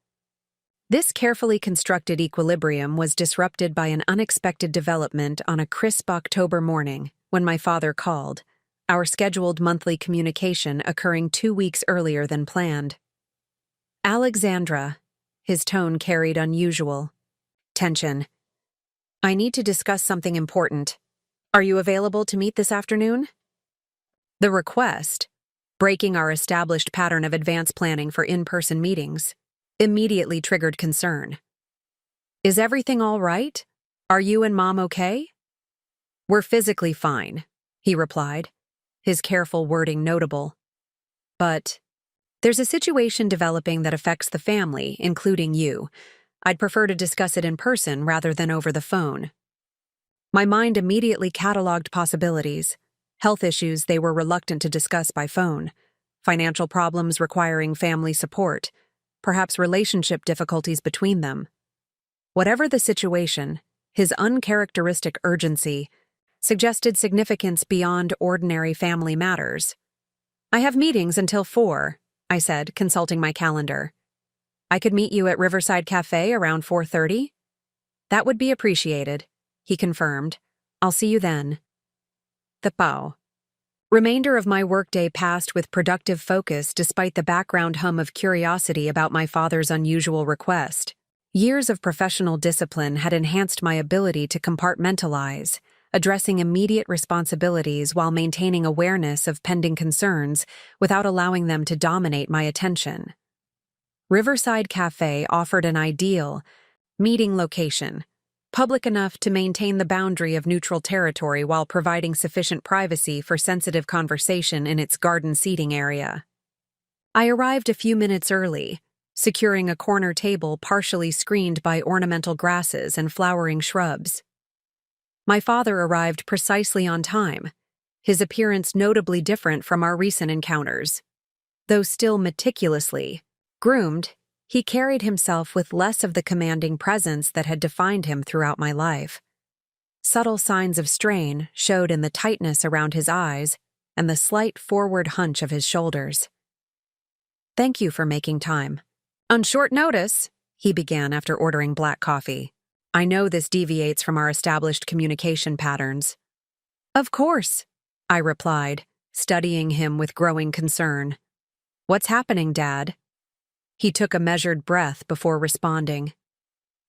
This carefully constructed equilibrium was disrupted by an unexpected development on a crisp October morning when my father called, our scheduled monthly communication occurring 2 weeks earlier than planned. "Alexandra," his tone carried unusual tension. "I need to discuss something important. Are you available to meet this afternoon?" The request, breaking our established pattern of advance planning for in-person meetings, immediately triggered concern. "Is everything all right? Are you and Mom okay?" "We're physically fine," he replied, his careful wording notable. "But there's a situation developing that affects the family, including you. I'd prefer to discuss it in person rather than over the phone." My mind immediately cataloged possibilities: health issues they were reluctant to discuss by phone, financial problems requiring family support, perhaps relationship difficulties between them. Whatever the situation, his uncharacteristic urgency suggested significance beyond ordinary family matters. I have meetings until 4, I said, consulting my calendar. I could meet you at Riverside Cafe around 4:30? That would be appreciated, he confirmed. I'll see you then. The pao. Remainder of my workday passed with productive focus despite the background hum of curiosity about my father's unusual request. Years of professional discipline had enhanced my ability to compartmentalize, addressing immediate responsibilities while maintaining awareness of pending concerns without allowing them to dominate my attention. Riverside Cafe offered an ideal meeting location, public enough to maintain the boundary of neutral territory while providing sufficient privacy for sensitive conversation in its garden seating area. I arrived a few minutes early, securing a corner table partially screened by ornamental grasses and flowering shrubs. My father arrived precisely on time, his appearance notably different from our recent encounters. Though still meticulously groomed, he carried himself with less of the commanding presence that had defined him throughout my life. Subtle signs of strain showed in the tightness around his eyes and the slight forward hunch of his shoulders. "Thank you for making time. On short notice," he began after ordering black coffee. "I know this deviates from our established communication patterns." "Of course," I replied, studying him with growing concern. "What's happening, Dad?" He took a measured breath before responding.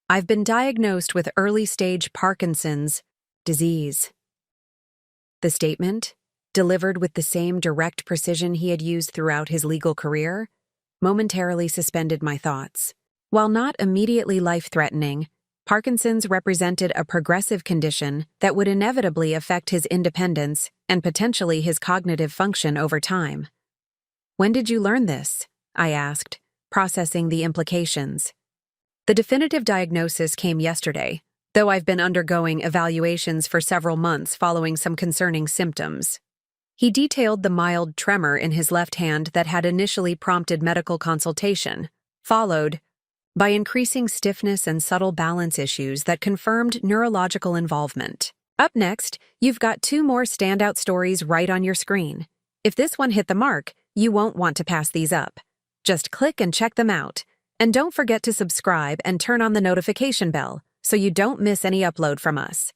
"I've been diagnosed with early-stage Parkinson's disease." The statement, delivered with the same direct precision he had used throughout his legal career, momentarily suspended my thoughts. While not immediately life-threatening, Parkinson's represented a progressive condition that would inevitably affect his independence and potentially his cognitive function over time. "When did you learn this?" I asked, processing the implications. "The definitive diagnosis came yesterday, though I've been undergoing evaluations for several months following some concerning symptoms." He detailed the mild tremor in his left hand that had initially prompted medical consultation, followed by increasing stiffness and subtle balance issues that confirmed neurological involvement. Up next, you've got 2 more standout stories right on your screen. If this one hit the mark, you won't want to pass these up. Just click and check them out. And don't forget to subscribe and turn on the notification bell so you don't miss any upload from us.